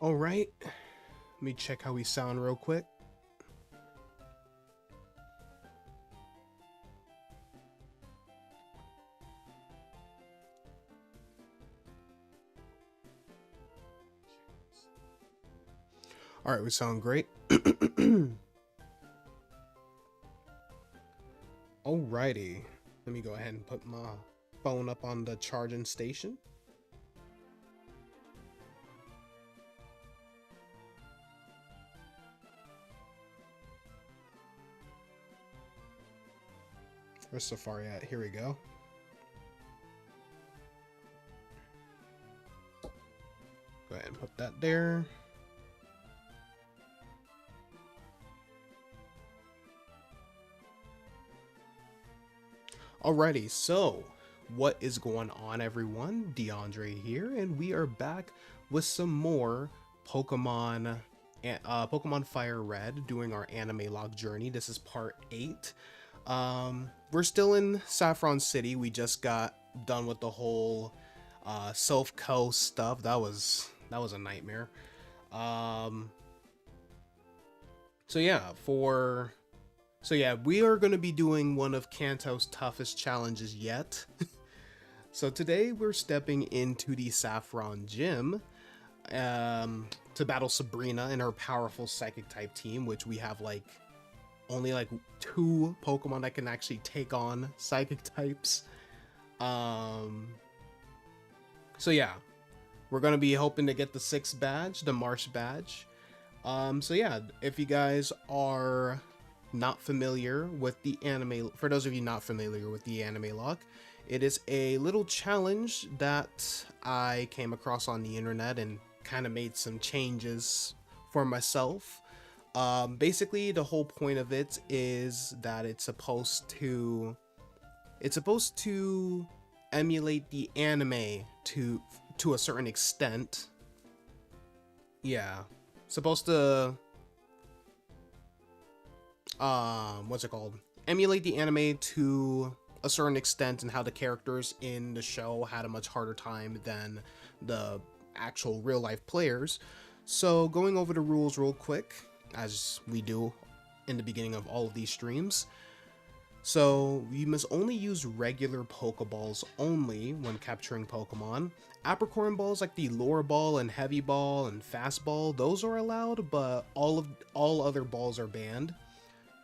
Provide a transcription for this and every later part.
All right, let me check how we sound real quick. All right, we sound great. Alrighty, let me go ahead and put my phone up on the charging station. Where's Safari at? Here we go. Go ahead and put that there. Alrighty, so what is going on, everyone? DeAndre here, and we are back with some more Pokemon FireRed, doing our AnimeLocke journey. This is part 8. We're still in Saffron City. We just got done with the whole Silph Co stuff. That was a nightmare. So yeah, we are going to be doing one of Kanto's toughest challenges yet. So today we're stepping into the Saffron Gym to battle Sabrina and her powerful psychic type team, which we have only 2 Pokemon that can actually take on psychic types. So yeah, we're going to be hoping to get the 6th badge, the Marsh Badge. So yeah, if you guys are not familiar with the anime, for those of you not familiar with the AnimeLocke, it is a little challenge that I came across on the internet and kind of made some changes for myself. Basically, the whole point of it is that it's supposed to emulate the anime to a certain extent. Yeah, supposed to emulate the anime to a certain extent, and how the characters in the show had a much harder time than the actual real life players. So going over the rules real quick, as we do in the beginning of all of these streams. So you must only use regular Pokeballs only when capturing Pokemon. Apricorn balls like the Lure Ball and Heavy Ball and Fast Ball, those are allowed, but all other balls are banned.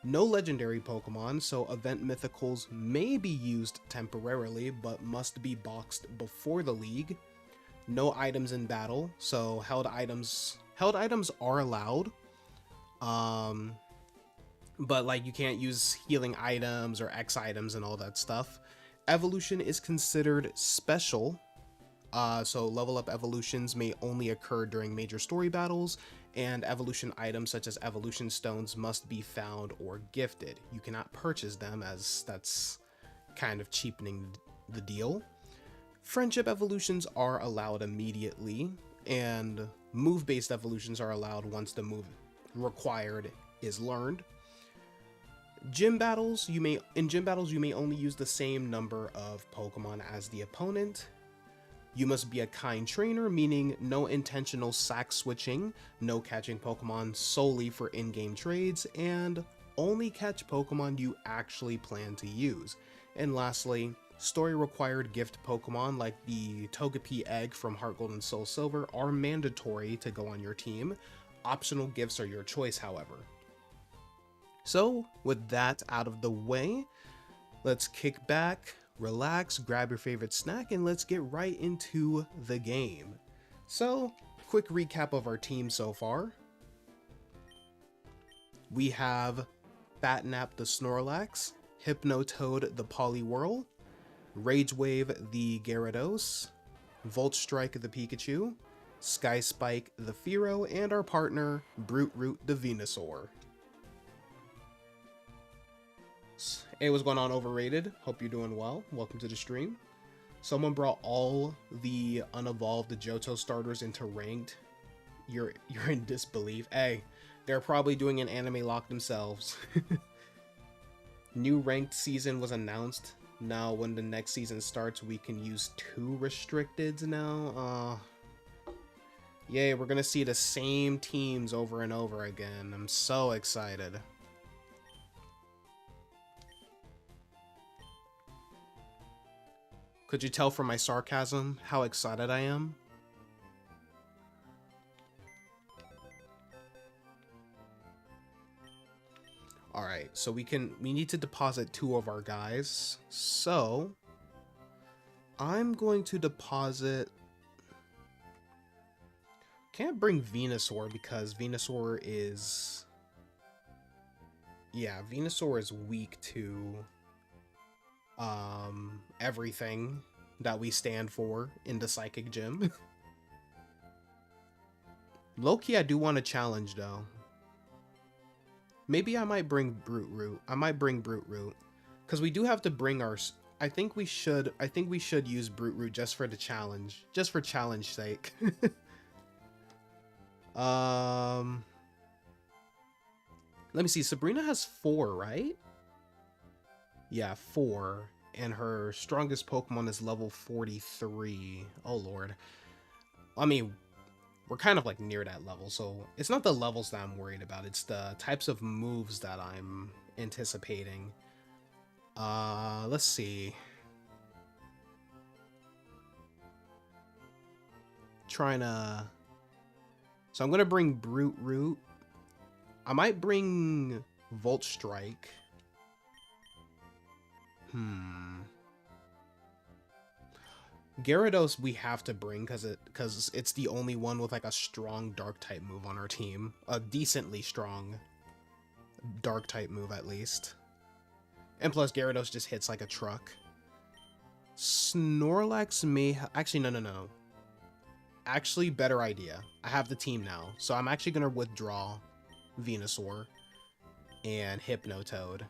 No legendary Pokemon, so event mythicals may be used temporarily, but must be boxed before the league. No items in battle, so held items are allowed. But you can't use healing items or X items and all that stuff. Evolution is considered special. So level up evolutions may only occur during major story battles, and evolution items such as evolution stones must be found or gifted. You cannot purchase them, as that's kind of cheapening the deal. Friendship evolutions are allowed immediately, and move-based evolutions are allowed once the move required is learned. In gym battles, you may only use the same number of Pokemon as the opponent. You must be a kind trainer, meaning no intentional sack switching, no catching Pokemon solely for in-game trades, and only catch Pokemon you actually plan to use. And lastly, story required gift Pokemon like the Togepi egg from Heart Gold and Soul Silver are mandatory to go on your team. Optional gifts are your choice, however. So with that out of the way, let's kick back, relax, grab your favorite snack, and let's get right into the game. So, quick recap of our team so far. We have Batnap the Snorlax, Hypnotoad the Poliwhirl, Rage Wave the Gyarados, Volt Strike the Pikachu, Sky Spike the Fearow, and our partner, Brute Root the Venusaur. Hey, what's going on, Overrated? Hope you're doing well. Welcome to the stream. Someone brought all the unevolved Johto starters into ranked. You're in disbelief. Hey, they're probably doing an AnimeLocke themselves. New ranked season was announced. Now, when the next season starts, we can use 2 restricteds now. Yay, we're gonna see the same teams over and over again. I'm so excited. Could you tell from my sarcasm how excited I am? Alright, so we need to deposit 2 of our guys. So I'm going to deposit. Can't bring Venusaur because Venusaur is, yeah, Venusaur is weak to everything that we stand for in the Psychic Gym. Low-key, I do want to challenge though. Maybe I might bring Brute Root. I might bring Brute Root because we do have to bring our. I think we should use Brute Root just for the challenge, just for challenge sake. Let me see. Sabrina has 4, right? Yeah, 4. And her strongest Pokemon is level 43. Oh, Lord. I mean, we're kind of like near that level, so it's not the levels that I'm worried about. It's the types of moves that I'm anticipating. Let's see. Trying to... So I'm going to bring Brute Root. I might bring Volt Strike. Gyarados we have to bring because it's the only one with like a strong dark type move on our team. A decently strong dark type move at least. And plus Gyarados just hits like a truck. Snorlax may actually no. Actually, better idea. I have the team now. So I'm actually going to withdraw Venusaur and Hypnotoad.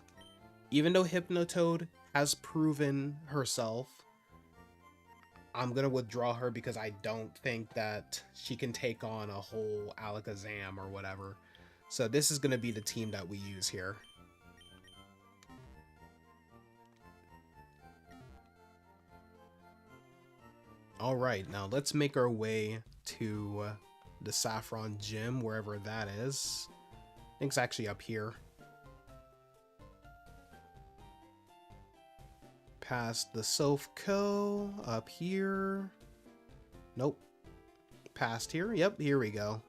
Even though Hypnotoad has proven herself, I'm going to withdraw her because I don't think that she can take on a whole Alakazam or whatever. So this is going to be the team that we use here. Alright, now let's make our way to the Saffron Gym, wherever that is. I think it's actually up here. Past the Sofco, up here. Nope. Past here? Yep, here we go.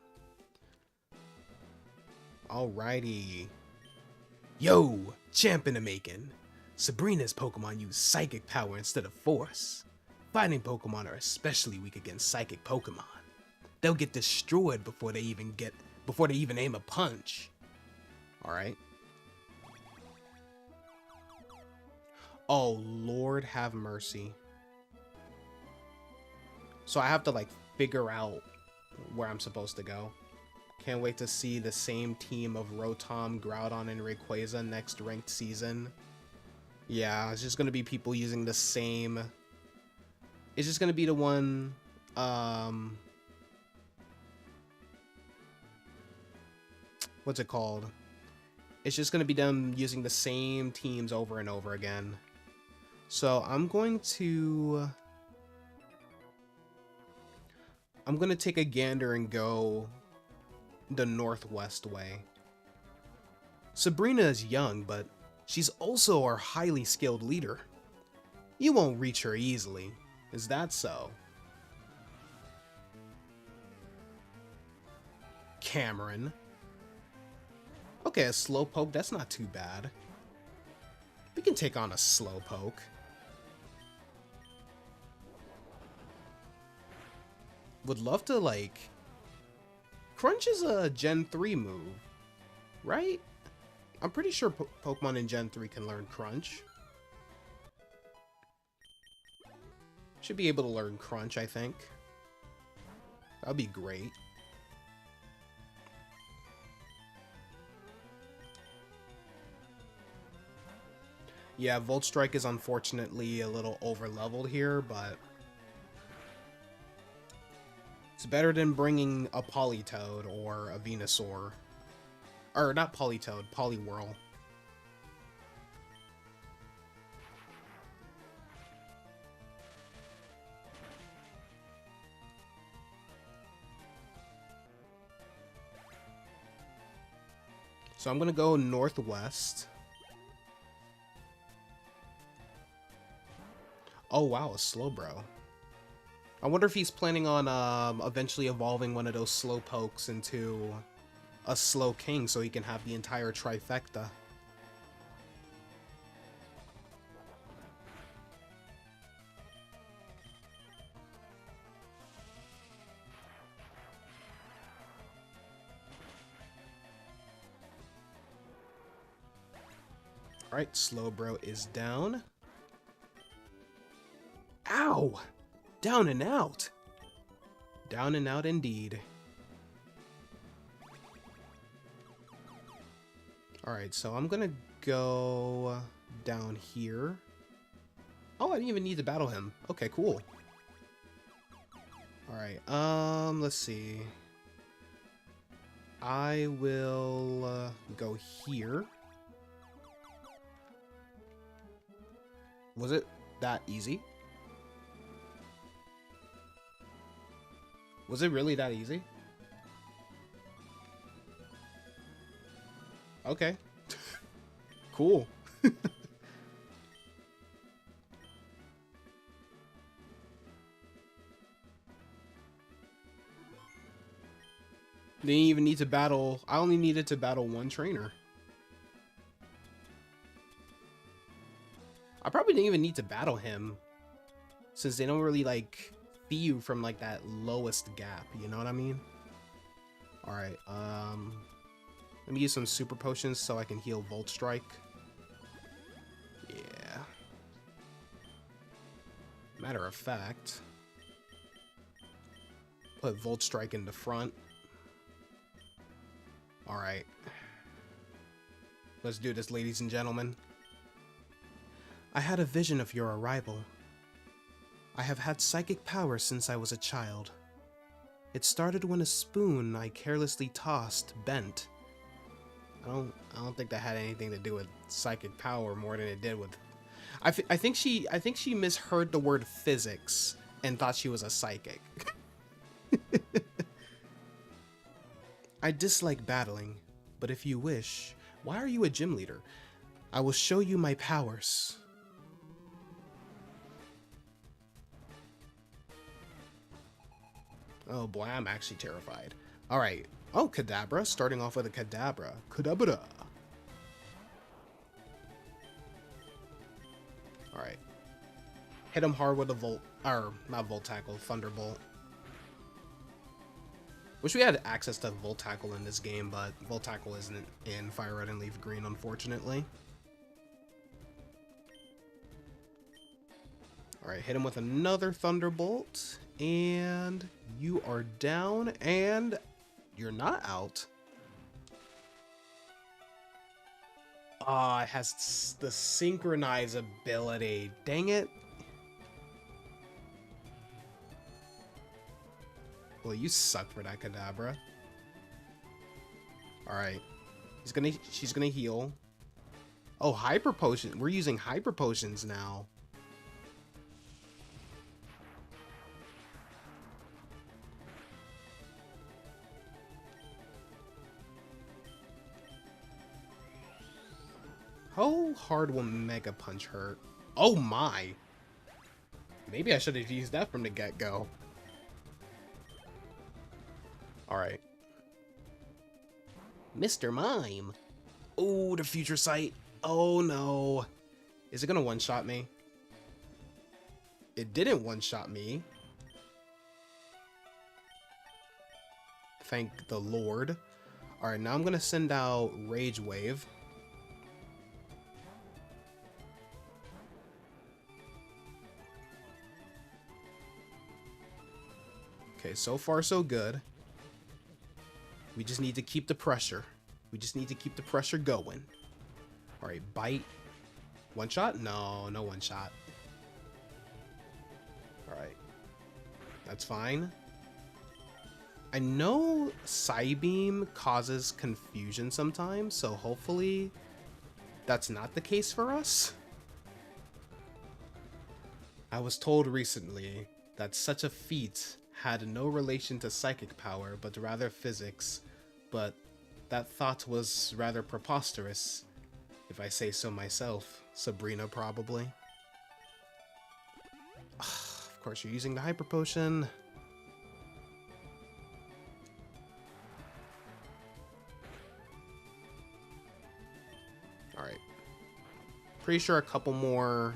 Alrighty. Yo, champ in the making. Sabrina's Pokemon use Psychic power instead of Force. Fighting Pokemon are especially weak against Psychic Pokemon. They'll get destroyed before they even aim a punch. Alright. Oh, Lord have mercy. So I have to like figure out where I'm supposed to go. Can't wait to see the same team of Rotom, Groudon, and Rayquaza next ranked season. Yeah, it's just gonna be people using the same. It's just gonna be the one. What's it called? It's just gonna be them using the same teams over and over again. So I'm going to take a gander and go the northwest way. Sabrina is young, but she's also our highly skilled leader. You won't reach her easily. Is that so? Cameron. Okay, a Slowpoke, that's not too bad. We can take on a Slowpoke. Would love to, like... Crunch is a Gen 3 move, right? I'm pretty sure Pokemon in Gen 3 can learn Crunch. Should be able to learn Crunch, I think. That'd be great. Yeah, Volt Strike is unfortunately a little over-leveled here, but it's better than bringing a Politoed or a Venusaur. Or, not Politoed, Poliwhirl. So I'm gonna go northwest. Oh wow, a Slowbro. I wonder if he's planning on eventually evolving one of those Slowpokes into a Slow King so he can have the entire trifecta. Alright, Slowbro is down. Ow! Down and out! Down and out indeed. Alright, so I'm gonna go down here. Oh, I didn't even need to battle him. Okay, cool. Alright, let's see. I will go here. Was it that easy? Was it really that easy? Okay. Cool. Didn't even need to battle. I only needed to battle one trainer. I probably didn't even need to battle him, since they don't really like fee you from like that lowest gap, you know what I mean? Alright, let me use some super potions so I can heal Volt Strike. Yeah. Matter of fact, put Volt Strike in the front. Alright. Let's do this, ladies and gentlemen. I had a vision of your arrival. I have had psychic power since I was a child. It started when a spoon I carelessly tossed bent. I don't think that had anything to do with psychic power more than it did with. I think she misheard the word physics and thought she was a psychic. I dislike battling, but if you wish, why are you a gym leader? I will show you my powers. Oh boy, I'm actually terrified. Alright. Oh, Kadabra. Starting off with a Kadabra. Kadabra. Alright. Hit him hard with a Volt. Or, not Volt Tackle. Thunderbolt. Wish we had access to Volt Tackle in this game, but Volt Tackle isn't in Fire Red and Leaf Green, unfortunately. Alright, hit him with another Thunderbolt. And you are down, and you're not out. Ah, it has the Synchronize ability. Dang it. Well, you suck for that, Kadabra. Alright. She's gonna heal. Oh, Hyper Potion. We're using Hyper Potions now. How hard will Mega Punch hurt? Oh my! Maybe I should have used that from the get-go. Alright. Mr. Mime! Oh, the Future Sight! Oh no! Is it gonna one-shot me? It didn't one-shot me. Thank the Lord. Alright, now I'm gonna send out Rage Wave. Okay, so far so good. We just need to keep the pressure. We just need to keep the pressure going. Alright, bite. One shot? No, no one shot. Alright. That's fine. I know Psybeam causes confusion sometimes, so hopefully that's not the case for us. I was told recently that such a feat had no relation to psychic power, but rather physics. But That thought was rather preposterous, if I say so myself. Sabrina, probably. Of course, you're using the Hyper Potion. Alright. Pretty sure a couple more...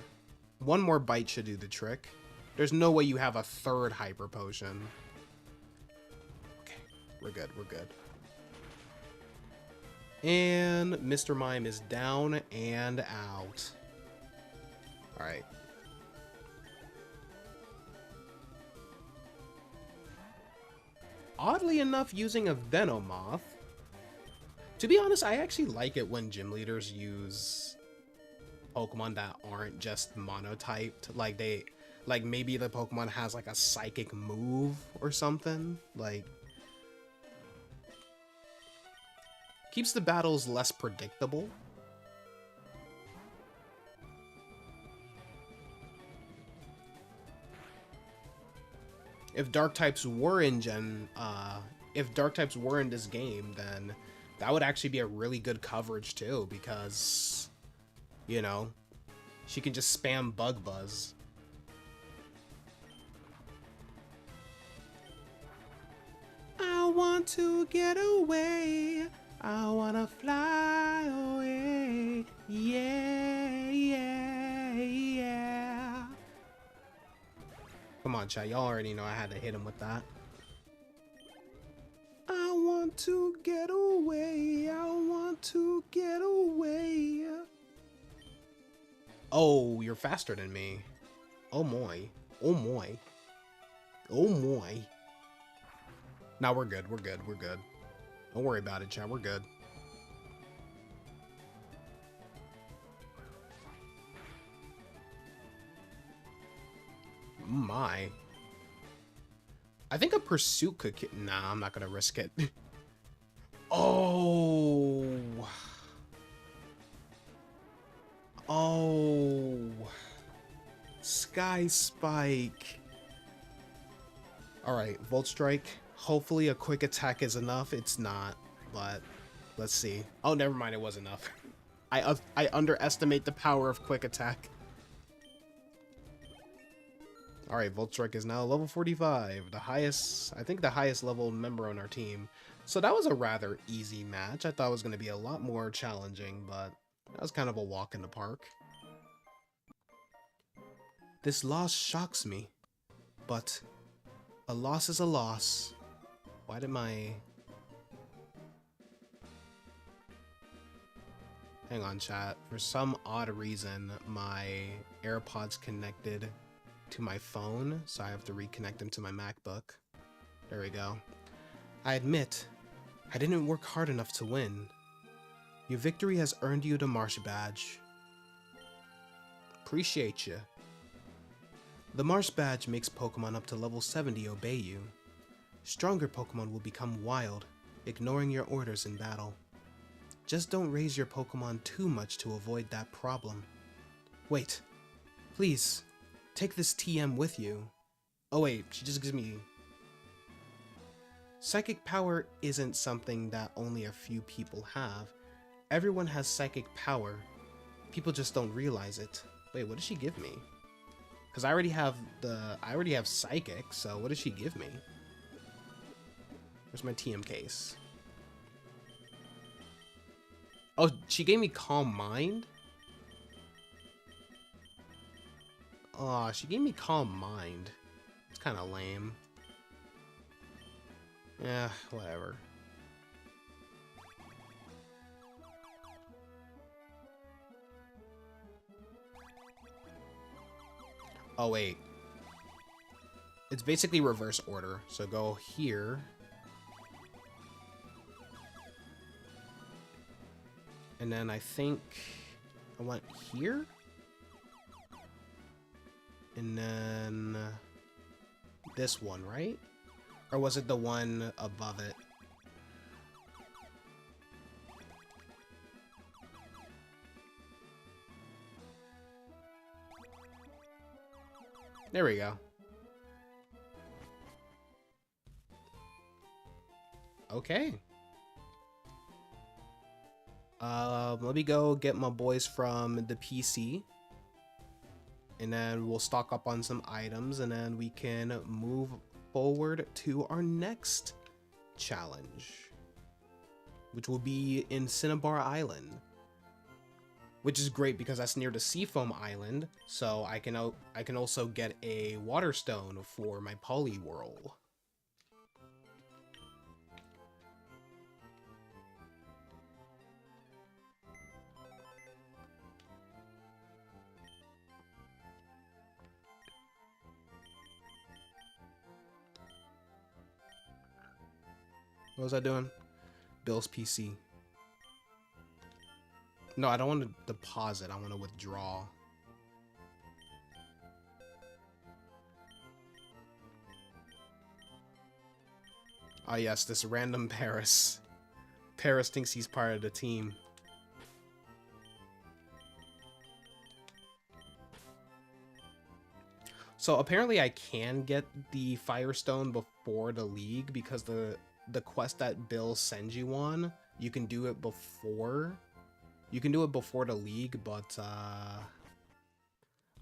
One more bite should do the trick. There's no way you have a third Hyper Potion. Okay, we're good, we're good. And Mr. Mime is down and out. Alright. Oddly enough, using a Venomoth. To be honest, I actually like it when gym leaders use Pokemon that aren't just monotyped. Like maybe the Pokemon has like a psychic move or something. Like, keeps the battles less predictable. If dark types were in this game, then that would actually be a really good coverage too, because, you know, she can just spam Bug Buzz. I want to get away. I wanna fly away. Yeah, yeah, yeah. Come on, chat. Y'all already know I had to hit him with that. I want to get away. I want to get away. Oh, you're faster than me. Oh, my. Oh, my. Oh, my. Now we're good. We're good. We're good. Don't worry about it, chat. We're good. My. I think a pursuit could... Nah, I'm not gonna risk it. Oh. Oh. Sky Spike. Alright, Volt Strike. Hopefully a quick attack is enough. It's not, but let's see. Oh, never mind. It was enough. I underestimate the power of quick attack. Alright, Volt Strike is now level 45. The highest, I think the highest level member on our team. So that was a rather easy match. I thought it was going to be a lot more challenging, but that was kind of a walk in the park. This loss shocks me, but a loss is a loss. Why did my... Hang on, chat. For some odd reason, my AirPods connected to my phone, so I have to reconnect them to my MacBook. There we go. I admit, I didn't work hard enough to win. Your victory has earned you the Marsh Badge. Appreciate you. The Marsh Badge makes Pokemon up to level 70 obey you. Stronger Pokemon will become wild, ignoring your orders in battle. Just don't raise your Pokemon too much to avoid that problem. Wait, please, take this TM with you. Oh wait, she just gives me... Psychic power isn't something that only a few people have. Everyone has psychic power. People just don't realize it. Wait, what does she give me? Because I already have psychic, so what does she give me? Where's my TM case? Oh, she gave me Calm Mind? Oh, she gave me Calm Mind. It's kind of lame. Yeah, whatever. Oh, wait. It's basically reverse order. So go here. And then I think I went here. And then this one, right? Or was it the one above it? There we go. Okay. Let me go get my boys from the PC, and then we'll stock up on some items, and then we can move forward to our next challenge, which will be in Cinnabar Island, which is great because that's near the Seafoam Island, so I can also get a water stone for my Poliwhirl. What was I doing? Bill's PC. No, I don't want to deposit. I want to withdraw. Ah, yes, this random Paris. Paris thinks he's part of the team. So apparently I can get the Firestone before the league because the quest that Bill sends you on, you can do it before. You can do it before the league, but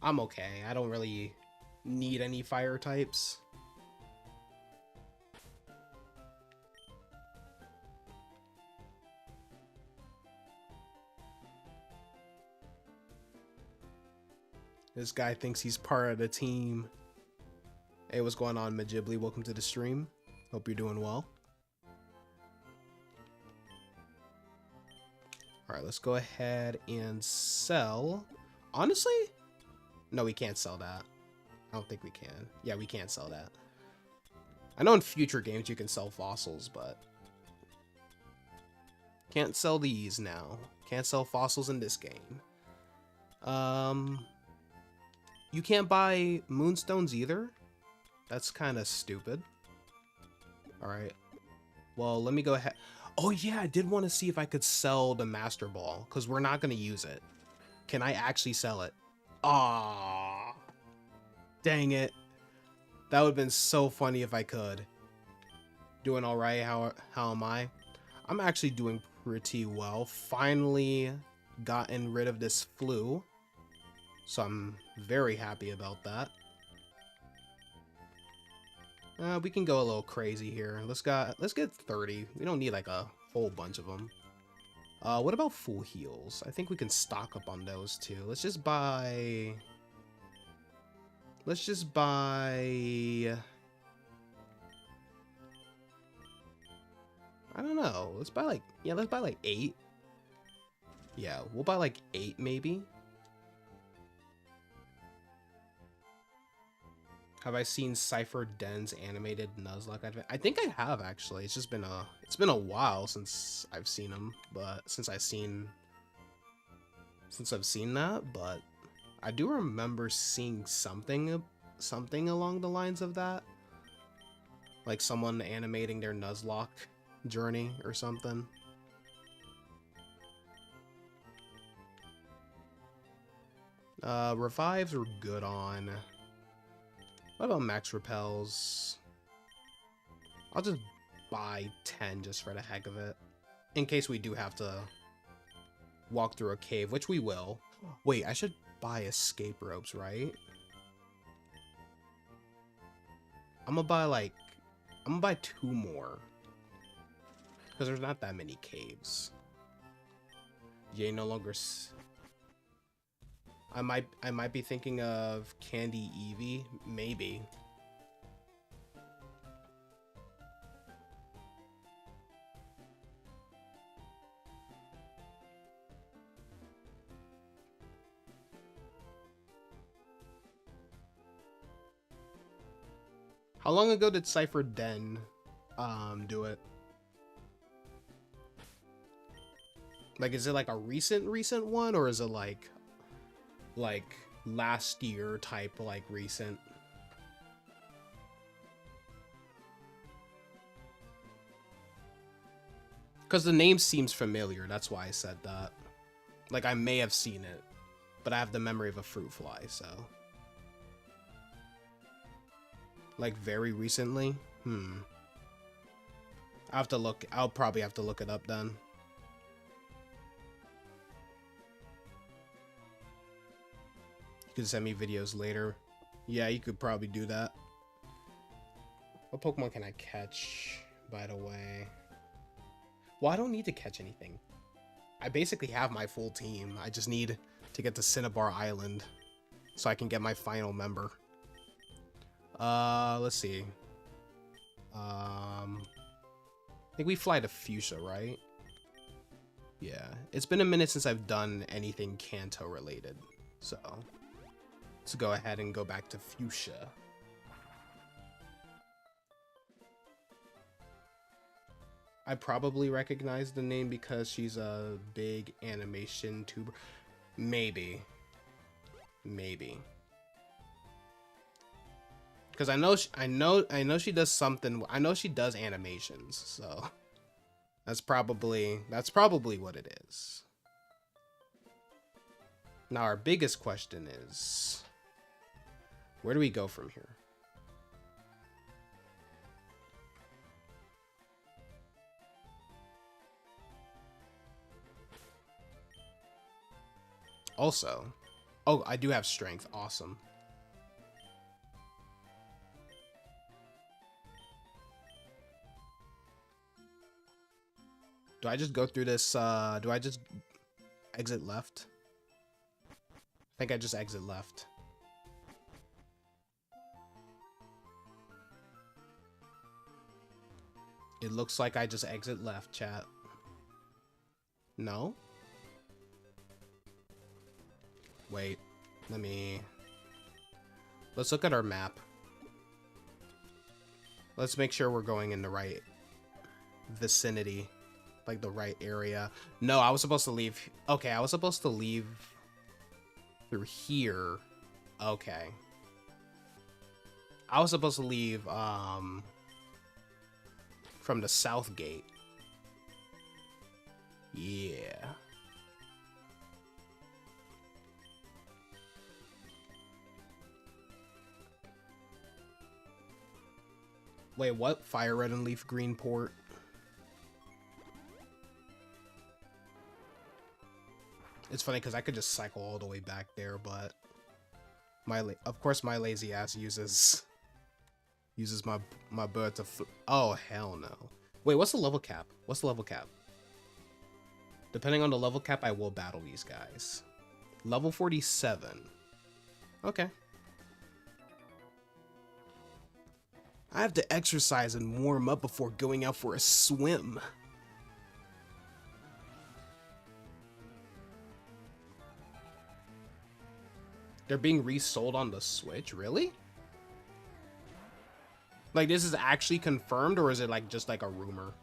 I'm okay. I don't really need any fire types. This guy thinks he's part of the team. Hey, what's going on, Majibli? Welcome to the stream. Hope you're doing well. Alright, let's go ahead and sell. Honestly? No, we can't sell that. I don't think we can. Yeah, we can't sell that. I know in future games you can sell fossils, but can't sell these now. Can't sell fossils in this game. You can't buy moonstones either? That's kind of stupid. Alright. Well, let me go ahead. Oh yeah, I did want to see if I could sell the Master Ball, because we're not going to use it. Can I actually sell it? Ah, dang it. That would have been so funny if I could. Doing alright, how am I? I'm actually doing pretty well. Finally gotten rid of this flu. So I'm very happy about that. We can go a little crazy here. Let's get 30. We don't need like a whole bunch of them. What about full heals? I think we can stock up on those too. Let's just buy. I don't know. Let's buy like 8. Yeah, we'll buy like 8 maybe. Have I seen Cypher Den's animated Nuzlocke advent? I think I have actually. It's been a while since I've seen him, but since I've seen that, but I do remember seeing something along the lines of that. Like someone animating their Nuzlocke journey or something. Revives are good on. What about max repels? I'll just buy 10 just for the heck of it. In case we do have to walk through a cave, which we will. Wait, I should buy escape ropes, right? I'm gonna buy 2 more. Because there's not that many caves. Yay, no longer... I might be thinking of Candy Eevee, maybe. How long ago did Cypher Den do it? Like, is it like a recent one, or is it like last year type, like recent? Because the name seems familiar, that's why I said that. Like, I may have seen it, but I have the memory of a fruit fly, so. Like, very recently? I'll probably have to look it up then. You can send me videos later. Yeah, you could probably do that. What Pokemon can I catch, by the way? Well, I don't need to catch anything. I basically have my full team. I just need to get to Cinnabar Island so I can get my final member. Let's see. I think we fly to Fuchsia, right? Yeah. It's been a minute since I've done anything Kanto related. So, let's go ahead and go back to Fuchsia. I probably recognize the name because she's a big animation tuber. Maybe. Because I know she does something. I know she does animations, so that's probably what it is. Now our biggest question is, where do we go from here? Also, oh, I do have strength. Awesome. Do I just go through this? Do I just exit left? I think I just exit left. It looks like I just exit left, chat. No? Wait, let's look at our map. Let's make sure we're going in the right vicinity, like the right area. No, I was supposed to leave. Okay, I was supposed to leave through here. Okay. I was supposed to leave from the south gate. Yeah. Wait, what? Fire Red and Leaf Green Port? It's funny because I could just cycle all the way back there, but of course my lazy ass uses my bird to oh hell no. Wait, what's the level cap? What's the level cap? Depending on the level cap, I will battle these guys. Level 47. Okay. I have to exercise and warm up before going out for a swim. They're being resold on the Switch? Really? Like, this is actually confirmed, or is it like just like a rumor?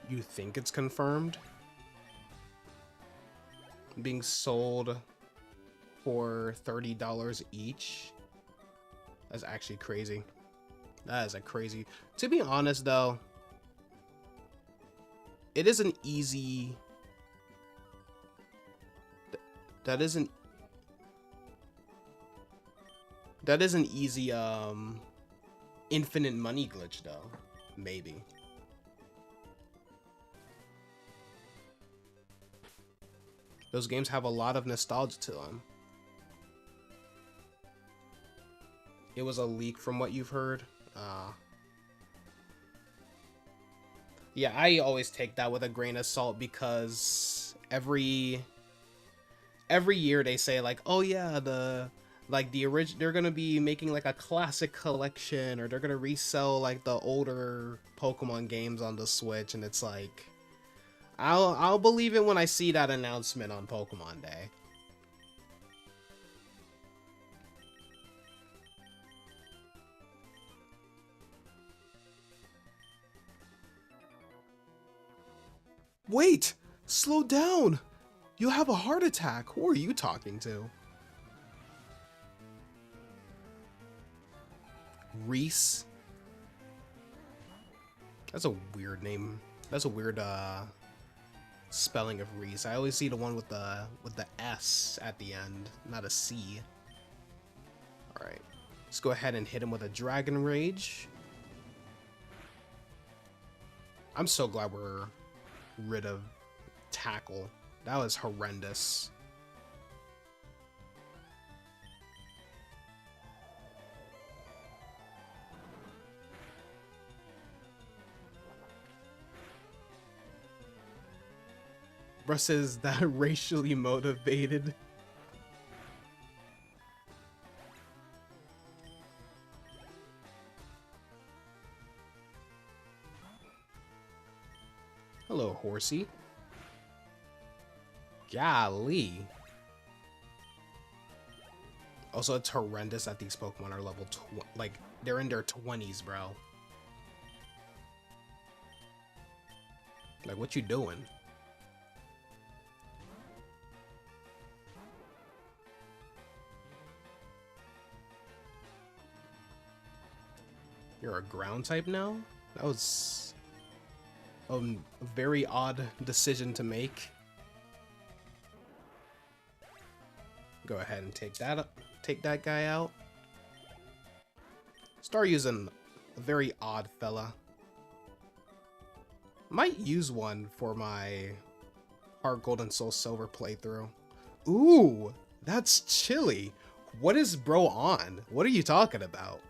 You think it's confirmed? Being sold for $30 each? That's actually crazy. That is a crazy... To be honest, though, it is an easy... That is an easy, infinite money glitch, though. Maybe. Those games have a lot of nostalgia to them. It was a leak from what you've heard. Yeah, I always take that with a grain of salt because every year they say like, oh yeah, the original, they're gonna be making like a classic collection, or they're gonna resell like the older Pokemon games on the Switch, and it's like, I'll believe it when I see that announcement on Pokemon Day. Wait! Slow down! You'll have a heart attack. Who are you talking to? Reese. That's a weird name. That's a weird spelling of Reese. I always see the one with the S at the end, not a C. All right, let's go ahead and hit him with a Dragon Rage. I'm so glad we're rid of Tackle. That was horrendous. Bruh says that racially motivated. Hello, horsey. Golly. Also, it's horrendous that these Pokemon are level like they're in their 20s, bro. Like, what you doing? You're a ground type now? That was a very odd decision to make. Go ahead and take that guy out. Start using a very odd fella. Might use one for my Heart Gold and Soul Silver playthrough. Ooh, that's chilly. What is bro on? What are you talking about?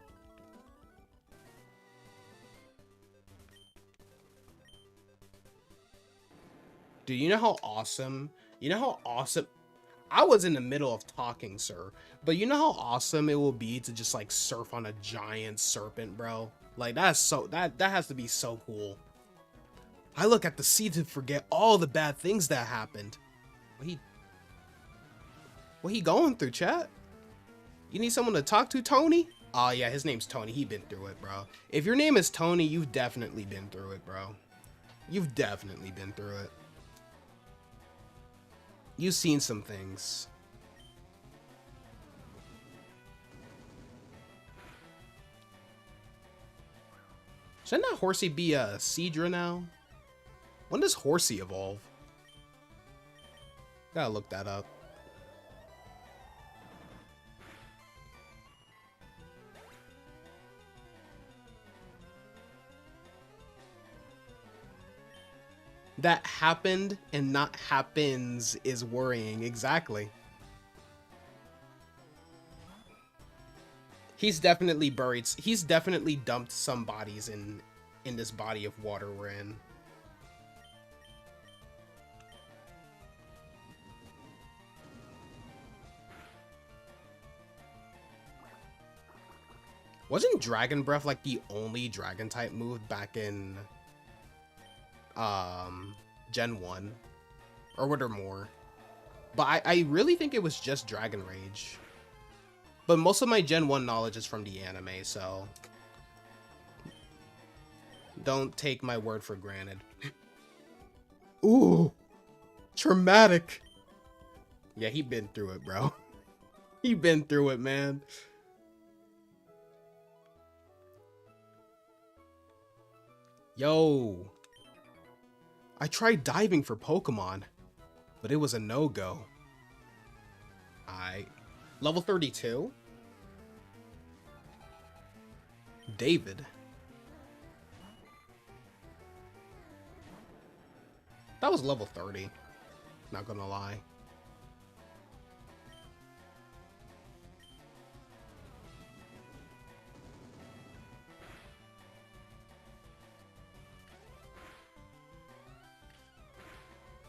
Dude, you know how awesome? You know how awesome? I was in the middle of talking, sir. But you know how awesome it will be to just like surf on a giant serpent, bro? Like that's so that has to be so cool. I look at the sea to forget all the bad things that happened. What he going through, chat? You need someone to talk to, Tony? Oh yeah, his name's Tony. He been through it, bro. If your name is Tony, you've definitely been through it, bro. You've definitely been through it. You've seen some things. Shouldn't that Horsey be a Seadra now? When does Horsey evolve? Gotta look that up. That happened and not happens is worrying. Exactly. He's definitely buried. He's definitely dumped some bodies in this body of water we're in. Wasn't Dragon Breath like the only dragon type move back in Gen 1? Or were there more? But I really think it was just Dragon Rage. But most of my Gen 1 knowledge is from the anime, so don't take my word for granted. Ooh, traumatic. Yeah, he been through it, bro. He been through it, man. Yo, I tried diving for Pokemon, but it was a no-go. Level 32? David. That was level 30. Not gonna lie.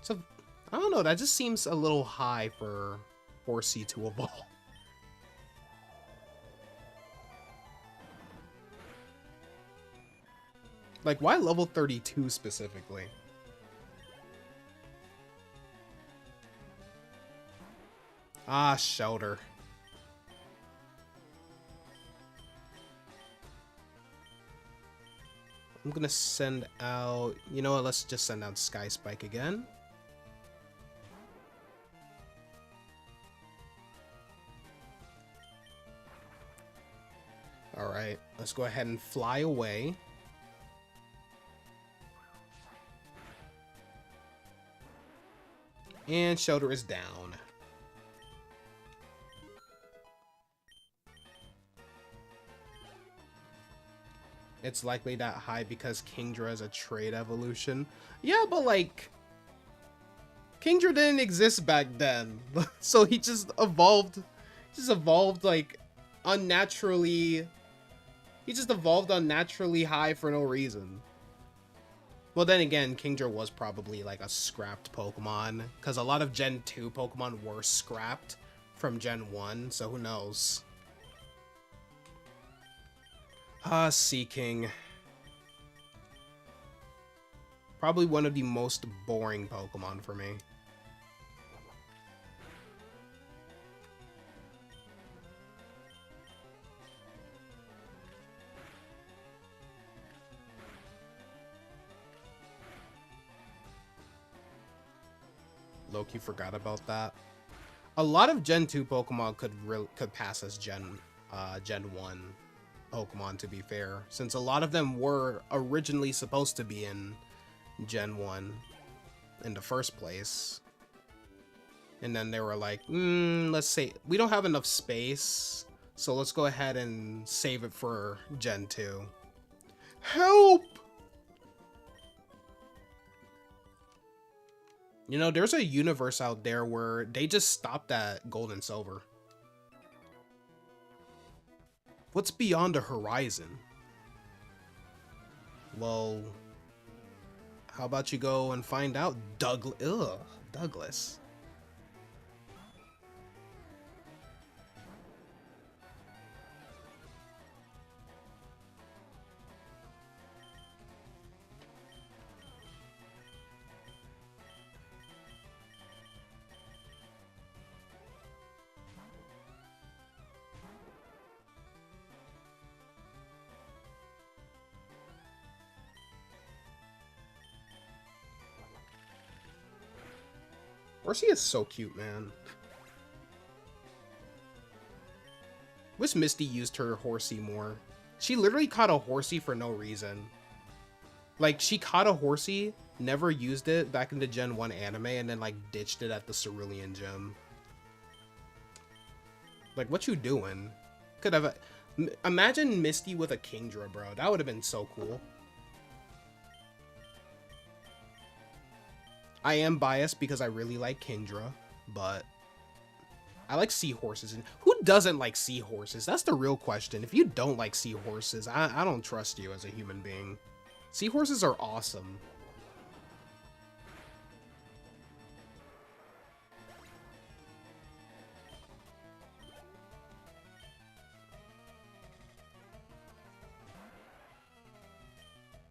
So, I don't know, that just seems a little high for Horsey to evolve. Like, why level 32 specifically? Ah, Shelter. I'm gonna send out... You know what, let's just send out Sky Spike again. All right, let's go ahead and fly away. And Shelter is down. It's likely that high because Kingdra is a trade evolution. Yeah, but like, Kingdra didn't exist back then. So he just evolved like unnaturally. He just evolved unnaturally high for no reason. Well, then again, Kingdra was probably like a scrapped Pokemon, because a lot of Gen 2 Pokemon were scrapped from Gen 1, so who knows. Seaking. Probably one of the most boring Pokemon for me. Loki forgot about that. A lot of Gen 2 Pokemon could pass as Gen 1 Pokemon, to be fair, since a lot of them were originally supposed to be in Gen 1 in the first place. And then they were like, let's say we don't have enough space, so let's go ahead and save it for Gen 2. Help! You know, there's a universe out there where they just stopped at Gold and Silver. What's beyond the horizon? Well, how about you go and find out, Douglas. Horsey is so cute, man. Wish Misty used her Horsey more. She literally caught a Horsey for no reason. Like, she caught a Horsey, never used it back in the Gen 1 anime, and then, like, ditched it at the Cerulean Gym. Like, what you doing? Could have... Imagine Misty with a Kingdra, bro. That would have been so cool. I am biased because I really like Kingdra, but I like seahorses. And who doesn't like seahorses? That's the real question. If you don't like seahorses, I don't trust you as a human being. Seahorses are awesome.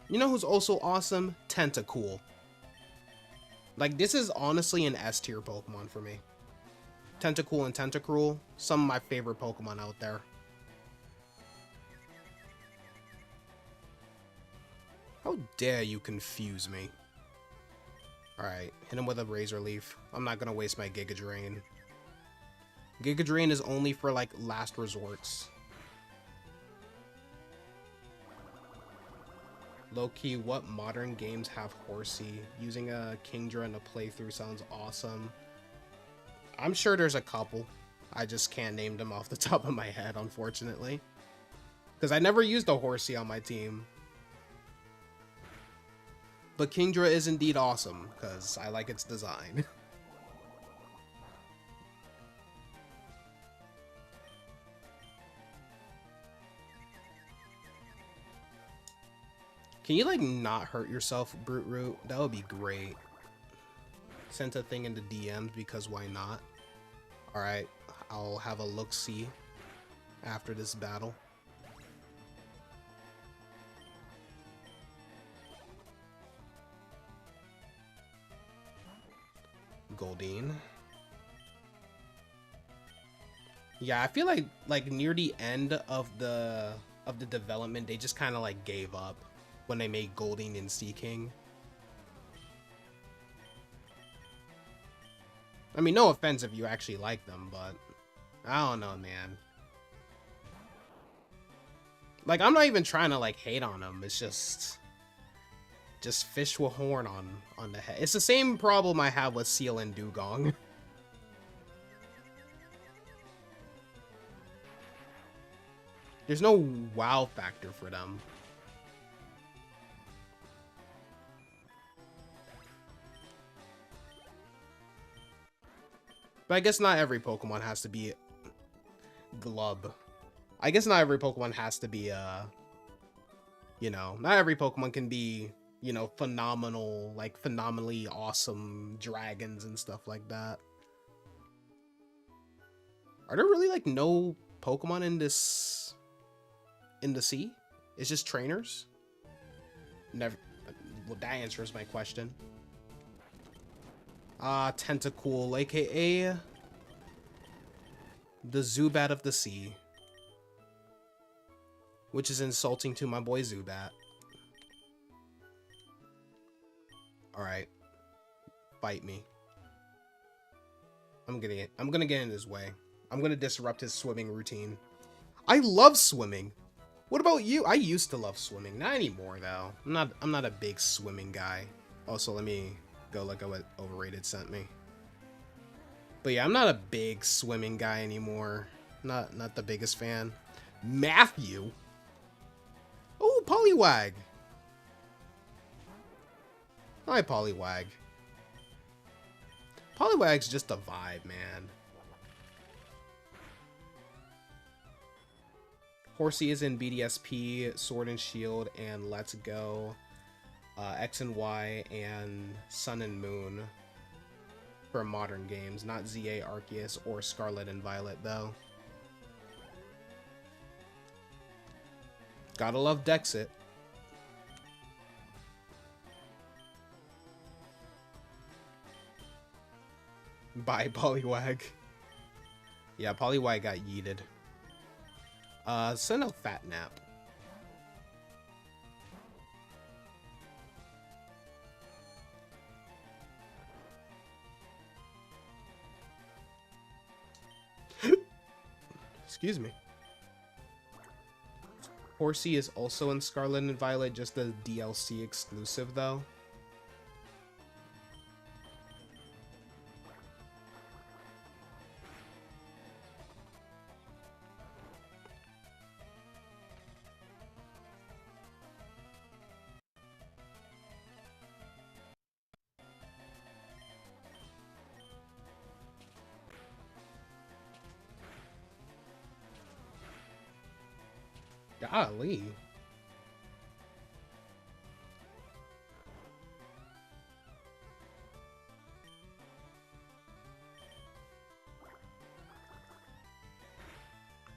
You know who's also awesome? Tentacool. Like, this is honestly an S tier Pokemon for me. Tentacool and Tentacruel, some of my favorite Pokemon out there. How dare you confuse me? Alright, hit him with a Razor Leaf. I'm not gonna waste my Giga Drain. Giga Drain is only for, like, last resorts. Low-key, what modern games have Horsey? Using a Kingdra in a playthrough sounds awesome. I'm sure there's a couple. I just can't name them off the top of my head, unfortunately. Because I never used a Horsey on my team. But Kingdra is indeed awesome, because I like its design. Can you, like, not hurt yourself, Brute Root? That would be great. Sent a thing into DMs because why not? Alright, I'll have a look-see after this battle. Goldeen. Yeah, I feel like near the end of the development, they just kind of like gave up when they made Goldeen and Seaking. I mean, no offense if you actually like them, but I don't know, man. Like, I'm not even trying to, like, hate on him. It's just fish with horn on the head. It's the same problem I have with Seal and Dugong. There's no wow factor for them. But I guess not every Pokemon has to be Glub. I guess not every Pokemon has to be, you know, not every Pokemon can be, you know, phenomenal, like, phenomenally awesome dragons and stuff like that. Are there really, like, no Pokemon in the sea? It's just trainers? Never. Well, that answers my question. Tentacool, aka the Zubat of the sea. Which is insulting to my boy Zubat. Alright. Bite me. I'm gonna get in his way. I'm gonna disrupt his swimming routine. I love swimming. What about you? I used to love swimming. Not anymore though. I'm not a big swimming guy. Also, let me go look at what Overrated sent me. But yeah, I'm not a big swimming guy anymore. Not the biggest fan. Matthew. Oh, Poliwag. Hi, Poliwag. Poliwag's just a vibe, man. Horsey is in BDSP, Sword and Shield, and Let's Go, X and Y, and Sun and Moon for modern games. Not ZA Arceus or Scarlet and Violet, though. Gotta love Dexit. Bye, Poliwag. Yeah, Poliwag got yeeted. Send out Fat Nap. Excuse me. Horsey is also in Scarlet and Violet, just the DLC exclusive though. Golly.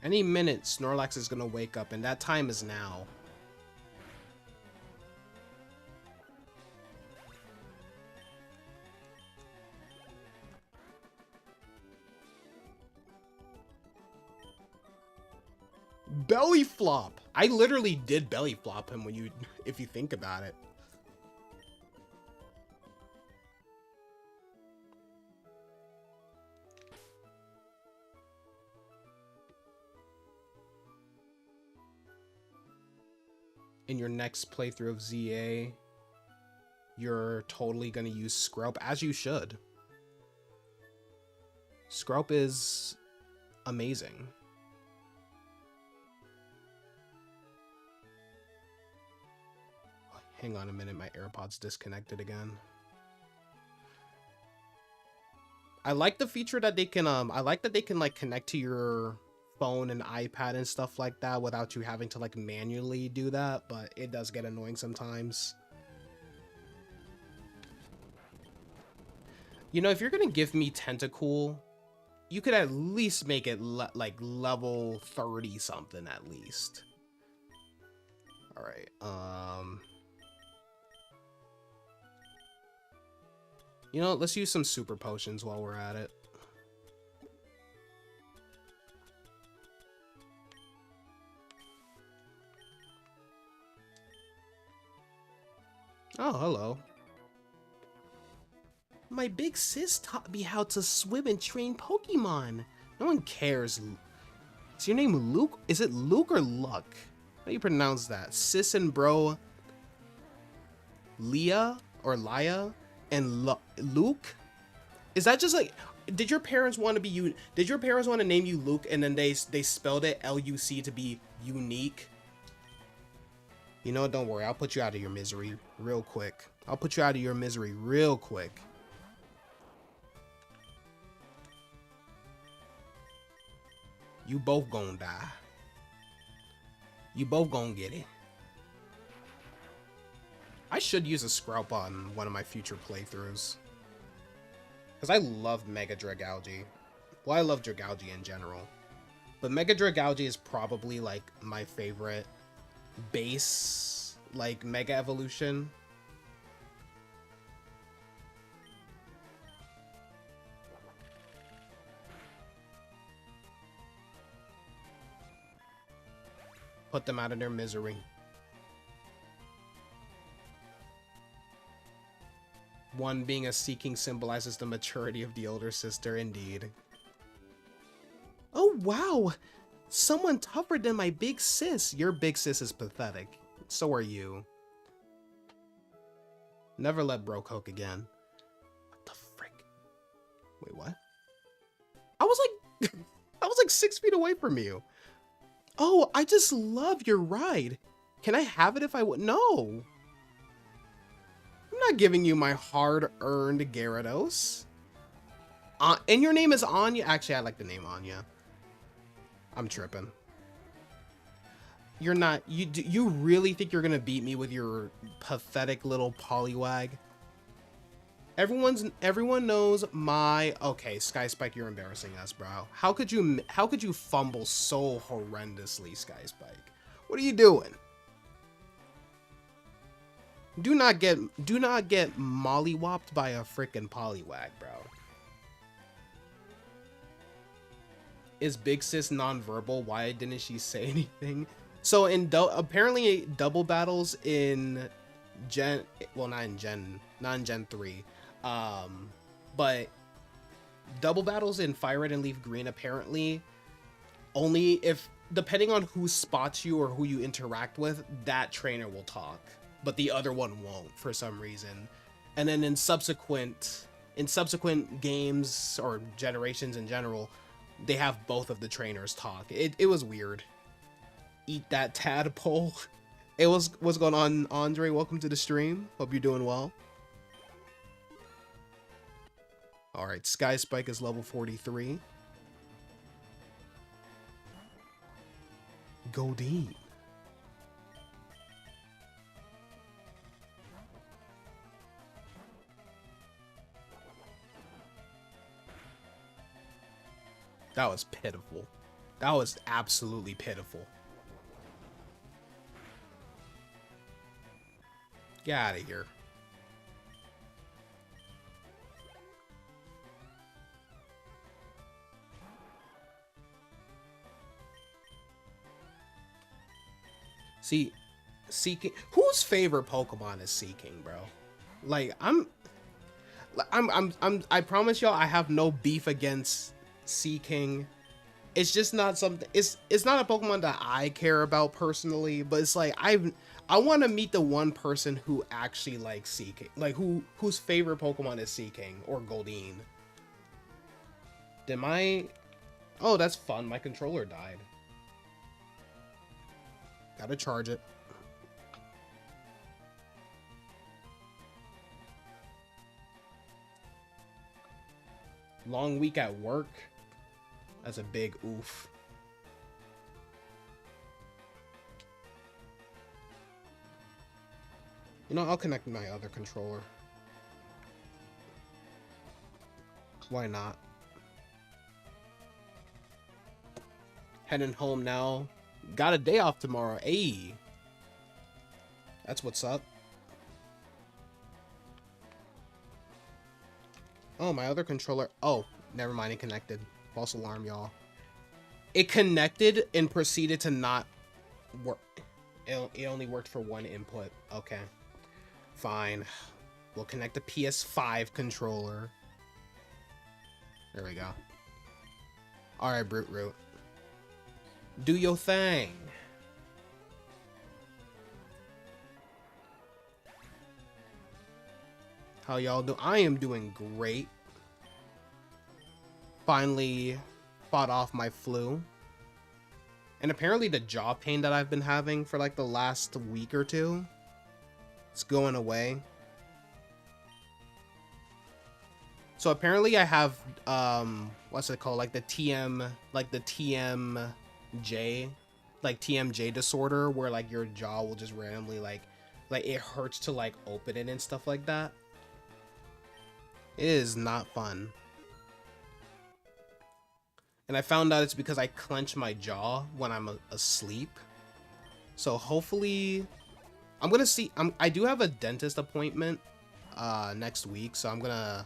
Any minute, Snorlax is gonna wake up, and that time is now. Belly flop. I literally did belly flop him if you think about it. In your next playthrough of ZA, you're totally gonna use Scrub, as you should. Scrub is amazing. Hang on a minute, my AirPods disconnected again. I like the feature that they can I like that they can like connect to your phone and iPad and stuff like that without you having to like manually do that, but it does get annoying sometimes. You know, if you're gonna give me Tentacool, you could at least make it like level 30 something at least. All right, you know, let's use some super potions while we're at it. Oh, hello. My big sis taught me how to swim and train Pokemon. No one cares. Is your name Luke? Is it Luke or Luck? How do you pronounce that? Sis and bro Leah or Laya and Luke? Is that just like, did your parents want to be you? Did your parents want to name you Luke and then they spelled it Luc to be unique? You know what? Don't worry. I'll put you out of your misery real quick. I'll put you out of your misery real quick. You both gonna die. You both gonna get it. I should use a Scrap on one of my future playthroughs. Because I love Mega Dragalge. Well, I love Dragalge in general. But Mega Dragalge is probably, like, my favorite base, like, Mega Evolution. Put them out of their misery. One being a Seeking symbolizes the maturity of the older sister, indeed. Oh, wow! Someone tougher than my big sis. Your big sis is pathetic. So are you. Never let bro coke again. What the frick? Wait, what? I was like... I was like 6 feet away from you. Oh, I just love your ride. Can I have it if I would? No. I'm not giving you my hard-earned Gyarados. And your name is Anya? Actually, I like the name Anya. I'm tripping. You're not... You really think you're gonna beat me with your pathetic little Poliwag? Everyone knows my... Okay, Sky Spike, you're embarrassing us, bro. How could you fumble so horrendously, Sky Spike? What are you doing? Do not get mollywopped by a freaking Poliwag, bro. Is Big Sis nonverbal? Why didn't she say anything? So apparently double battles in Gen, well, not in Gen 3. But double battles in Fire Red and Leaf Green apparently only if, depending on who spots you or who you interact with, that trainer will talk, but the other one won't for some reason. And then in subsequent games or generations in general, they have both of the trainers talk. It was weird. Eat that tadpole. Hey, what's going on, Andre? Welcome to the stream. Hope you're doing well. All right, Sky Spike is level 43. Goldeen. That was pitiful. That was absolutely pitiful. Get out of here. See, Seeking. Whose favorite Pokemon is Seeking, bro? Like, I promise y'all, I have no beef against Seeking. It's just not something. It's not a Pokemon that I care about personally, but it's like I want to meet the one person who actually likes Seeking, like whose favorite Pokemon is Seeking or Goldeen. Did my... Oh, that's fun. My controller died. Gotta charge it. Long week at work. That's a big oof. You know, I'll connect my other controller. Why not? Heading home now. Got a day off tomorrow. Ayy. That's what's up. Oh, my other controller. Oh, never mind. It connected. False alarm, y'all. It connected and proceeded to not work. It only worked for one input. Okay. Fine. We'll connect the PS5 controller. There we go. Alright, Brute Root. Do your thing. How y'all do? I am doing great. Finally fought off my flu. And apparently the jaw pain that I've been having for like the last week or two, it's going away. So apparently I have, what's it called? Like the TMJ, like TMJ disorder, where like your jaw will just randomly like it hurts to like open it and stuff like that. It is not fun. And I found out it's because I clench my jaw when I'm asleep. So hopefully, I'm gonna see. I do have a dentist appointment next week, so I'm gonna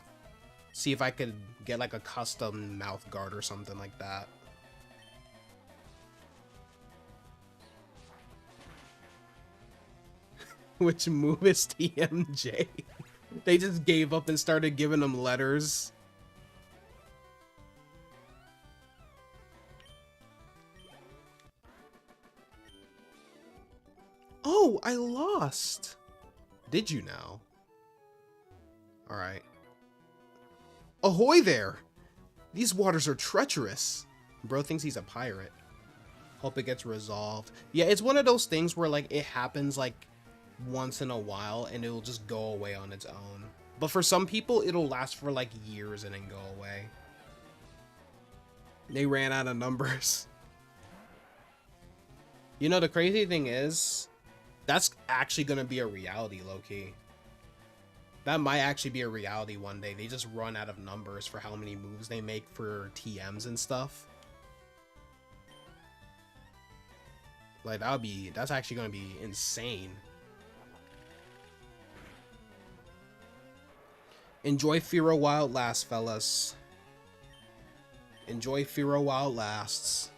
see if I could get like a custom mouth guard or something like that. Which move is TMJ? They just gave up and started giving them letters. Oh, I lost. Did you now? All right. Ahoy there! These waters are treacherous. Bro thinks he's a pirate. Hope it gets resolved. Yeah, it's one of those things where like it happens like once in a while and it'll just go away on its own. But for some people, it'll last for like years and then go away. They ran out of numbers. You know, the crazy thing is, that's actually gonna be a reality, low-key. That might actually be a reality one day. They just run out of numbers for how many moves they make for TMs and stuff. Like, that's actually gonna be insane. Enjoy Firo while it lasts, fellas. Enjoy Firo while it lasts.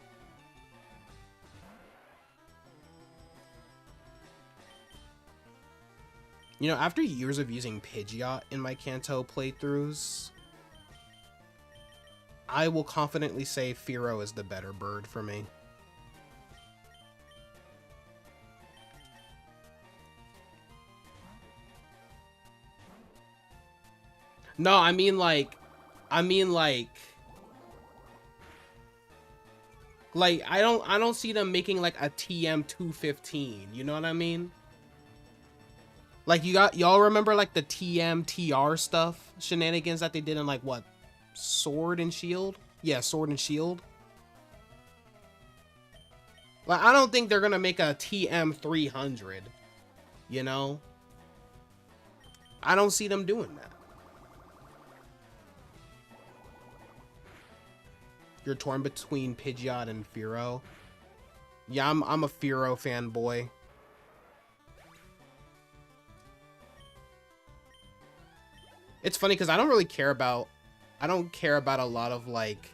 You know, after years of using Pidgeot in my Kanto playthroughs, I will confidently say Firo is the better bird for me. No, I mean like I don't see them making like a TM 215, you know what I mean? Like y'all remember like the TM TR stuff shenanigans that they did in like what? Sword and Shield? Yeah, Sword and Shield. Like I don't think they're going to make a TM 300, you know? I don't see them doing that. You're torn between Pidgeot and Firo. Yeah, I'm a Firo fanboy. It's funny because I don't care about a lot of like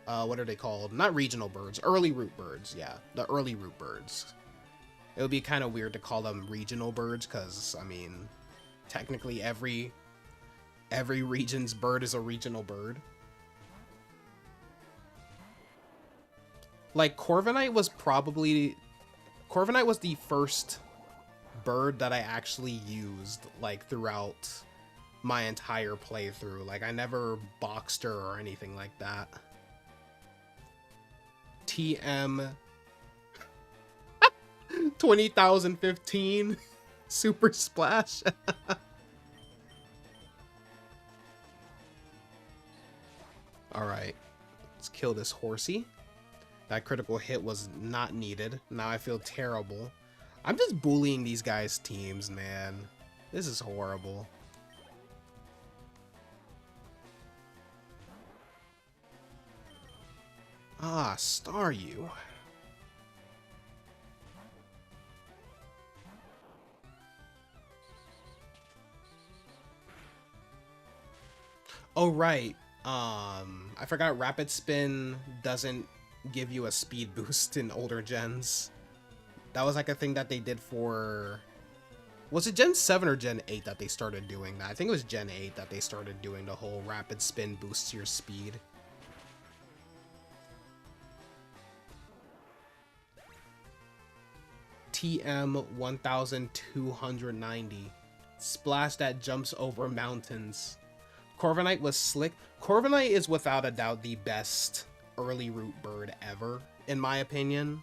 what are they called? Not regional birds, early root birds. Yeah, the early root birds. It would be kind of weird to call them regional birds because I mean, technically every region's bird is a regional bird. Like Corviknight was the first bird that I actually used like throughout my entire playthrough. Like I never boxed her or anything like that. TM 20,015 Super Splash. All right, let's kill this horsey. That critical hit was not needed. Now I feel terrible. I'm just bullying these guys' teams, man. This is horrible. Ah, Staryu. Oh, right. I forgot Rapid Spin doesn't give you a speed boost in older gens. That was like a thing that they did for... Was it Gen 7 or Gen 8 that they started doing that? I think it was Gen 8 that they started doing the whole Rapid Spin boosts your speed. TM 1290. Splash that jumps over mountains. Corviknight was slick. Corviknight is without a doubt the best early root bird ever, in my opinion.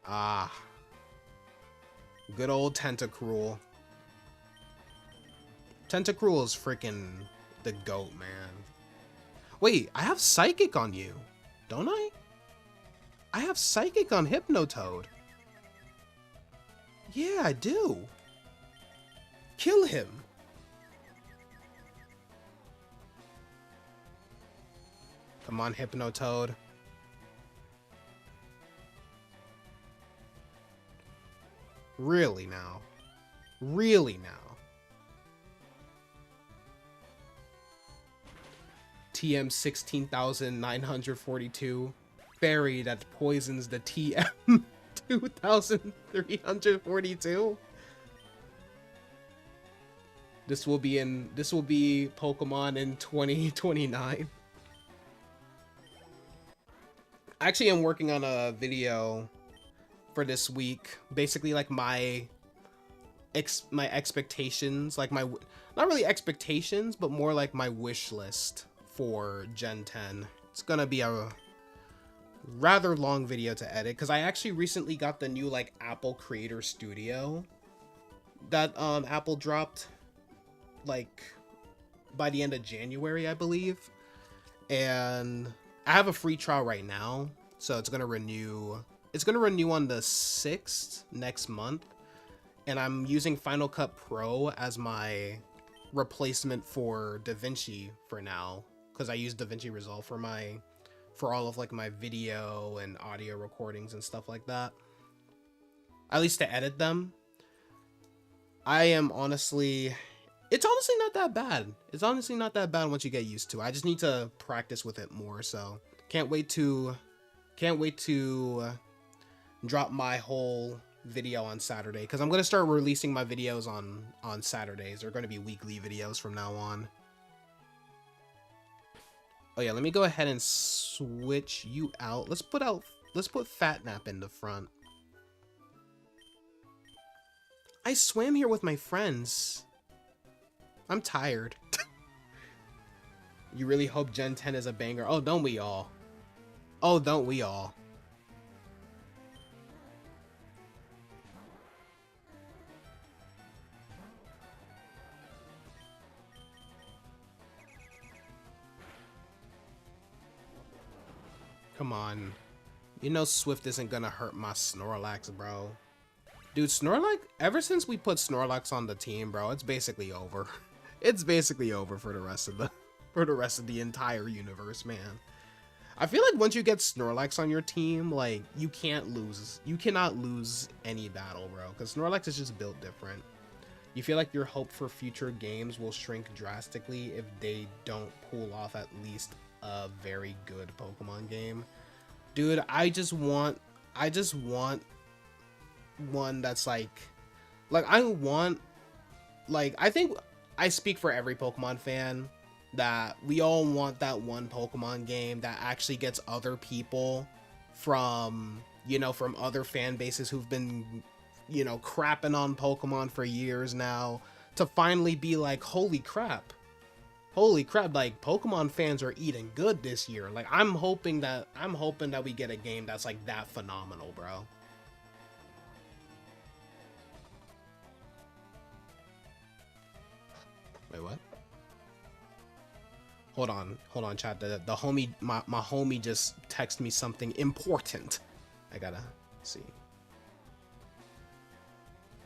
Ah. Good old Tentacruel. Tentacruel is freaking the GOAT, man. Wait, I have Psychic on you, don't I? I have Psychic on Hypnotoad. Yeah, I do. Kill him. Come on, Hypnotoad. Really now? Really now? TM 16,942. Fairy that poisons the TM 2,342. This will be Pokemon in 2029. Actually, I'm working on a video for this week, basically like my expectations, like my, not really expectations, but more like my wish list for Gen 10. It's gonna be a rather long video to edit because I actually recently got the new like Apple Creator Studio that Apple dropped like by the end of January, I believe, and I have a free trial right now, so it's gonna renew on the 6th next month, and I'm using Final Cut Pro as my replacement for DaVinci for now, because I use DaVinci Resolve for all of like my video and audio recordings and stuff like that, at least to edit them. It's honestly not that bad. It's honestly not that bad once you get used to it. I just need to practice with it more, so can't wait to drop my whole video on Saturday, because I'm going to start releasing my videos on Saturdays. They're going to be weekly videos from now on. Oh yeah, let me go ahead and switch you out. Let's put Fatnap in the front. I swam here with my friends. I'm tired. You really hope Gen 10 is a banger? Oh, don't we all? Oh, don't we all? Come on. You know Swift isn't gonna hurt my Snorlax, bro. Dude, Snorlax, ever since we put Snorlax on the team, bro, it's basically over. It's basically over for the rest of the entire universe, man. I feel like once you get Snorlax on your team, like, you cannot lose any battle, bro, because Snorlax is just built different. You feel like your hope for future games will shrink drastically if they don't pull off at least a very good Pokemon game. Dude, I just want one that's I think I speak for every Pokemon fan that we all want that one Pokemon game that actually gets other people from other fan bases who've been, crapping on Pokemon for years now, to finally be like, holy crap, like Pokemon fans are eating good this year. Like, I'm hoping that we get a game that's like that phenomenal, bro. Wait, what? Hold on, chat. The homie, my homie just texted me something important. I gotta see.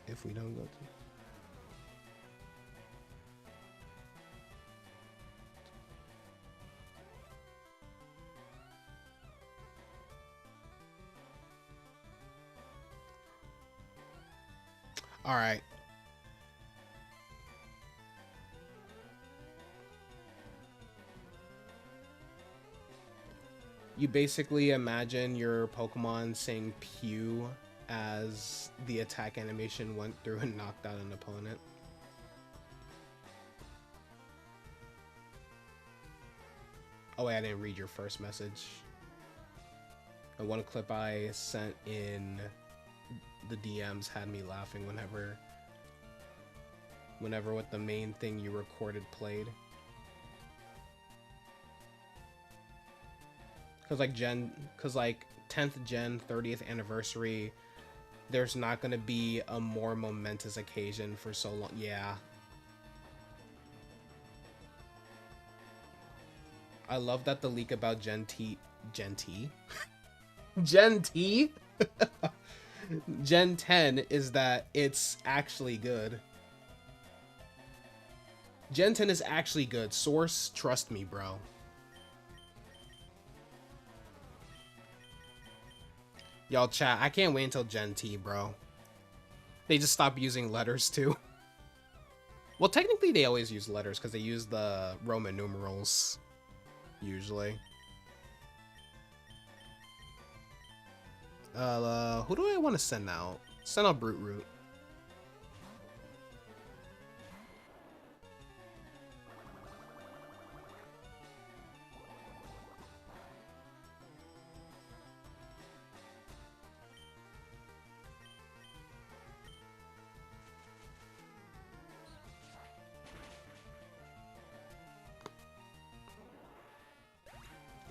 If we don't go to... All right. You basically imagine your Pokemon saying Pew as the attack animation went through and knocked out an opponent. Oh wait, I didn't read your first message. The one clip I sent in the DMs had me laughing whenever what the main thing you recorded played. Cause like 10th gen 30th anniversary, there's not gonna be a more momentous occasion for so long. Yeah. I love that the leak about Gen T Gen 10 is that it's actually good. Gen 10 is actually good. Source, trust me, bro. Y'all chat, I can't wait until Gen T, bro. They just stop using letters too. Well, technically they always use letters because they use the Roman numerals, usually. Who do I want to send out? Send out Brute Root.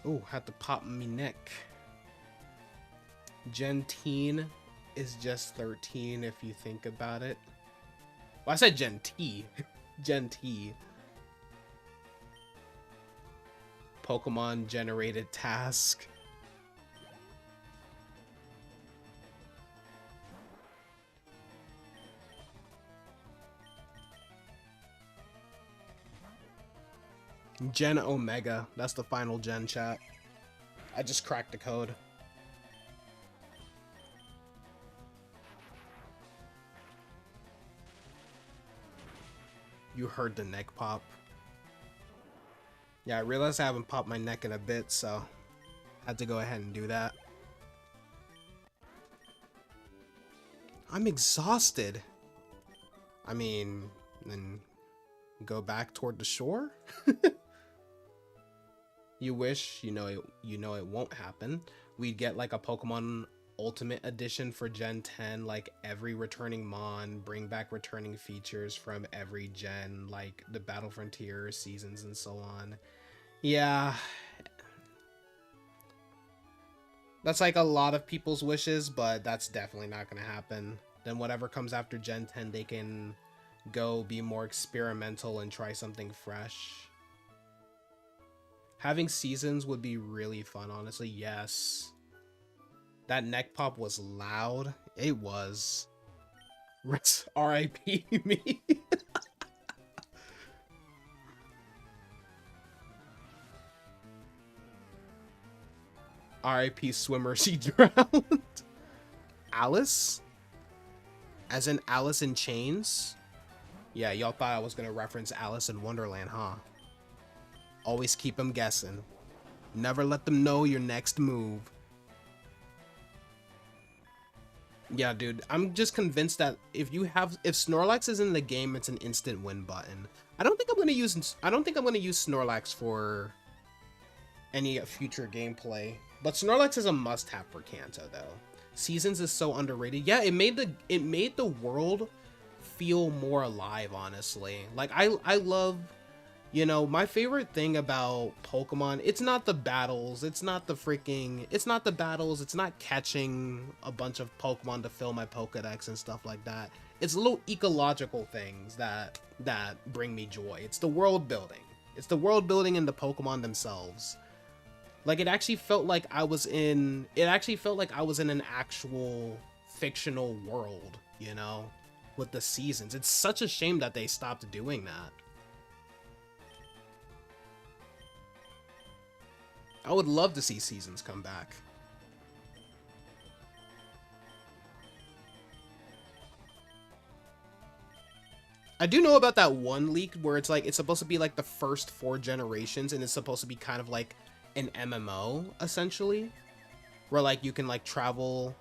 Oh, had to pop me neck. Gen Teen is just 13 if you think about it. Well, I said Gen T. Gen T. Pokemon generated task. Gen Omega. That's the final gen, chat. I just cracked the code. You heard the neck pop. Yeah, I realized I haven't popped my neck in a bit, so I had to go ahead and do that. I'm exhausted. I mean, then go back toward the shore? You wish, you know it won't happen. We'd get like a Pokemon Ultimate Edition for Gen 10, like every returning Mon, bring back returning features from every gen, like the Battle Frontier seasons and so on. Yeah. That's like a lot of people's wishes, but that's definitely not gonna happen. Then whatever comes after Gen 10, they can go be more experimental and try something fresh. Having seasons would be really fun, honestly. Yes. That neck pop was loud. It was. R.I.P. me. R.I.P. swimmer, she drowned. Alice? As in Alice in Chains? Yeah, y'all thought I was gonna reference Alice in Wonderland, huh? Always keep them guessing. Never let them know your next move. Yeah, dude, I'm just convinced that if Snorlax is in the game, it's an instant win button. I don't think I'm gonna use Snorlax for any future gameplay. But Snorlax is a must-have for Kanto, though. Seasons is so underrated. Yeah, it made the world feel more alive, honestly. Like I love, my favorite thing about Pokemon, it's not the battles, it's not catching a bunch of Pokemon to fill my Pokedex and stuff like that. It's little ecological things that bring me joy. It's the world building. It's the world building and the Pokemon themselves. Like, it actually felt like I was in an actual fictional world, with the seasons. It's such a shame that they stopped doing that. I would love to see seasons come back. I do know about that one leak where it's supposed to be like the first 4 generations, and it's supposed to be kind of like an MMO, essentially, where like you can like travel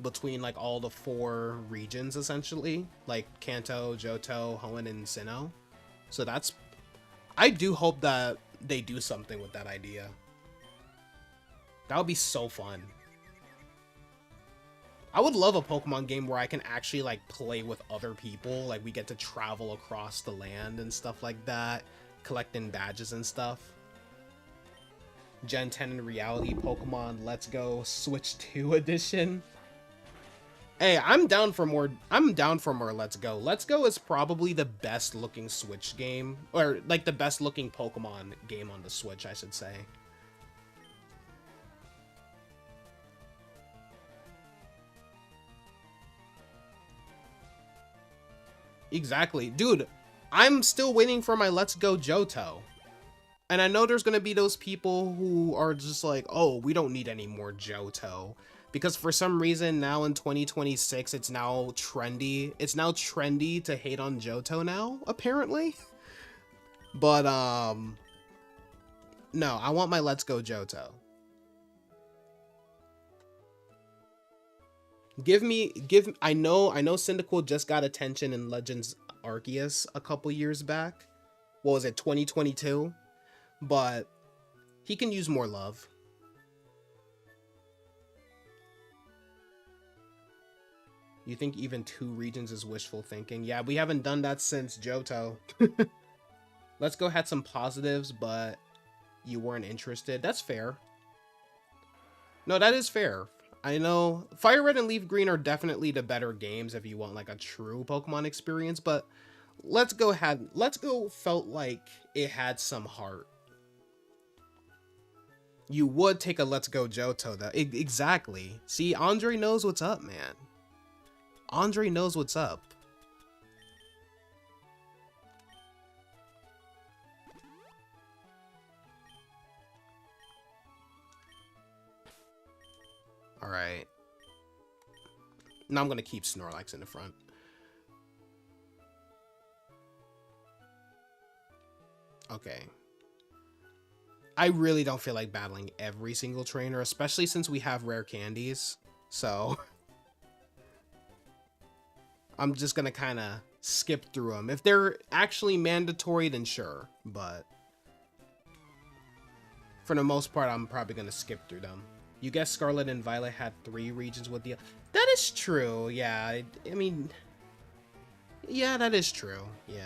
between like all the 4 regions, essentially, like Kanto, Johto, Hoenn, and Sinnoh. So I do hope that they do something with that idea. That would be so fun. I would love a Pokemon game where I can actually like play with other people. Like we get to travel across the land and stuff like that, collecting badges and stuff. Gen 10 in reality Pokemon Let's Go Switch 2 edition. Hey, I'm down for more Let's Go. Let's Go is probably the best looking Switch game, or like the best looking Pokemon game on the Switch, I should say. Exactly. Dude, I'm still waiting for my Let's Go Johto. And I know there's going to be those people who are just like, oh, we don't need any more Johto. Because for some reason now in 2026, it's now trendy. It's now trendy to hate on Johto now, apparently. But, no, I want my Let's Go Johto. I know Cyndaquil just got attention in Legends Arceus a couple years back. What was it, 2022? But he can use more love. You think even 2 regions is wishful thinking? Yeah, we haven't done that since Johto. Let's Go had some positives, but you weren't interested. That's fair. No, that is fair. I know Fire Red and Leaf Green are definitely the better games if you want like a true Pokemon experience, but Let's Go felt like it had some heart. You would take a Let's Go Johto though. Exactly. See, Andre knows what's up, man. Andre knows what's up. All right. Now I'm going to keep Snorlax in the front. Okay. I really don't feel like battling every single trainer, especially since we have rare candies. So I'm just going to kind of skip through them. If they're actually mandatory, then sure. But for the most part, I'm probably going to skip through them. You guess Scarlet and Violet had 3 regions with the... That is true, yeah. I mean... Yeah, that is true, yeah.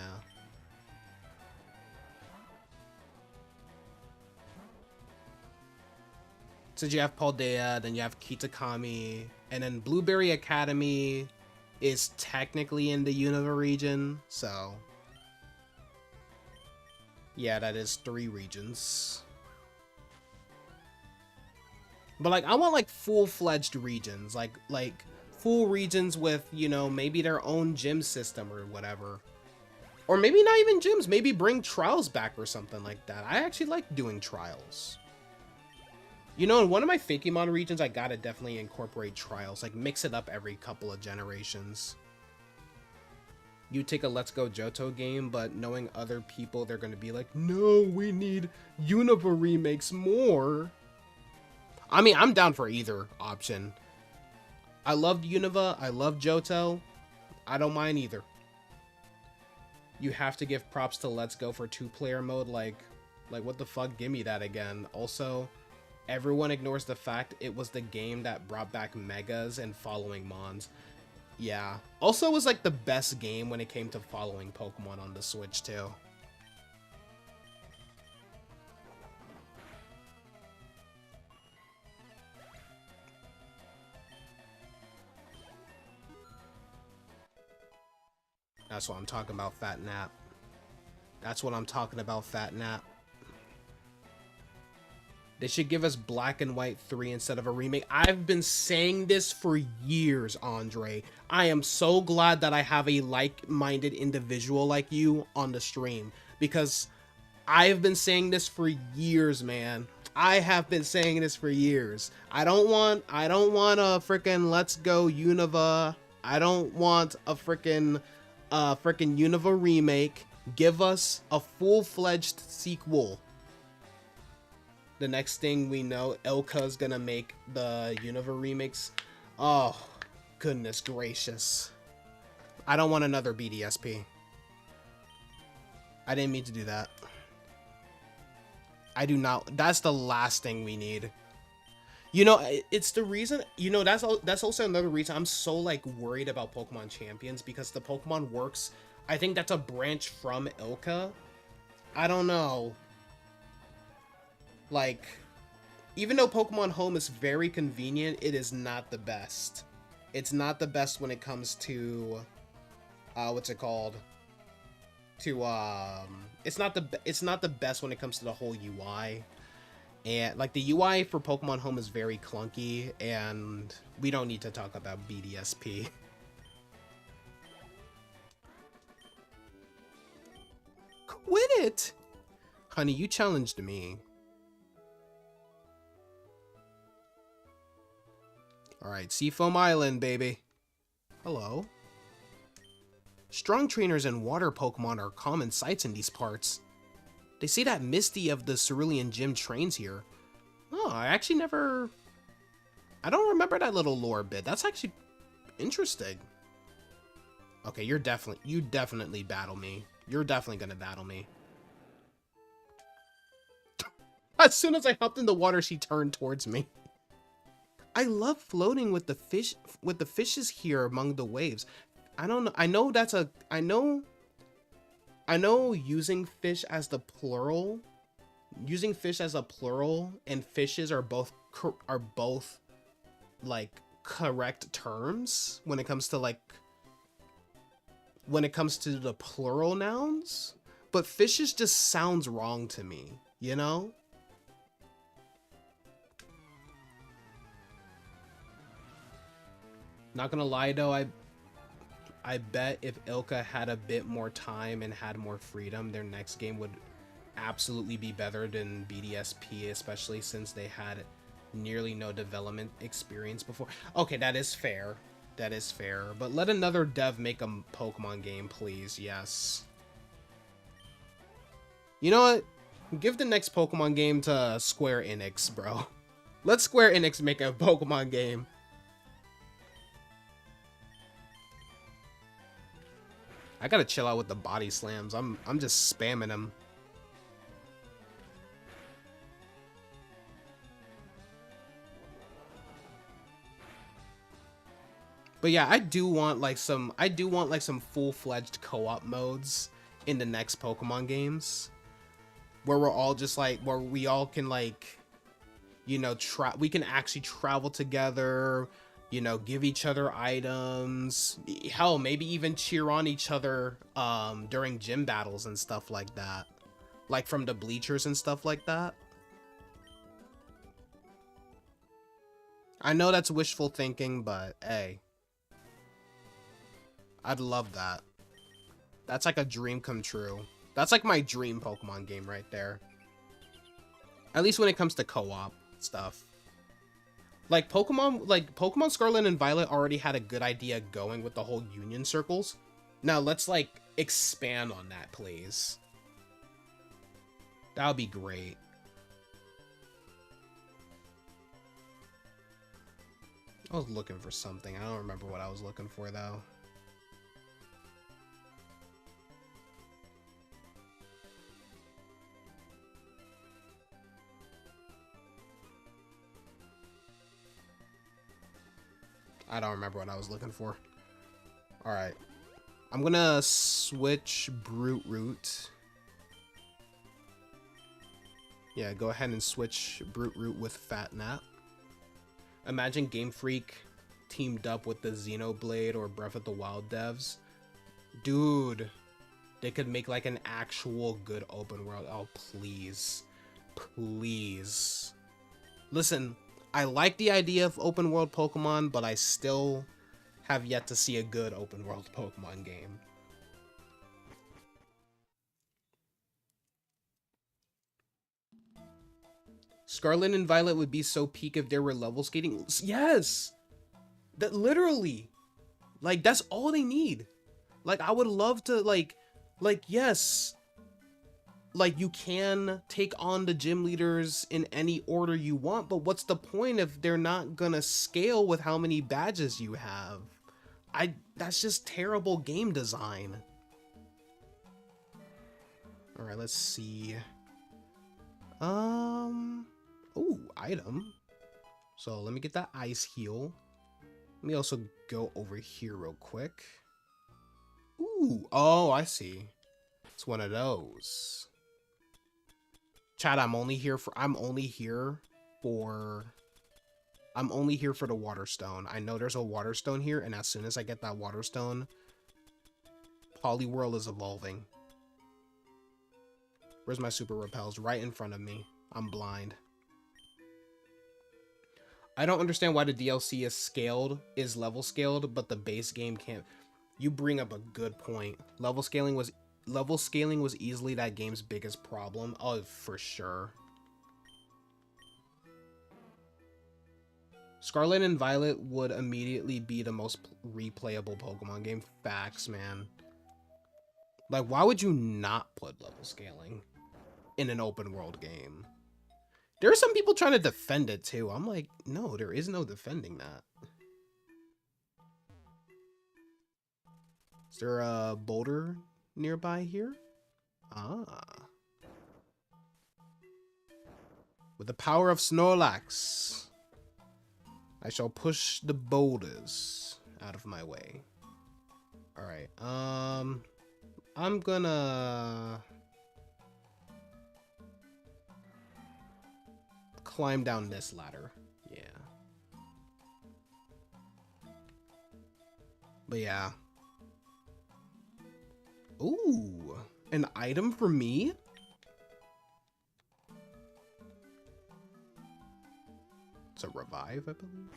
So you have Paldea, then you have Kitakami, and then Blueberry Academy is technically in the Unova region, so... Yeah, that is 3 regions. But like, I want like full-fledged regions, like full regions with, you know, maybe their own gym system or whatever. Or maybe not even gyms, maybe bring trials back or something like that. I actually like doing trials. You know, in one of my Fakemon regions, I gotta definitely incorporate trials, like mix it up every couple of generations. You take a Let's Go Johto game, but knowing other people, they're gonna be like, no, we need Unova remakes more. I mean, I'm down for either option. I loved Unova, I love Johto. I don't mind either. You have to give props to Let's Go for 2-player mode, like what the fuck, give me that again. Also, everyone ignores the fact it was the game that brought back Megas and following Mons. Yeah. Also, it was like the best game when it came to following Pokemon on the Switch too. That's what I'm talking about, Fat Nap. That's what I'm talking about, Fat Nap. They should give us Black and White 3 instead of a remake. I've been saying this for years, Andre. I am so glad that I have a like-minded individual like you on the stream, because I've been saying this for years, man. I have been saying this for years. I don't want a freaking Let's Go Unova. I don't want a freaking Unova remake. Give us a full-fledged sequel. The next thing we know, Ilka's gonna make the Unova remakes. Oh, goodness gracious. I don't want another BDSP. I didn't mean to do that. I do not. That's the last thing we need. You know, it's the reason, you know, that's also another reason I'm so, like, worried about Pokemon Champions, because the Pokemon Works, I think that's a branch from Ilka. I don't know. Like, even though Pokemon Home is very convenient, it is not the best. It's not the best when it comes to, what's it called? To, it's not the best when it comes to the whole UI. And like the UI for Pokemon Home is very clunky, and we don't need to talk about BDSP. Quit it! Honey, you challenged me. Alright, Seafoam Island, baby. Hello. Strong trainers and water Pokemon are common sights in these parts. They say that Misty of the Cerulean Gym trains here. Oh, I don't remember that little lore bit. That's actually interesting. Okay, you definitely battle me. You're definitely gonna battle me. As soon as I hopped in the water, she turned towards me. I love floating with the fishes here among the waves. I don't know. I know using fish as the plural, and fishes are both like correct terms when it comes to the plural nouns, but fishes just sounds wrong to me, you know? Not gonna lie though, I bet if Ilka had a bit more time and had more freedom, their next game would absolutely be better than BDSP, especially since they had nearly no development experience before. Okay, that is fair. That is fair. But let another dev make a Pokemon game, please. Yes. You know what? Give the next Pokemon game to Square Enix, bro. Let Square Enix make a Pokemon game. I gotta chill out with the body slams. I'm just spamming them. But yeah, I do want like some full-fledged co-op modes in the next Pokemon games, where we're all just like, where we all can like, you know, we can actually travel together, you know, give each other items, hell, maybe even cheer on each other during gym battles and stuff like that, like from the bleachers and stuff like that. I know that's wishful thinking, but hey, I'd love that. That's like a dream come true. That's like my dream Pokemon game right there. At least when it comes to co-op stuff. Like Pokemon Scarlet and Violet already had a good idea going with the whole union circles. Now let's like expand on that, please. That would be great. I was looking for something. I don't remember what I was looking for though. I don't remember what I was looking for. Alright. I'm gonna switch Brute Root. Yeah, go ahead and switch Brute Root with Fat Nap. Imagine Game Freak teamed up with the Xenoblade or Breath of the Wild devs. Dude, they could make like an actual good open world. Oh, please. Please. Listen, I like the idea of open world Pokemon, but I still have yet to see a good open world Pokemon game. Scarlet and Violet would be so peak if there were level skating. Yes! That literally. Like, that's all they need. Like, I would love to, like, yes. Like, you can take on the gym leaders in any order you want, but what's the point if they're not gonna scale with how many badges you have? That's just terrible game design. Alright, let's see. Oh, item. So let me get that ice heal. Let me also go over here real quick. Ooh, oh, I see. It's one of those. Chad, I'm only here for the water stone. I know there's a water stone here, and as soon as I get that water stone, Poliwhirl is evolving. Where's my super repels? Right in front of me. I'm blind. I don't understand why the DLC is level scaled, but the base game can't. You bring up a good point. Level scaling was easily that game's biggest problem. Oh, for sure. Scarlet and Violet would immediately be the most replayable Pokemon game. Facts, man. Like, why would you not put level scaling in an open world game? There are some people trying to defend it too. I'm like, no, there is no defending that. Is there a boulder nearby here? Ah. With the power of Snorlax, I shall push the boulders out of my way. Alright, I'm gonna climb down this ladder. Yeah. But yeah. Ooh, an item for me? It's a revive, I believe.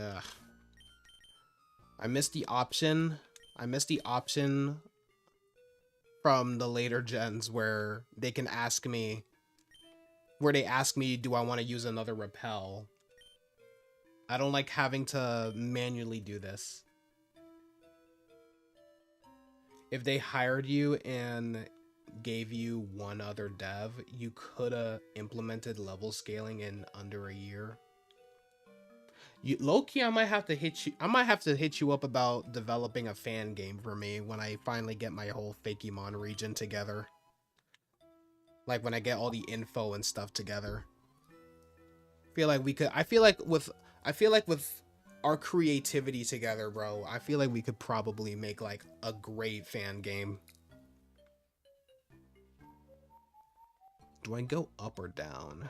Ugh. I missed the option from the later gens where they can ask me, do I want to use another repel? I don't like having to manually do this. If they hired you and gave you one other dev, you could have implemented level scaling in under a year. Low-key, I might have to hit you up about developing a fan game for me when I finally get my whole Fakemon region together. Like when I get all the info and stuff together. I feel like with our creativity together, bro, I feel like we could probably make like a great fan game. Do I go up or down?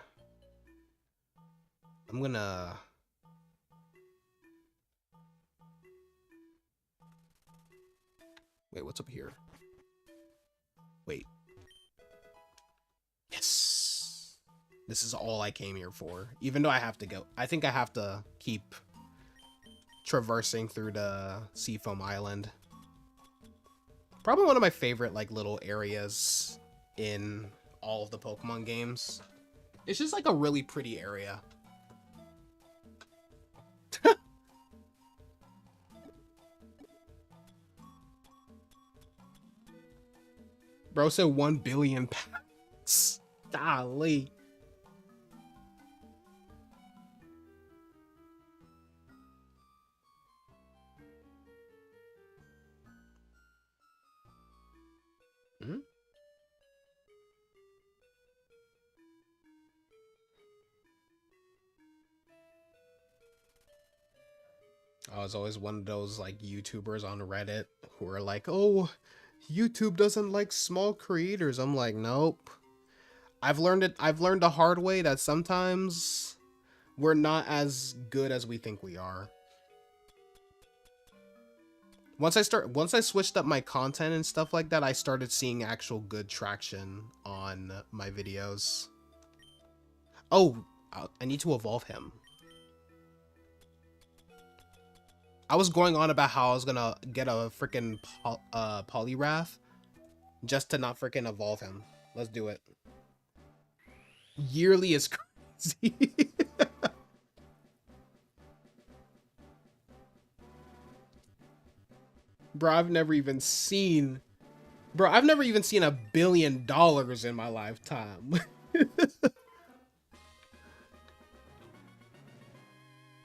I'm gonna... Wait, what's up here? Wait. Yes! This is all I came here for. Even though I have to go. I think I have to keep traversing through the Seafoam Island. Probably one of my favorite, like, little areas in all of the Pokemon games. It's just, like, a really pretty area. Bro said 1 billion packs. Golly. Hmm? I was always one of those like YouTubers on Reddit who are like, oh, YouTube doesn't like small creators. I'm like, nope. I've learned the hard way that sometimes we're not as good as we think we are. Once I switched up my content and stuff like that, I started seeing actual good traction on my videos. Oh, I need to evolve him. I was going on about how I was gonna get a freaking Poliwrath just to not freaking evolve him. Let's do it. Yearly is crazy. Bro, I've never even seen $1 billion in my lifetime.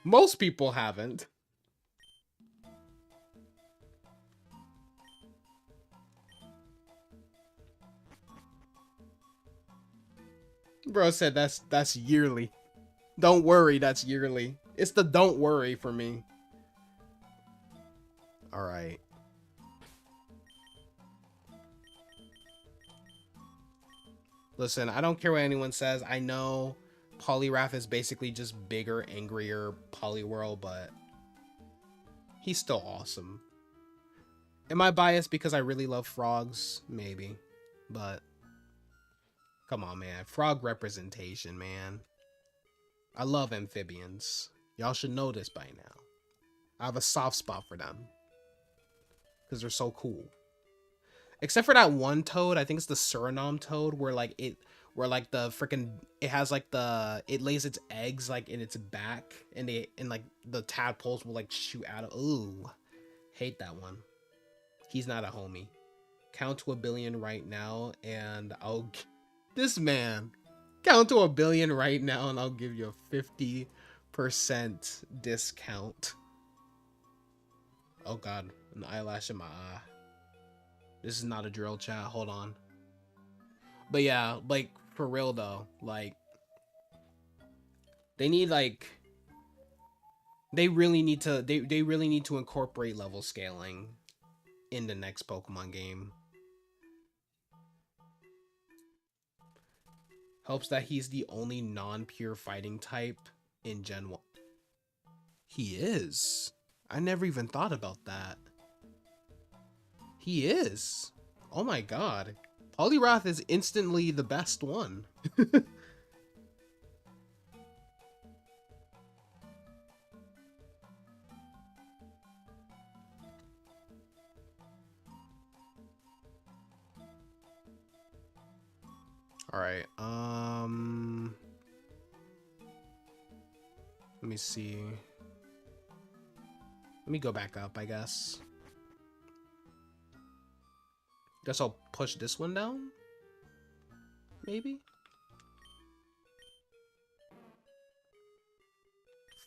Most people haven't. Bro said that's yearly. Don't worry, that's yearly. It's the don't worry for me. All right. Listen, I don't care what anyone says. I know Poliwrath is basically just bigger, angrier Poliwhirl, but he's still awesome. Am I biased because I really love frogs? Maybe. But come on, man. Frog representation, man. I love amphibians. Y'all should know this by now. I have a soft spot for them. Because they're so cool. Except for that one toad, I think it's the Suriname toad, where like the freaking it has like it lays its eggs like in its back, and like the tadpoles will like shoot out of. Ooh, hate that one. He's not a homie. Count to 1 billion right now, and this man count to 1 billion right now, and I'll give you a 50% discount. Oh god, an eyelash in my eye. This is not a drill, chat. Hold on. But yeah, like for real though, like they need like they really need to incorporate level scaling in the next Pokemon game. Helps that he's the only non-pure fighting type in Gen 1. He is. I never even thought about that. He is. Oh my god. Poliwrath is instantly the best one. Alright, let me see. Let me go back up, I guess. Guess I'll push this one down? Maybe?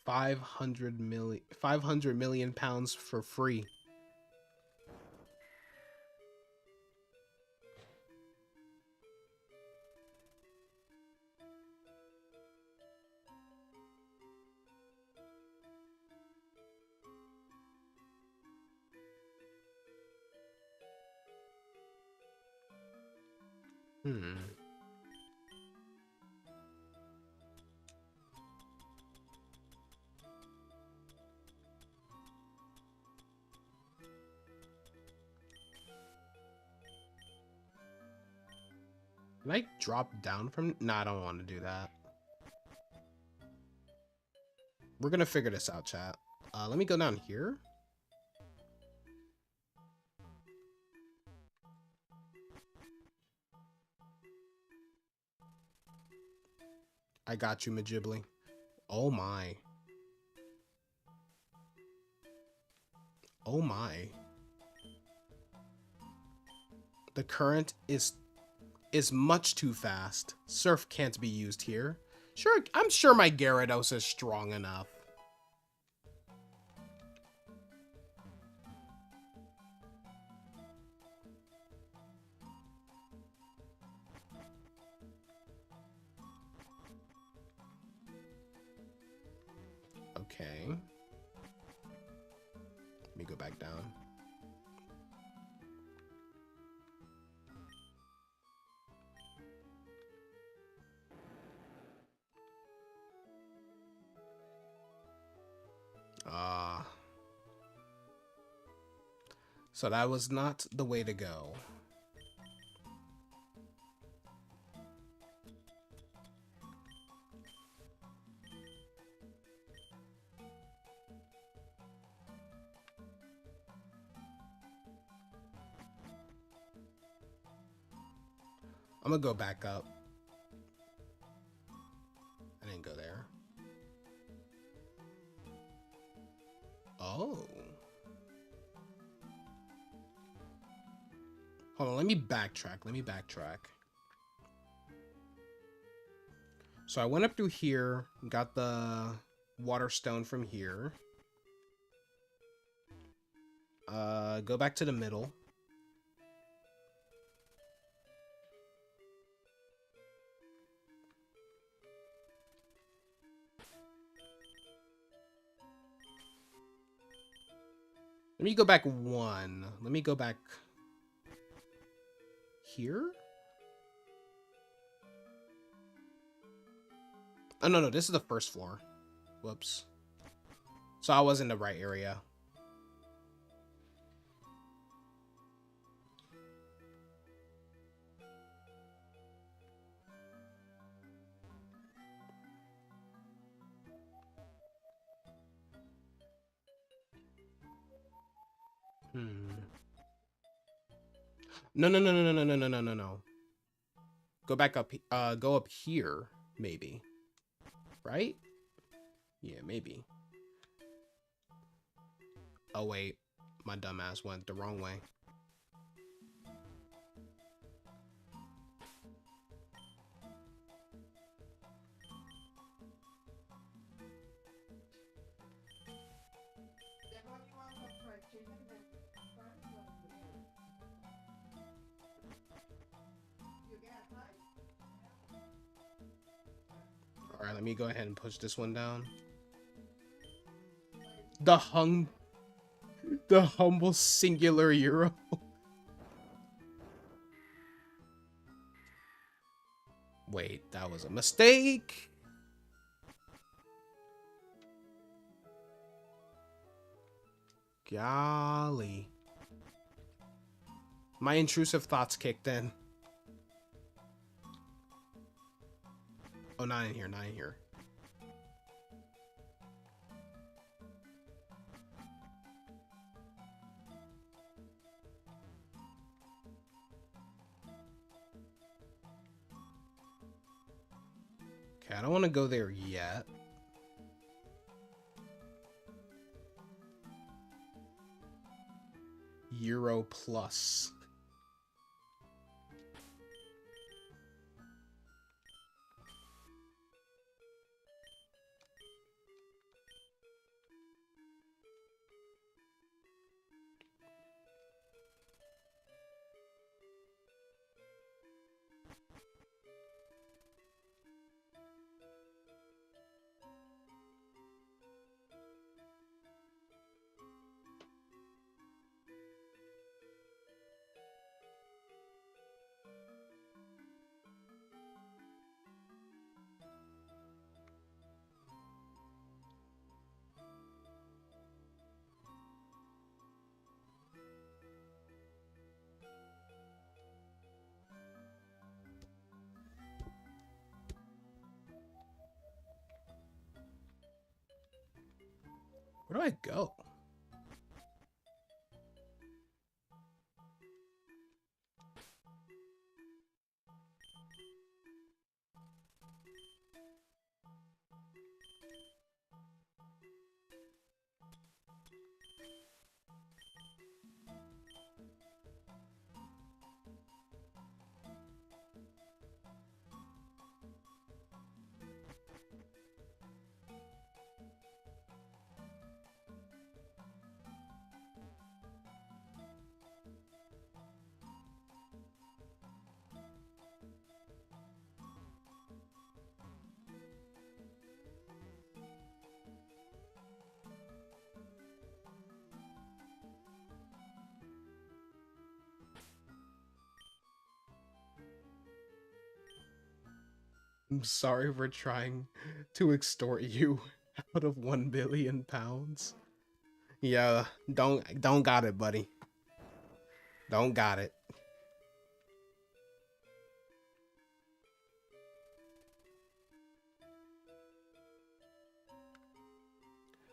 500 million pounds for free. Can I drop down from... Nah, I don't want to do that. We're gonna figure this out, chat. Let me go down here. I got you, Majibli. Oh my. Oh my. The current is much too fast. Surf can't be used here. Sure, I'm sure my Gyarados is strong enough. Okay. Let me go back down. So that was not the way to go. I'm gonna go back up. I didn't go there. Oh. Hold on, let me backtrack. So I went up through here, got the water stone from here. Go back to the middle. Let me go back one. Let me go back here. Oh, no, this is the first floor. Whoops. So I was in the right area. No, no, no, no, no, no, no, no, no, no. Go back up. Go up here, maybe. Right? Yeah, maybe. Oh, wait. My dumbass went the wrong way. All right, let me go ahead and push this one down. The humble singular euro. Wait, that was a mistake. Golly. My intrusive thoughts kicked in. Oh, not in here, not in here. Okay, I don't want to go there yet. Euro plus. Where do I go? I'm sorry for trying to extort you out of 1 billion pounds. Yeah, don't got it, buddy. Don't got it.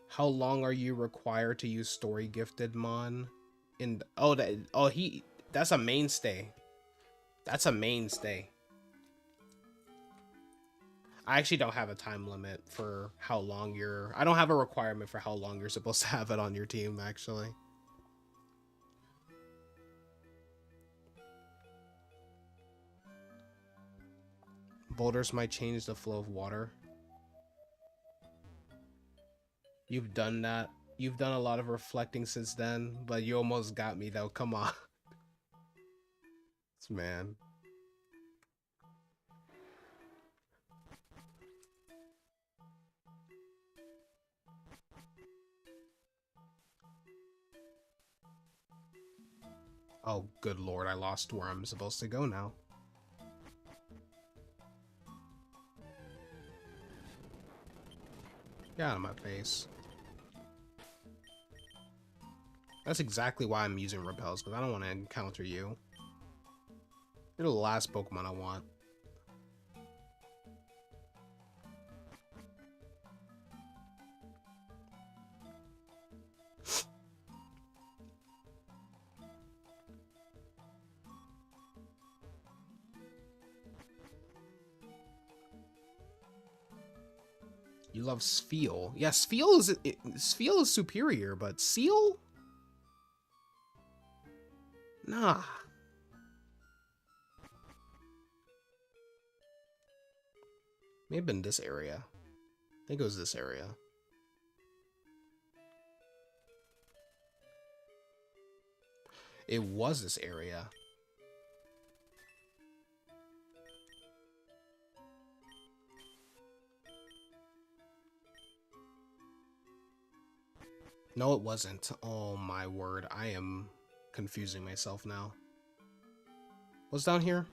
How long are you required to use story gifted mon? In that's a mainstay. That's a mainstay. I actually don't have a time limit for how long I don't have a requirement for how long you're supposed to have it on your team, actually. Boulders might change the flow of water. You've done that. You've done a lot of reflecting since then, but you almost got me though. Come on. Man. Oh, good lord, I lost where I'm supposed to go now. Get out of my face. That's exactly why I'm using repels, because I don't want to encounter you. You're the last Pokemon I want. You love Spheal. Yeah, Spheal is superior, but Seal? Nah. May have been this area. I think it was this area. It was this area. No, it wasn't. Oh my word. I am confusing myself now. What's down here?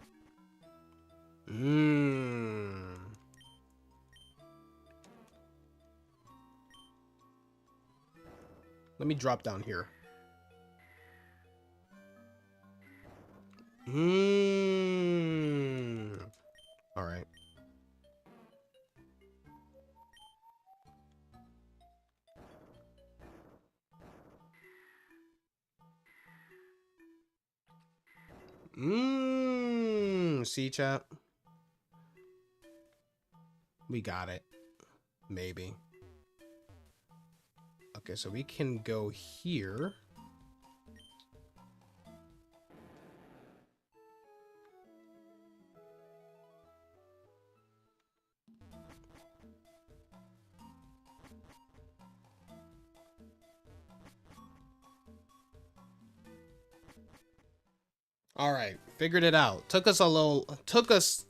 Let me drop down here. Alright. See, chat? We got it. Maybe. Okay, so we can go here. All right, figured it out. Took us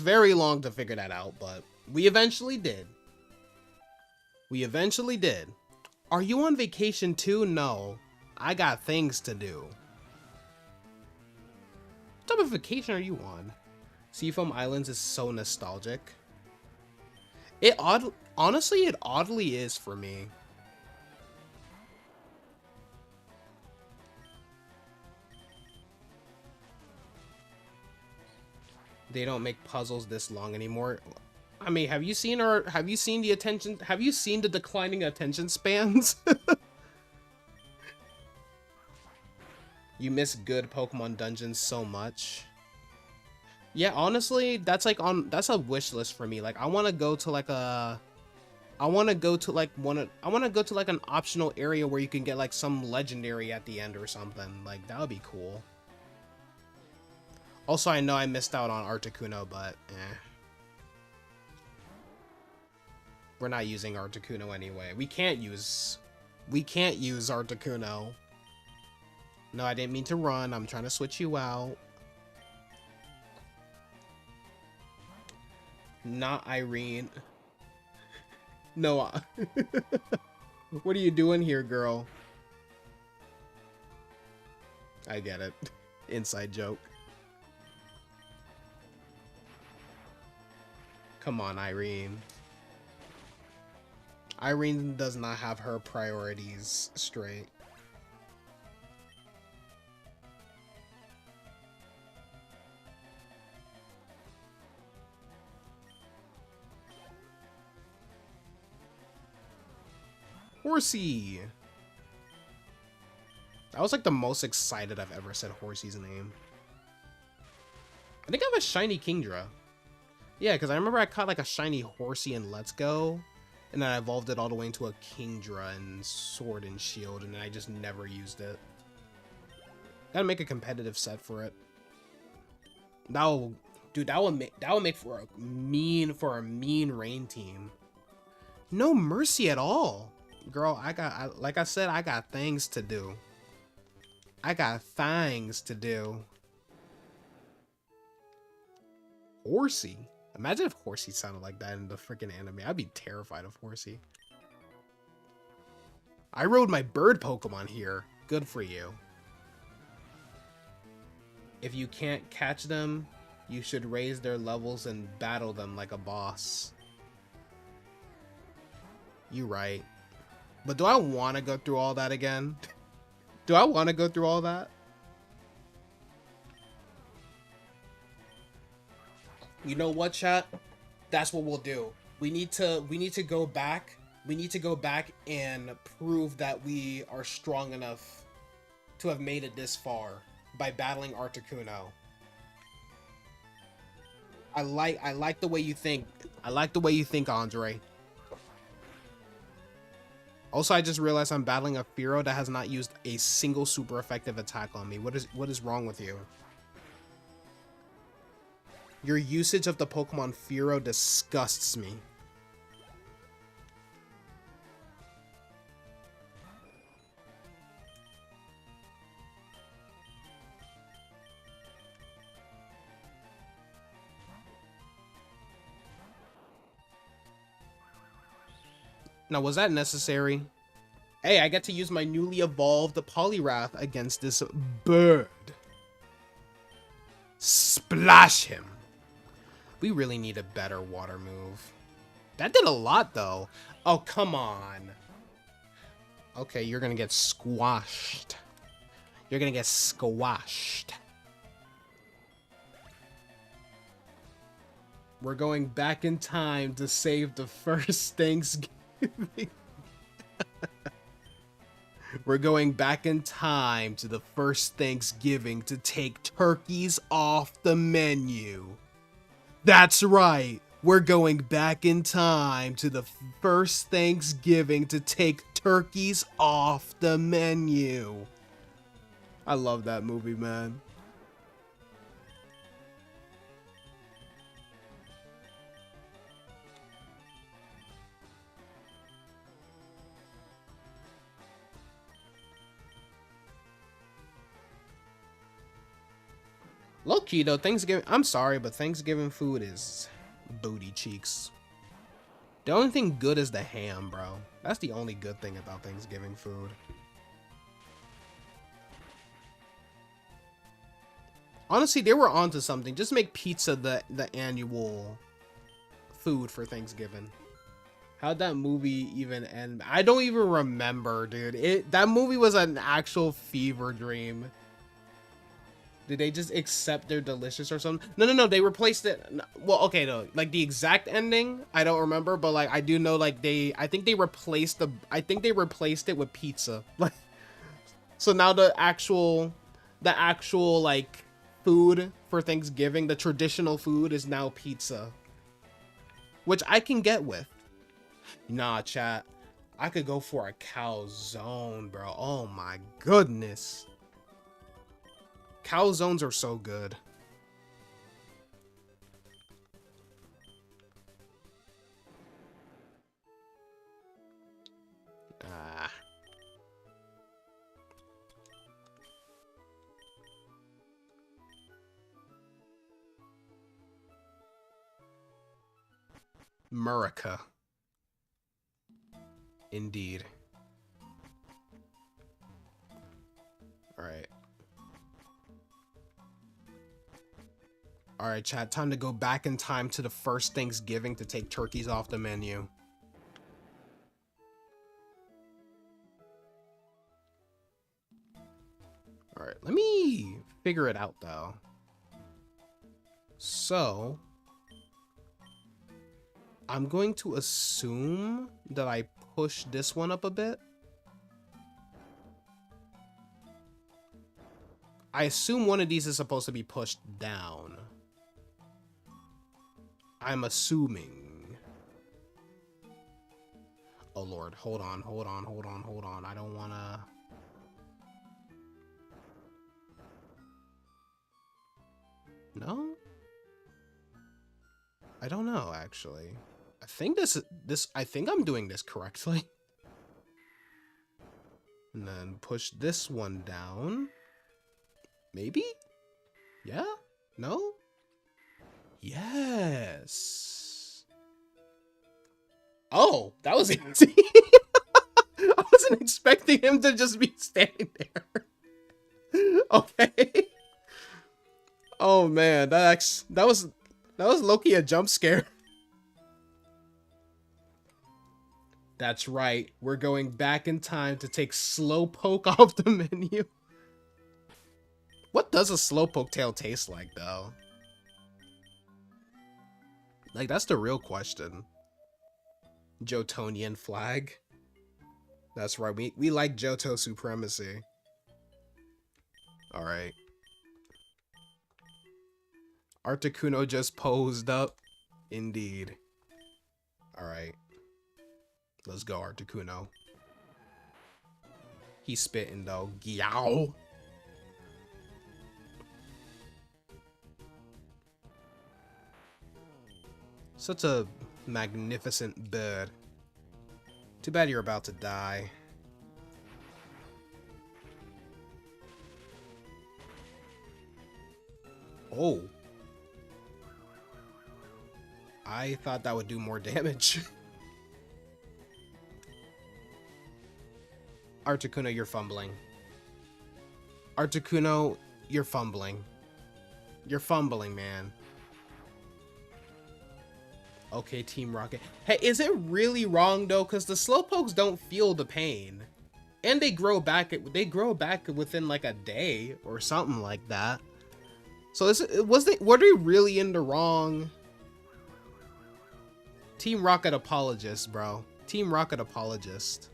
very long to figure that out, but we eventually did. We eventually did. Are you on vacation too? No, I got things to do. What type of vacation are you on? Seafoam Islands is so nostalgic. Honestly, it oddly is for me. They don't make puzzles this long anymore. I mean, have you seen the declining attention spans? You miss good Pokemon dungeons so much. Yeah, honestly, that's a wish list for me. Like, I want to go to like an optional area where you can get like some legendary at the end or something. Like, that would be cool. Also, I know I missed out on Articuno, but we're not using Articuno anyway. We can't use Articuno. No, I didn't mean to run. I'm trying to switch you out. Not Irene. Noah. What are you doing here, girl? I get it. Inside joke. Come on, Irene. Irene does not have her priorities straight. Horsey! That was like the most excited I've ever said Horsey's name. I think I have a shiny Kingdra. Yeah, because I remember I caught like a shiny Horsey in Let's Go, and then I evolved it all the way into a Kingdra in Sword and Shield, and then I just never used it. Gotta make a competitive set for it. That would make for a mean rain team. No mercy at all. Girl, like I said, I got things to do. I got things to do. Horsey? Imagine if Horsey sounded like that in the freaking anime. I'd be terrified of Horsey. I rode my bird Pokemon here. Good for you. If you can't catch them, you should raise their levels and battle them like a boss. You right. But do I want to go through all that again? Do I want to go through all that? You know what, chat? That's what we'll do. We need to go back. We need to go back and prove that we are strong enough to have made it this far by battling Articuno. I like the way you think. I like the way you think, Andre. Also, I just realized I'm battling a Fearow that has not used a single super effective attack on me. What is wrong with you? Your usage of the Pokemon Fearow disgusts me. Now, was that necessary? Hey, I get to use my newly evolved Poliwrath against this bird. Splash him. We really need a better water move. That did a lot, though. Oh, come on. Okay, you're gonna get squashed. You're gonna get squashed. We're going back in time to save the first Thanksgiving. We're going back in time to the first Thanksgiving to take turkeys off the menu. That's right. We're going back in time to the first Thanksgiving to take turkeys off the menu. I love that movie, man. Low key though, Thanksgiving, I'm sorry, but Thanksgiving food is booty cheeks. The only thing good is the ham, bro. That's the only good thing about Thanksgiving food. Honestly, they were onto something. Just make pizza the annual food for Thanksgiving. How'd that movie even end? I don't even remember, dude. That movie was an actual fever dream. Did they just accept they're delicious or something? No. They replaced it. Well, okay, no. Like the exact ending, I don't remember, but like I do know, like I think they replaced it with pizza. Like, so now the actual like food for Thanksgiving, the traditional food is now pizza, which I can get with. Nah, chat. I could go for a calzone, bro. Oh my goodness. Calzones are so good. Ah. Murica. Indeed. Alright. Alright, chat. Time to go back in time to the first Thanksgiving to take turkeys off the menu. Alright, let me figure it out, though. So, I'm going to assume that I push this one up a bit. I assume one of these is supposed to be pushed down. I'm assuming. Oh Lord, hold on. I don't wanna. No? I don't know, actually. I think I think I'm doing this correctly. And then push this one down. Maybe? Yeah? No? Yes. Oh, that was easy. I wasn't expecting him to just be standing there. Okay. Oh man, that was low-key a jump scare. That's right. We're going back in time to take Slowpoke off the menu. What does a Slowpoke tail taste like, though? Like, that's the real question. Jotonian flag. That's right. We like Johto supremacy. Alright. Articuno just posed up. Indeed. Alright. Let's go, Articuno. He's spitting, though. Yow. Such a magnificent bird. Too bad you're about to die. Oh. I thought that would do more damage. Articuno, you're fumbling. Articuno, you're fumbling. You're fumbling, man. Okay, Team Rocket. Hey, is it really wrong though? Because the Slowpokes don't feel the pain, and they grow back. They grow back within like a day or something like that. So were they really in the wrong? Team Rocket apologist, bro. Team Rocket apologist.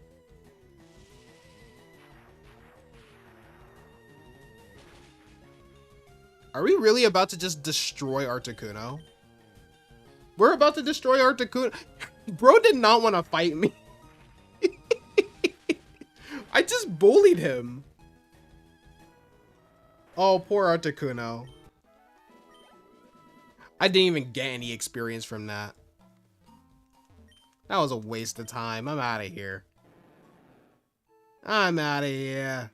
Are we really about to just destroy Articuno? We're about to destroy Articuno. Bro did not want to fight me. I just bullied him. Oh, poor Articuno. I didn't even get any experience from that. That was a waste of time. I'm out of here. I'm out of here.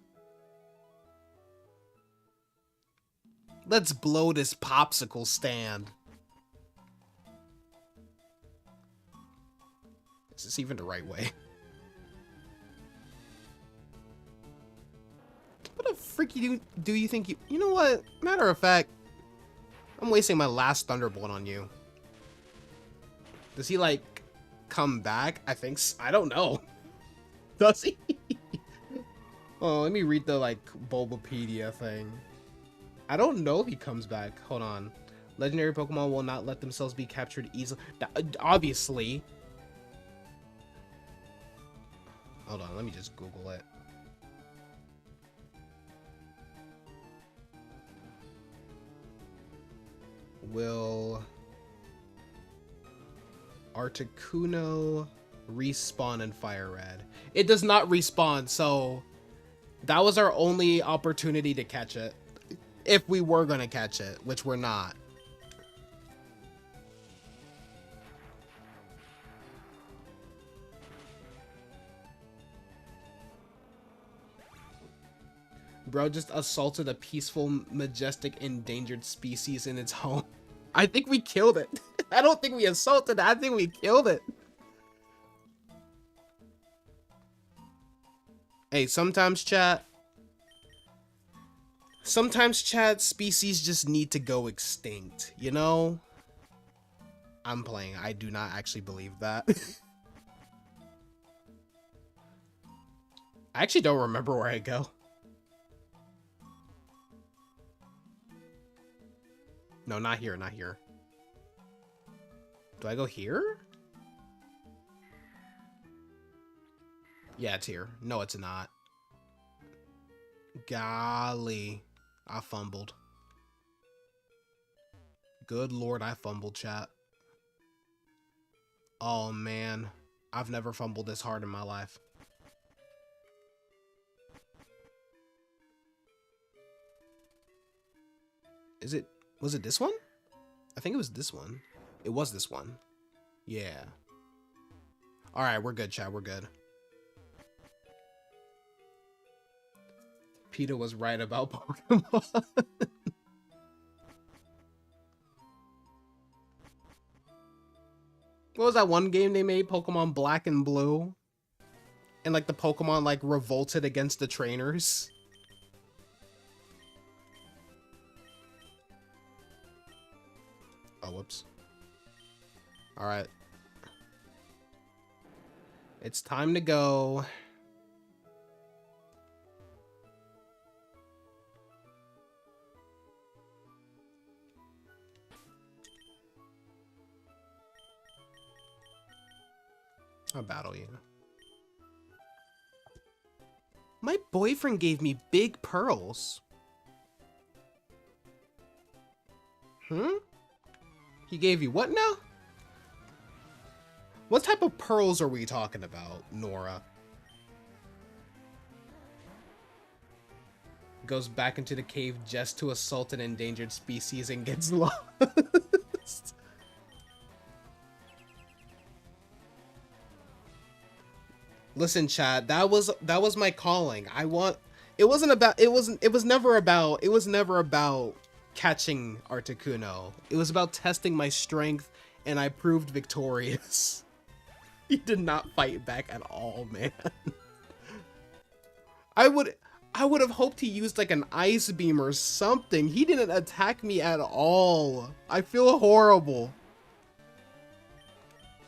Let's blow this popsicle stand. Is this even the right way? What a freaky do you think you... You know what? Matter of fact, I'm wasting my last Thunderbolt on you. Does he, like, come back? I think so. I don't know. Does he? Oh, let me read the, like, Bulbapedia thing. I don't know if he comes back. Hold on. Legendary Pokemon will not let themselves be captured easily. Obviously. Hold on, let me just Google it. Will Articuno respawn in FireRed? It does not respawn, so that was our only opportunity to catch it. If we were gonna catch it, which we're not. Bro just assaulted a peaceful, majestic, endangered species in its home. I think we killed it. I don't think we assaulted it. I think we killed it. Hey, sometimes chat, species just need to go extinct, you know? I'm playing. I do not actually believe that. I actually don't remember where I go. No, not here, not here. Do I go here? Yeah, it's here. No, it's not. Golly. I fumbled. Good lord, I fumbled, chat. Oh, man. I've never fumbled this hard in my life. Was it this one? I think it was this one. It was this one. Yeah. Alright, we're good, chat. We're good. Peter was right about Pokemon. What was that one game they made? Pokemon Black and Blue? And like the Pokemon like revolted against the trainers. Oh, whoops. Alright. It's time to go. I'll battle you. My boyfriend gave me big pearls. He gave you what now? What type of pearls are we talking about, Nora? Goes back into the cave just to assault an endangered species and gets lost. Listen, chat, that was my calling. It was never about catching Articuno. It was about testing my strength, and I proved victorious. He did not fight back at all, man. I would have hoped he used like an ice beam or something. He didn't attack me at all. I feel horrible.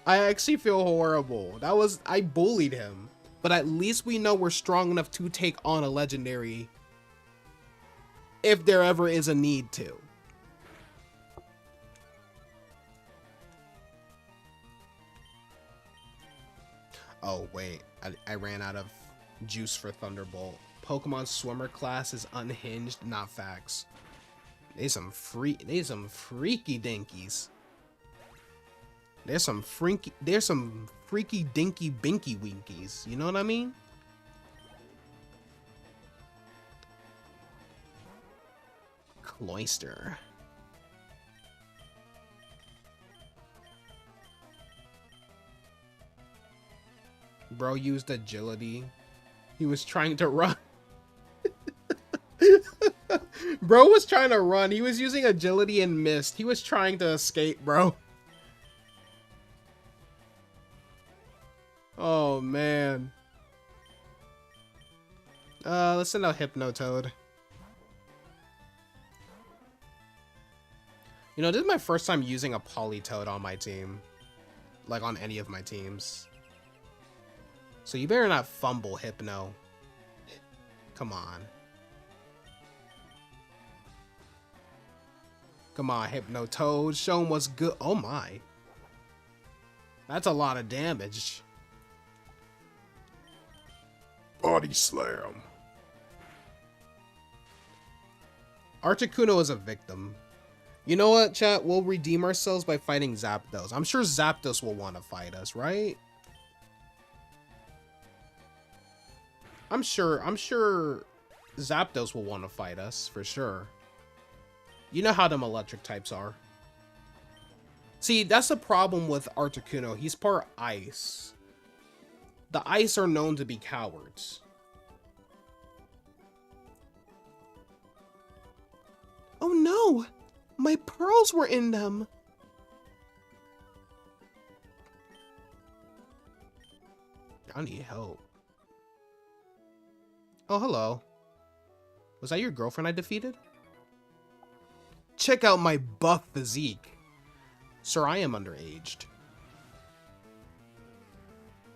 I actually feel horrible. I bullied him. But at least we know we're strong enough to take on a legendary if there ever is a need to. Oh, wait. I ran out of juice for Thunderbolt. Pokemon Swimmer class is unhinged, not facts. There's some freaky dinkies. There's some freaky dinky binky winkies. You know what I mean? Cloyster. Bro used agility. He was trying to run. Bro was trying to run. He was using agility and missed. He was trying to escape, bro. Oh, man. Let's send out Hypnotoad. You know, this is my first time using a Politoed on my team. Like, on any of my teams. So you better not fumble, Hypno. Come on. Come on, Hypnotoad. Show him what's good. Oh, my. That's a lot of damage. Body slam. Articuno is a victim. You know what, chat? We'll redeem ourselves by fighting Zapdos. I'm sure Zapdos will want to fight us, right? I'm sure Zapdos will want to fight us, for sure. You know how them electric types are. See, that's the problem with Articuno. He's part ice. The ice are known to be cowards. Oh no! My pearls were in them! I need help. Oh, hello. Was that your girlfriend I defeated? Check out my buff physique. Sir, I am underaged.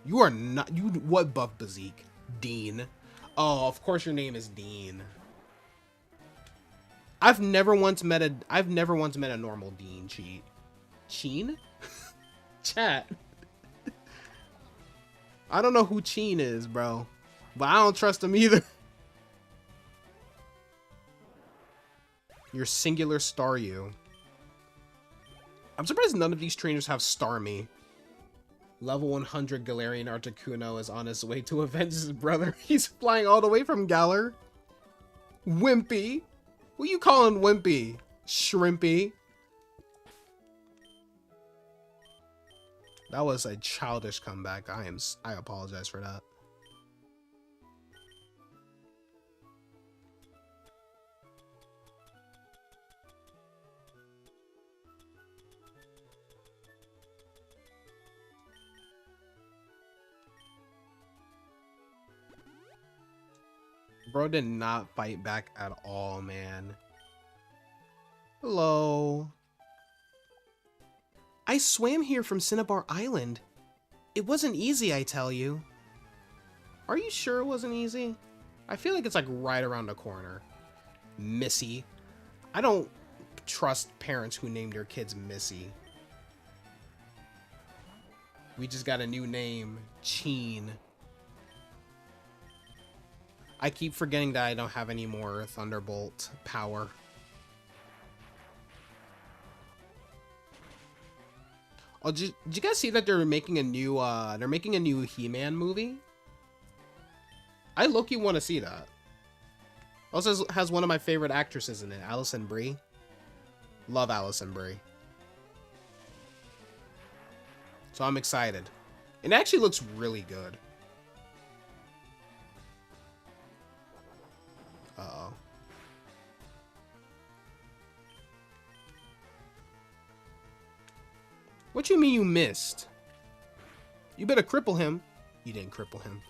You are not. You what buff physique? Dean. Oh, of course your name is Dean. I've never once met a normal Dean. Cheen? Chat. I don't know who Cheen is, bro. But I don't trust him either. Your singular Staryu. I'm surprised none of these trainers have Starmie. Level 100 Galarian Articuno is on his way to avenge his brother. He's flying all the way from Galar. Wimpy. What you calling Wimpy? Shrimpy. That was a childish comeback. I apologize for that. Bro did not fight back at all, man. Hello. I swam here from Cinnabar Island. It wasn't easy, I tell you. Are you sure it wasn't easy? I feel like it's like right around the corner. Missy. I don't trust parents who name their kids Missy. We just got a new name, Cheen. I keep forgetting that I don't have any more Thunderbolt power. Oh, did you guys see that they're making a new He-Man movie? I low-key want to see that. Also has one of my favorite actresses in it, Alison Brie. Love Alison Brie. So I'm excited. It actually looks really good. Uh-oh. What you mean you missed? You better cripple him. You didn't cripple him.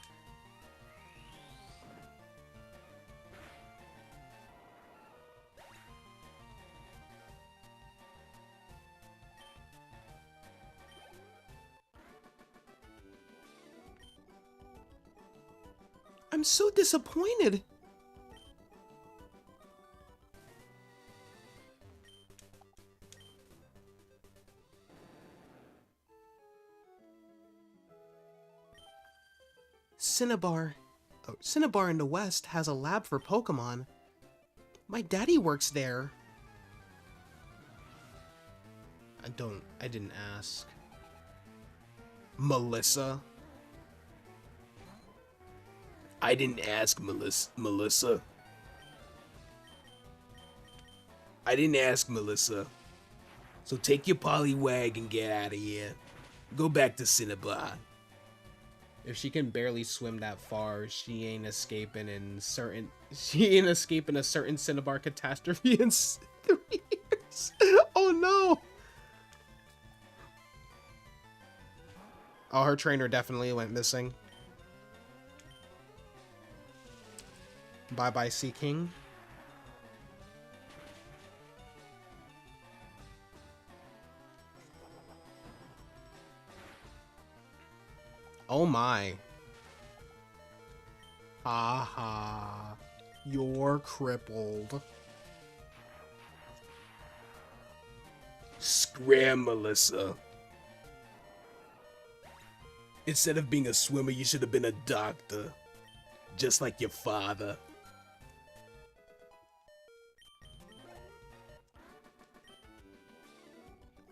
I'm so disappointed. Cinnabar in the West has a lab for Pokemon. My daddy works there. I didn't ask. Melissa? I didn't ask, Melissa. I didn't ask, Melissa. So take your Poliwag and get out of here. Go back to Cinnabar. If she can barely swim that far, she ain't escaping a certain Cinnabar catastrophe in 3 years. Oh no. Oh, her trainer definitely went missing. Bye-bye, Sea King. Oh my. Haha. You're crippled. Scram, Melissa. Instead of being a swimmer, you should have been a doctor. Just like your father.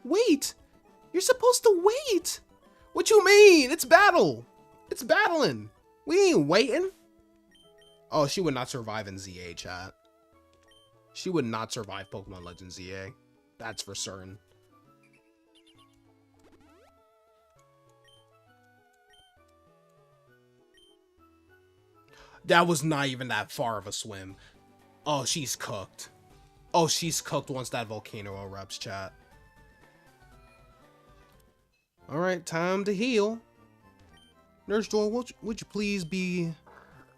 Wait! You're supposed to wait! What you mean? It's battle! It's battling! We ain't waiting! Oh, she would not survive in ZA, chat. She would not survive Pokemon Legends ZA. That's for certain. That was not even that far of a swim. Oh, she's cooked. Oh, she's cooked once that volcano erupts, chat. Alright, time to heal. Nurse Joy, would you please be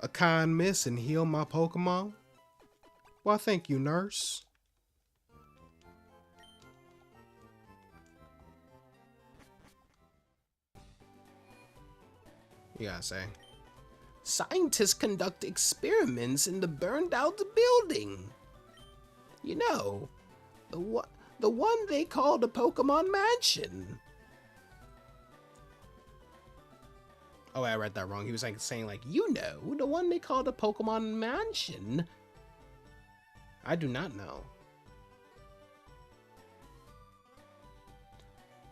a kind miss and heal my Pokemon? Why, thank you, nurse. You gotta say. Scientists conduct experiments in the burned out building. You know, the one they call the Pokemon Mansion. Oh, I read that wrong. He was like saying like, you know, the one they call the Pokemon Mansion. I do not know.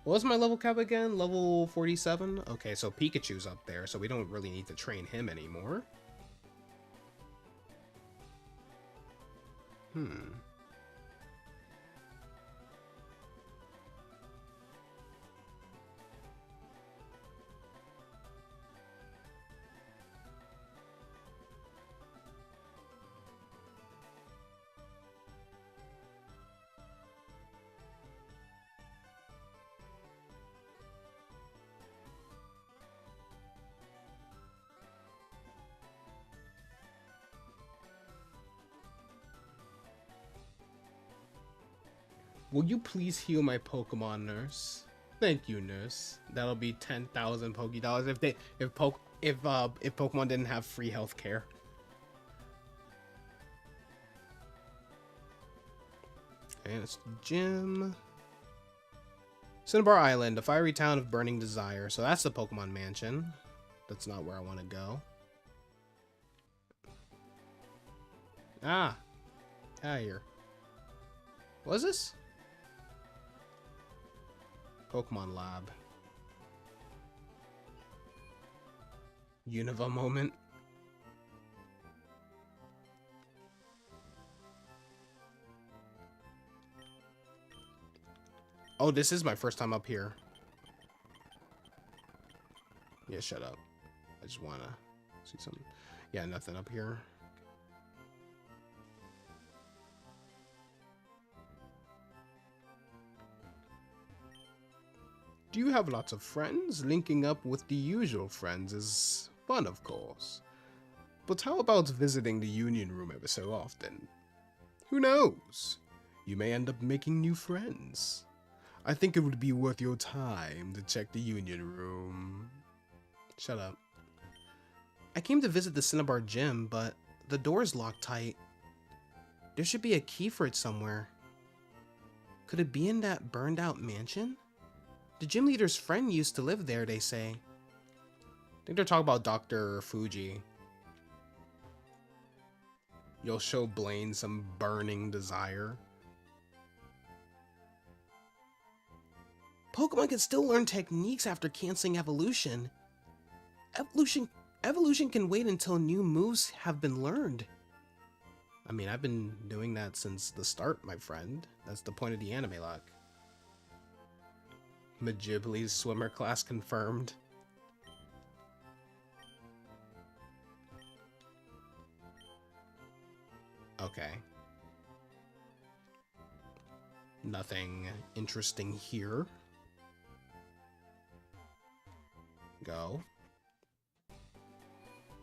What was my level cap again? Level 47? Okay, so Pikachu's up there, so we don't really need to train him anymore. Will you please heal my Pokemon, nurse? Thank you, nurse. That'll be 10,000 Poké Dollars if Pokemon didn't have free healthcare. Okay, it's the gym. Cinnabar Island, the fiery town of burning desire. So that's the Pokemon mansion. That's not where I want to go. Ah, out of here. What is this? Pokemon Lab. Unova moment. Oh, this is my first time up here. Yeah, shut up. I just wanna see something. Yeah, nothing up here. Do you have lots of friends? Linking up with the usual friends is fun, of course. But how about visiting the Union Room ever so often? Who knows? You may end up making new friends. I think it would be worth your time to check the Union Room. Shut up. I came to visit the Cinnabar Gym, but the door's locked tight. There should be a key for it somewhere. Could it be in that burned out mansion? The gym leader's friend used to live there, they say. I think they're talking about Dr. Fuji. You'll show Blaine some burning desire. Pokemon can still learn techniques after canceling evolution. Evolution can wait until new moves have been learned. I mean, I've been doing that since the start, my friend. That's the point of the AnimeLocke. Majibli's swimmer class confirmed. Okay. Nothing interesting here. Go.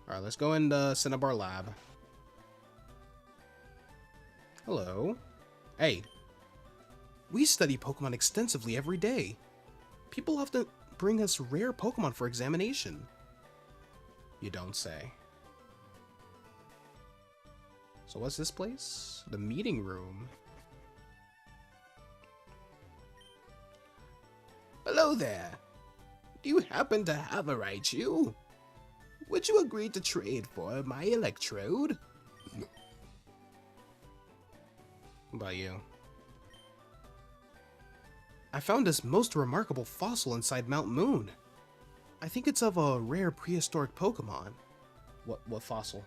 Alright, let's go in the Cinnabar Lab. Hello. Hey. We study Pokemon extensively every day. People often bring us rare Pokemon for examination. You don't say. So what's this place? The meeting room. Hello there. Do you happen to have a Raichu? Would you agree to trade for my Electrode? What about you? I found this most remarkable fossil inside Mount Moon. I think it's of a rare prehistoric Pokemon. What fossil?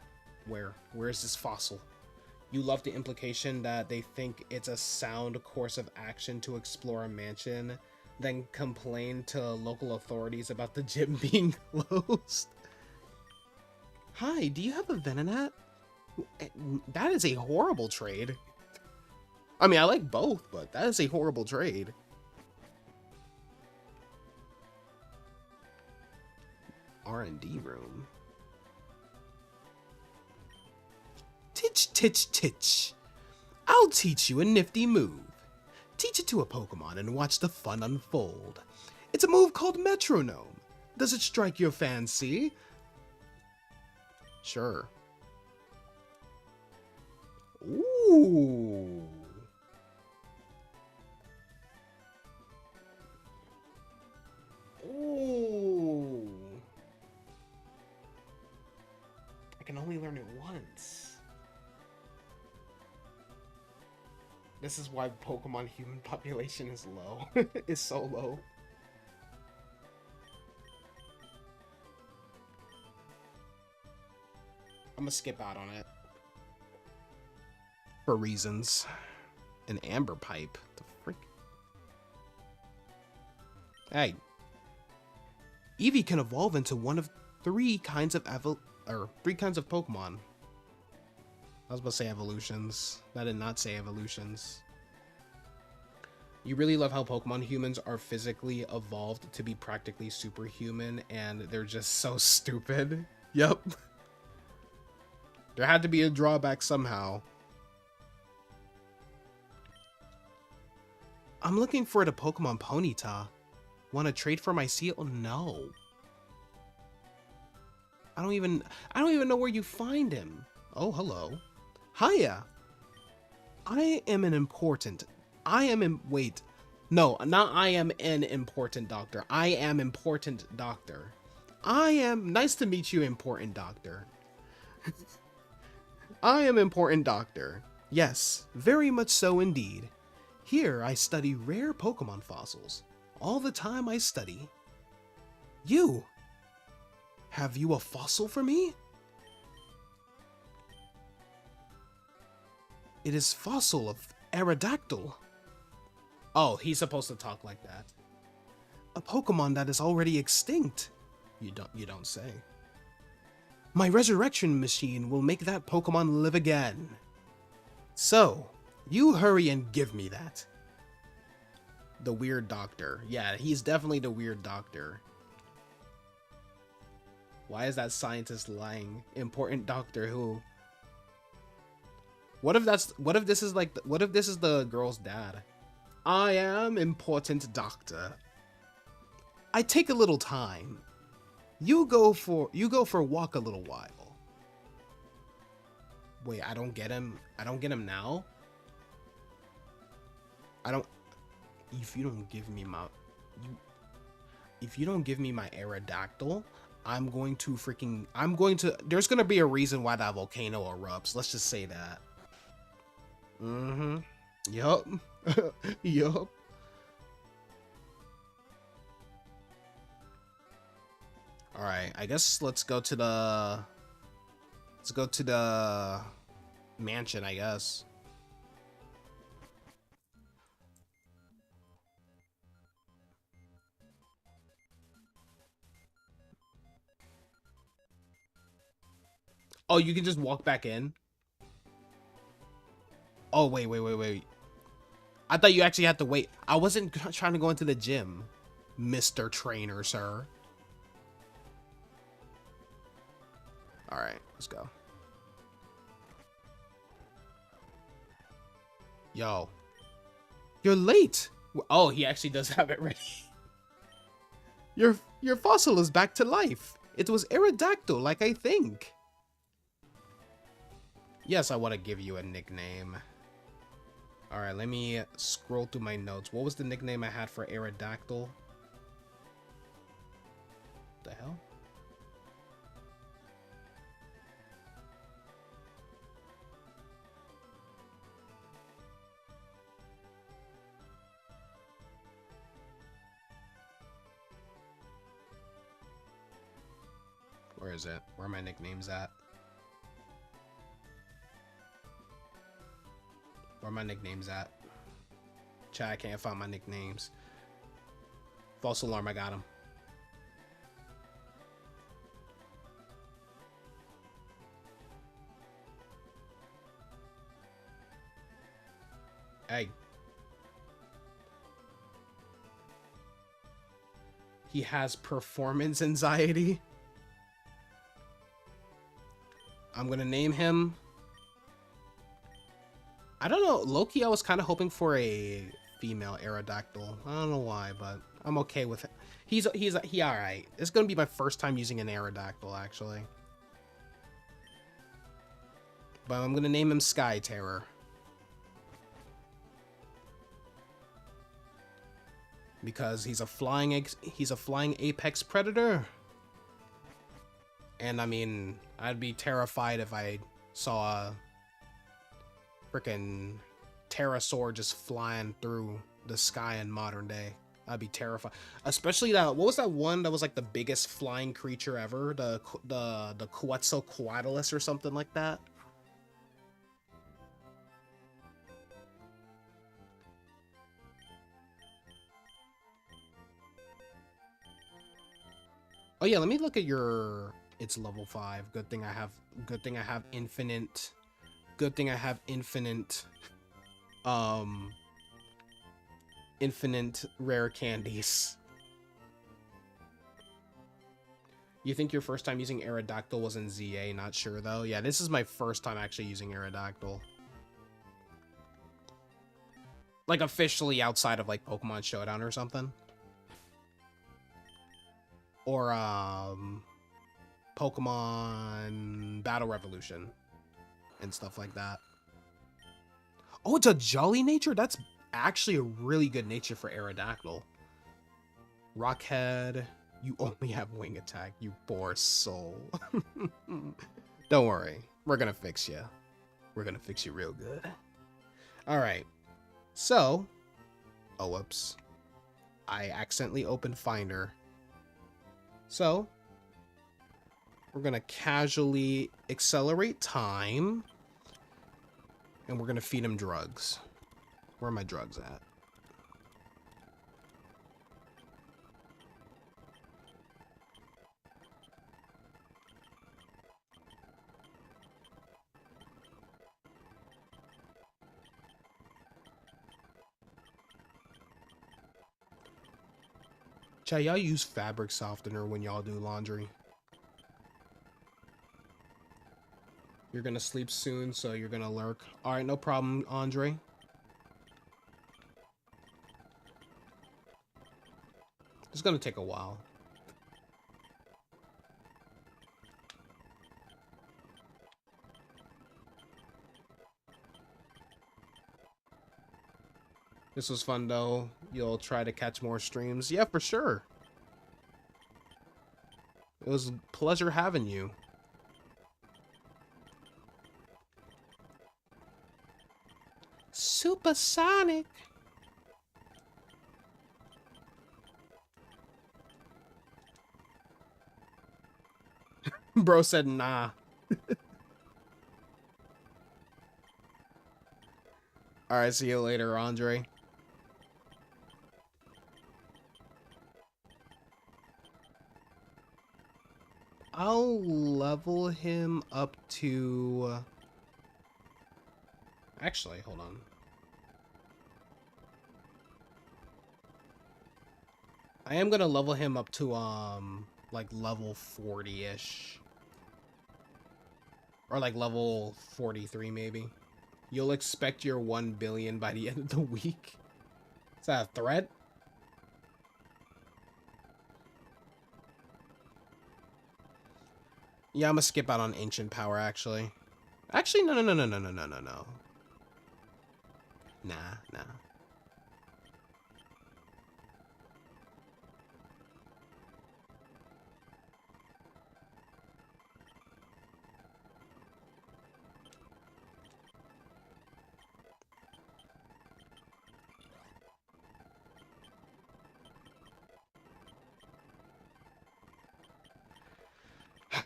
Where is this fossil? You love the implication that they think it's a sound course of action to explore a mansion, then complain to local authorities about the gym being closed. Hi, do you have a Venonat? That is a horrible trade. I mean, I like both, but that is a horrible trade. R&D room. Titch, titch, titch. I'll teach you a nifty move. Teach it to a Pokemon and watch the fun unfold. It's a move called Metronome. Does it strike your fancy? Sure. Ooh. Ooh. I can only learn it once. This is why Pokemon human population is low. It's so low. I'm gonna skip out on it. For reasons. An amber pipe. The frick? Hey. Eevee can evolve into one of three kinds of Pokemon. I was about to say evolutions. I did not say evolutions. You really love how Pokemon humans are physically evolved to be practically superhuman, and they're just so stupid. Yep. There had to be a drawback somehow. I'm looking for the Pokemon Ponyta. Want to trade for my seal? No. I don't even know where you find him. Oh, hello. Hiya. Wait. No, not I am an important doctor. I am important doctor. Nice to meet you, important doctor. I am important doctor. Yes, very much so indeed. Here I study rare Pokemon fossils. All the time I study. You! Have you a fossil for me? It is fossil of Aerodactyl. Oh, he's supposed to talk like that. A Pokemon that is already extinct. You don't say. My resurrection machine will make that Pokemon live again. So, you hurry and give me that. The weird doctor. Yeah, he's definitely the weird doctor. Why is that scientist lying? Important doctor who? What if this is the girl's dad? I am important doctor. I take a little time. You go for a walk a little while. Wait, I don't get him. I don't get him now. If you don't give me my Aerodactyl, there's gonna be a reason why that volcano erupts. Let's just say that. Yup. Yup. Alright, I guess let's go to the mansion, I guess. Oh, you can just walk back in? Oh, wait. I thought you actually had to wait. I wasn't trying to go into the gym, Mr. Trainer, sir. Alright, let's go. Yo. You're late! Oh, he actually does have it ready. Your fossil is back to life. It was Aerodactyl, like I think. Yes, I want to give you a nickname. Alright, let me scroll through my notes. What was the nickname I had for Aerodactyl? The hell? Where is it? Where are my nicknames at? Where are my nicknames at? Chat, I can't find my nicknames. False alarm, I got him. Hey. He has performance anxiety. I'm gonna name him. I don't know, low-key I was kind of hoping for a female Aerodactyl. I don't know why, but I'm okay with it. He alright. It's gonna be my first time using an Aerodactyl, actually. But I'm gonna name him Sky Terror. Because he's a flying apex predator. And I mean, I'd be terrified if I saw a freaking pterosaur just flying through the sky in modern day. I'd be terrified. Especially that, what was that one that was like the biggest flying creature ever? The Quetzalcoatlus or something like that. Oh yeah, let me look at your. It's level 5. Good thing I have infinite. Good thing I have infinite. Infinite rare candies. You think your first time using Aerodactyl was in ZA? Not sure though. Yeah, this is my first time actually using Aerodactyl. Like officially outside of like Pokemon Showdown or something. or Pokemon Battle Revolution and stuff like that. Oh, it's a Jolly nature? That's actually a really good nature for Aerodactyl. Rockhead, you only have wing attack, you poor soul. Don't worry, we're gonna fix you. We're gonna fix you real good. Alright, so... Oh, whoops. I accidentally opened Finder. So, we're gonna casually accelerate time. And we're gonna feed him drugs. Where are my drugs at? Chat, y'all use fabric softener when y'all do laundry. You're gonna sleep soon, so you're gonna lurk. Alright, no problem, Andre. It's gonna take a while. This was fun, though. You'll try to catch more streams. Yeah, for sure. It was a pleasure having you. Supersonic. Bro said nah. Alright, see you later, Andre. I'll level him up to... Actually, hold on. I am gonna level him up to, like level 40-ish. Or like level 43, maybe. You'll expect your 1 billion by the end of the week. Is that a threat? Yeah, I'm gonna skip out on Ancient Power, actually. Actually, no. Nah.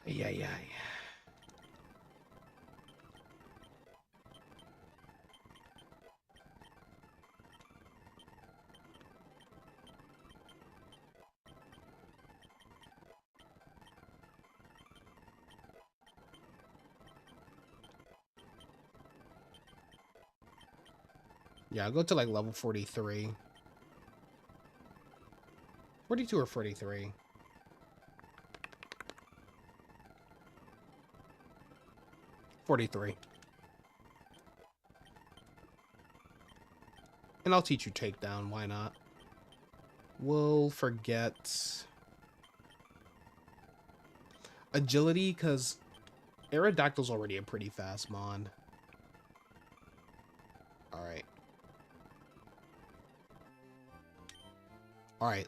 Yeah. Yeah, I'll go to like level 43. 42 or 43. $43. And I'll teach you takedown, why not? We'll forget agility, because Aerodactyl's already a pretty fast mon. Alright.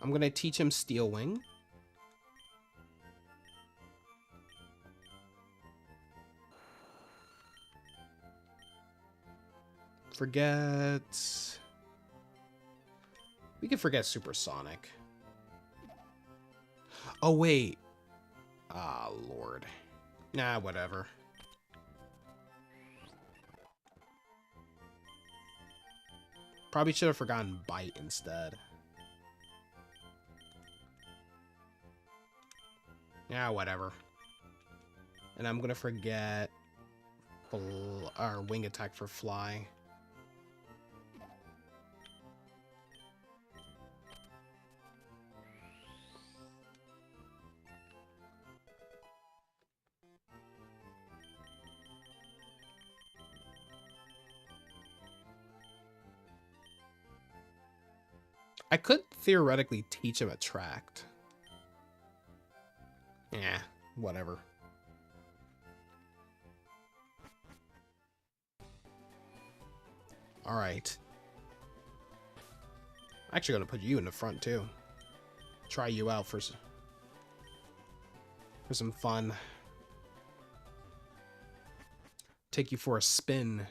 I'm gonna teach him Steel Wing. Forget... We can forget Supersonic. Oh, wait. Ah, Lord. Nah, whatever. Probably should have forgotten Bite instead. Yeah, whatever. And I'm gonna forget... our Wing Attack for Fly. I could theoretically teach him Attract. Yeah, whatever. Alright. Actually gonna put you in the front too. Try you out for some fun. Take you for a spin.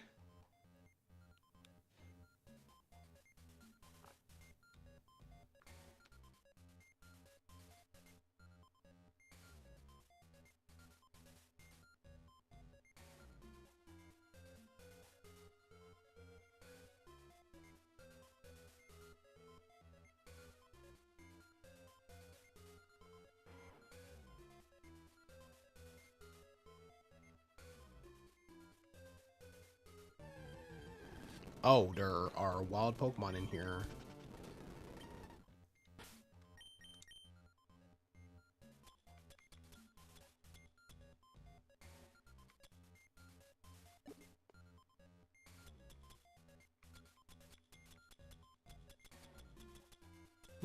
Oh, there are wild Pokemon in here.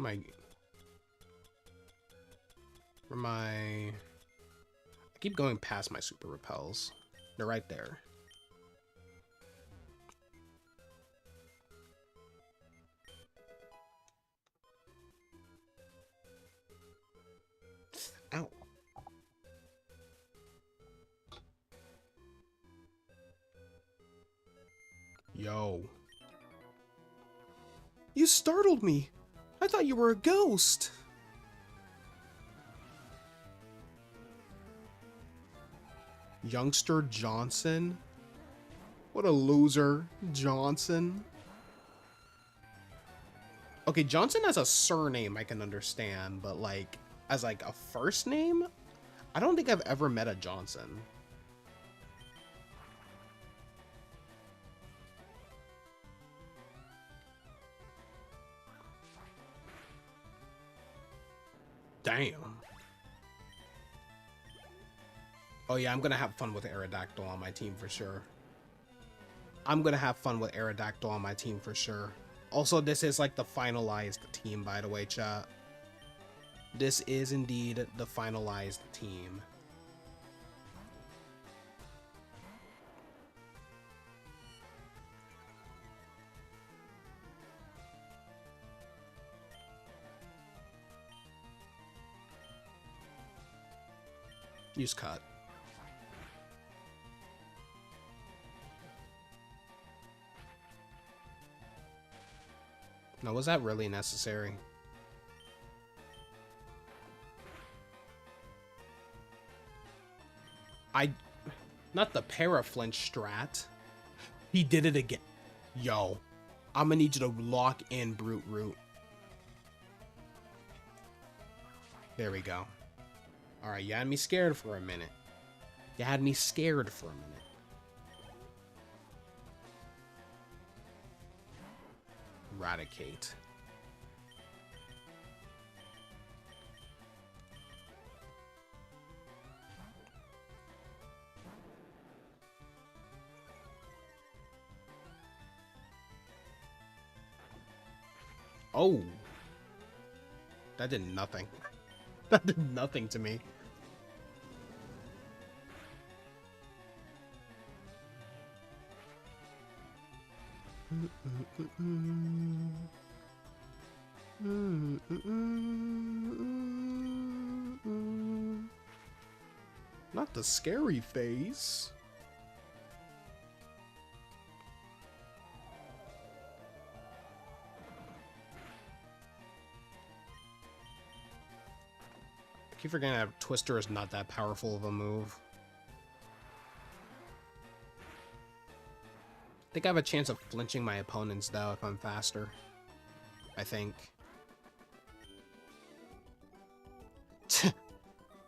I keep going past my super repels. They're right there. Ow. Yo. You startled me. I thought you were a ghost. Youngster Johnson? What a loser, Johnson. Okay, Johnson as a surname I can understand, but like as like a first name, I don't think I've ever met a Johnson. Damn. Oh yeah, I'm gonna have fun with Aerodactyl on my team for sure. I'm gonna have fun with Aerodactyl on my team for sure. Also, this is like the finalized team, by the way, chat. This is indeed the finalized team. Use cut. Now, was that really necessary? Not the Paraflinch strat. He did it again. Yo, I'm gonna need you to lock in Brute Root. There we go. Alright, you had me scared for a minute. You had me scared for a minute. Eradicate. Oh. That did nothing. That did nothing to me. Not the scary face. I keep forgetting that Twister is not that powerful of a move. I think I have a chance of flinching my opponents, though, if I'm faster. I think.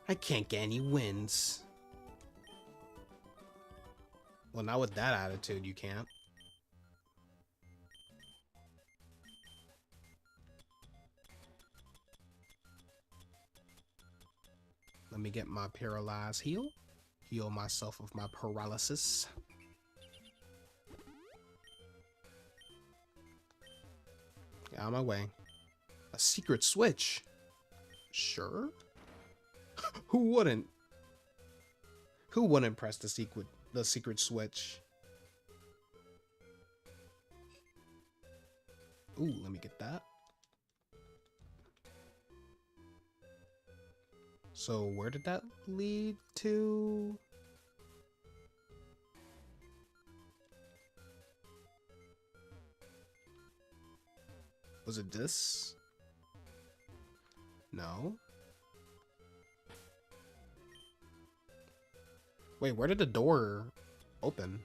I can't get any wins. Well, not with that attitude, you can't. Let me get my paralyzed heal. Heal myself of my paralysis. Get out of my way. A secret switch. Sure. Who wouldn't? Who wouldn't press the secret switch? Ooh, let me get that. So where did that lead to? Was it this? No. Wait, where did the door open?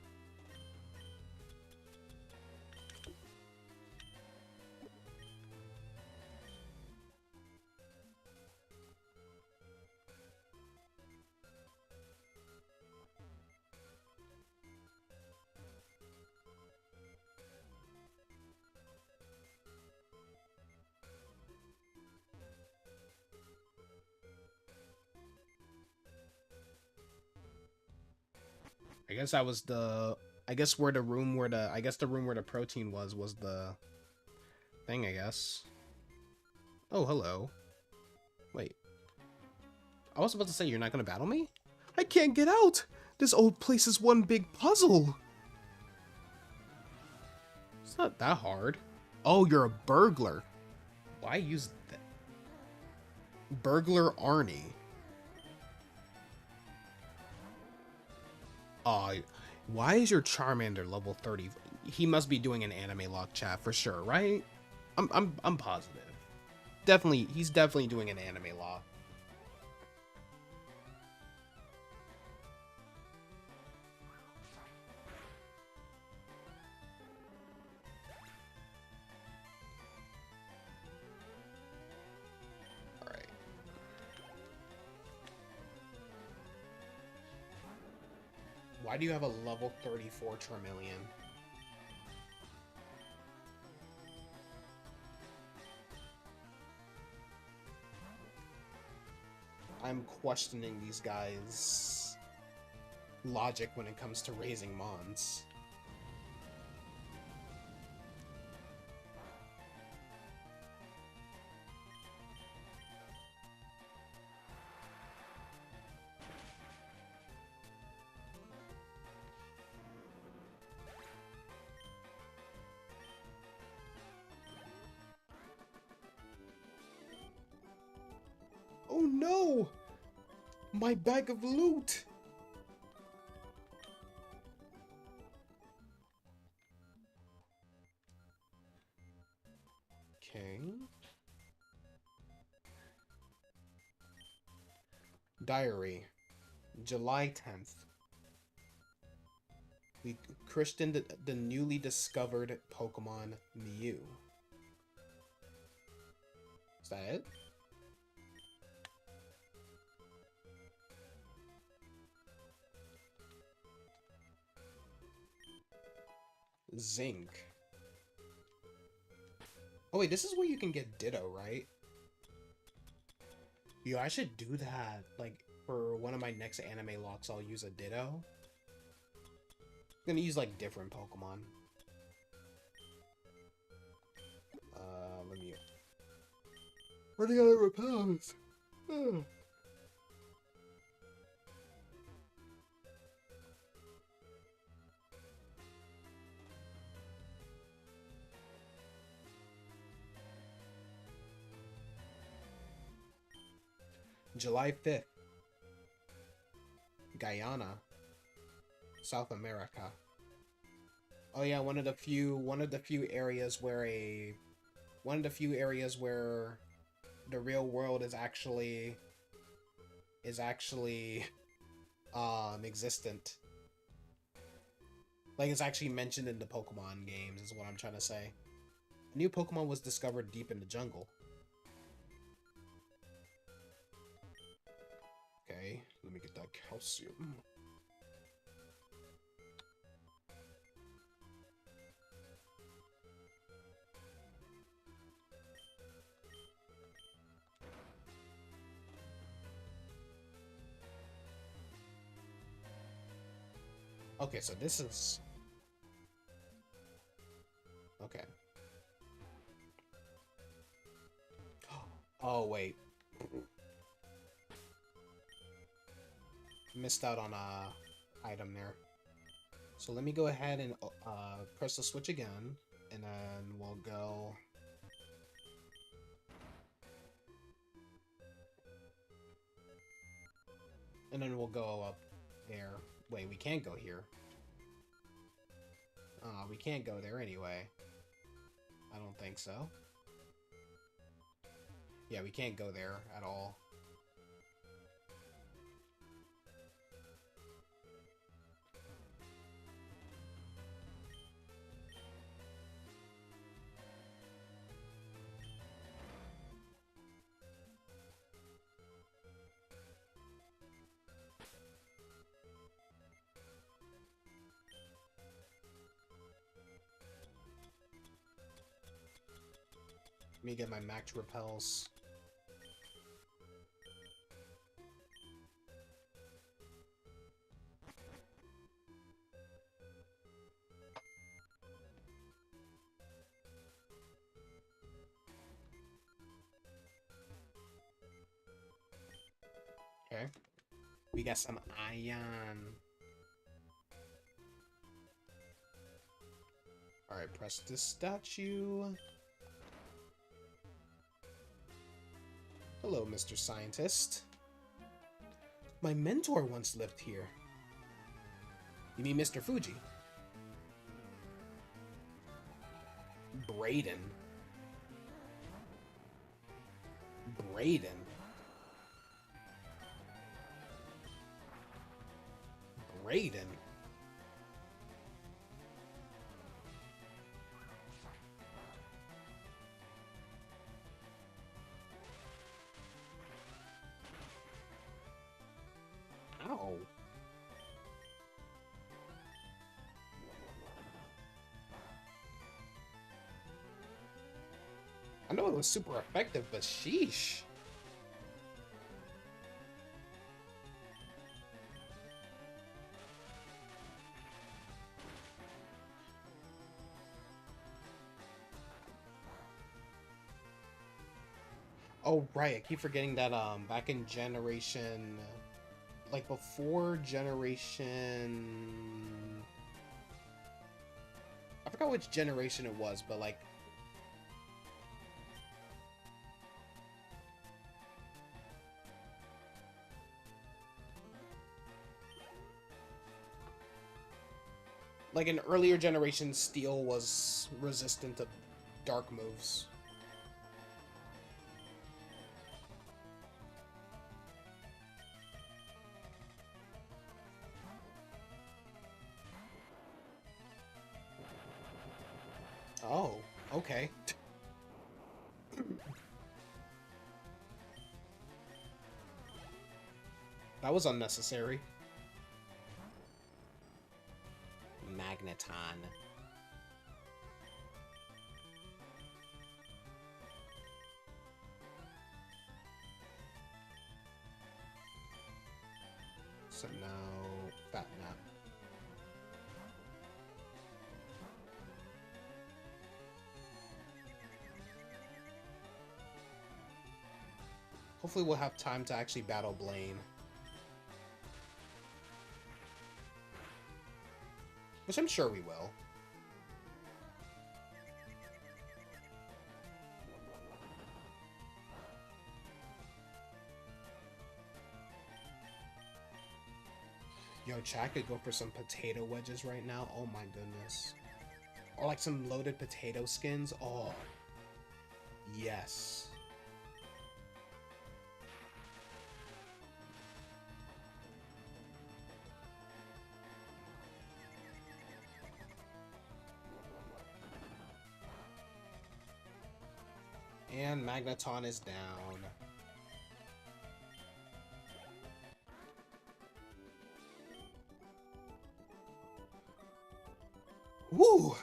I guess that was the. I guess where the room where the. I guess the room where the protein was the thing. I guess. Oh, hello. Wait. I was about to say you're not gonna battle me. I can't get out. This old place is one big puzzle. It's not that hard. Oh, you're a burglar. Why use that? Burglar Arnie. Why is your Charmander level 30? He must be doing an AnimeLocke chat for sure, right? I'm positive. Definitely, he's definitely doing an AnimeLocke. Alright. Why do you have a level 34 Charmeleon? I'm questioning these guys' logic when it comes to raising Mons. Oh no! My bag of loot! Okay. Diary. July 10th. We christened the newly discovered Pokemon Mew. Is that it? Zinc. Oh wait, this is where you can get Ditto, right? Yo, I should do that. Like, for one of my next AnimeLocks, I'll use a Ditto. I'm gonna use, like, different Pokemon. Let me... Running out of repels. July 5th. Guyana. South America. Oh yeah, one of the few areas where the real world is actually existent. Like, it's actually mentioned in the Pokemon games, is what I'm trying to say. A new Pokemon was discovered deep in the jungle. Okay, let me get that calcium. Okay, so this is... Okay. Missed out on a item there. So let me go ahead and press the switch again, and then we'll go. And then we'll go up there. Wait, we can't go here. We can't go there anyway. I don't think so. Yeah, we can't go there at all. Let me get my max repels. Okay. We got some iron. Alright, press this statue. Hello, Mr. Scientist. My mentor once lived here. You mean Mr. Fuji? Brayden. Brayden. Brayden. Ow. I know it was super effective, but sheesh. Oh, right. I keep forgetting that back in generation, like before generation, I forgot which generation it was, but like in earlier generations, Steel was resistant to dark moves. Oh, okay. That was unnecessary. Magneton. So now, Fat Nap. Hopefully we'll have time to actually battle Blaine. Which I'm sure we will. Yo, chat could go for some potato wedges right now. Oh my goodness. Or like some loaded potato skins. Oh. Yes. And Magneton is down. Woo!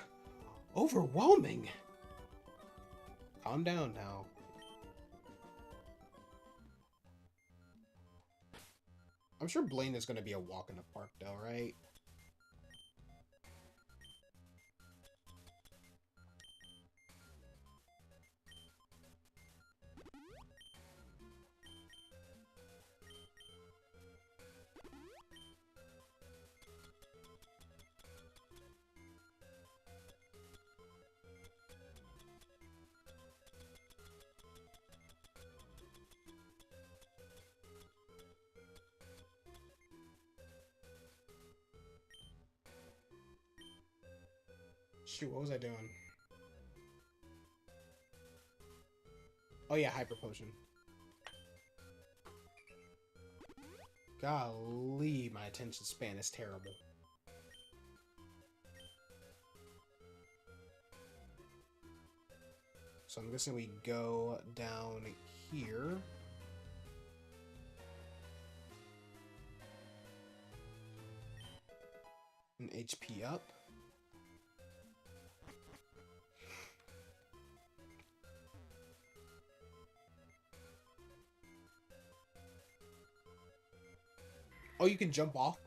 Overwhelming! Calm down now. I'm sure Blaine is going to be a walk in the park though, right? shoot, what was I doing? Oh yeah, Hyper Potion. Golly, my attention span is terrible. So I'm guessing we go down here. And HP up. Oh, you can jump off?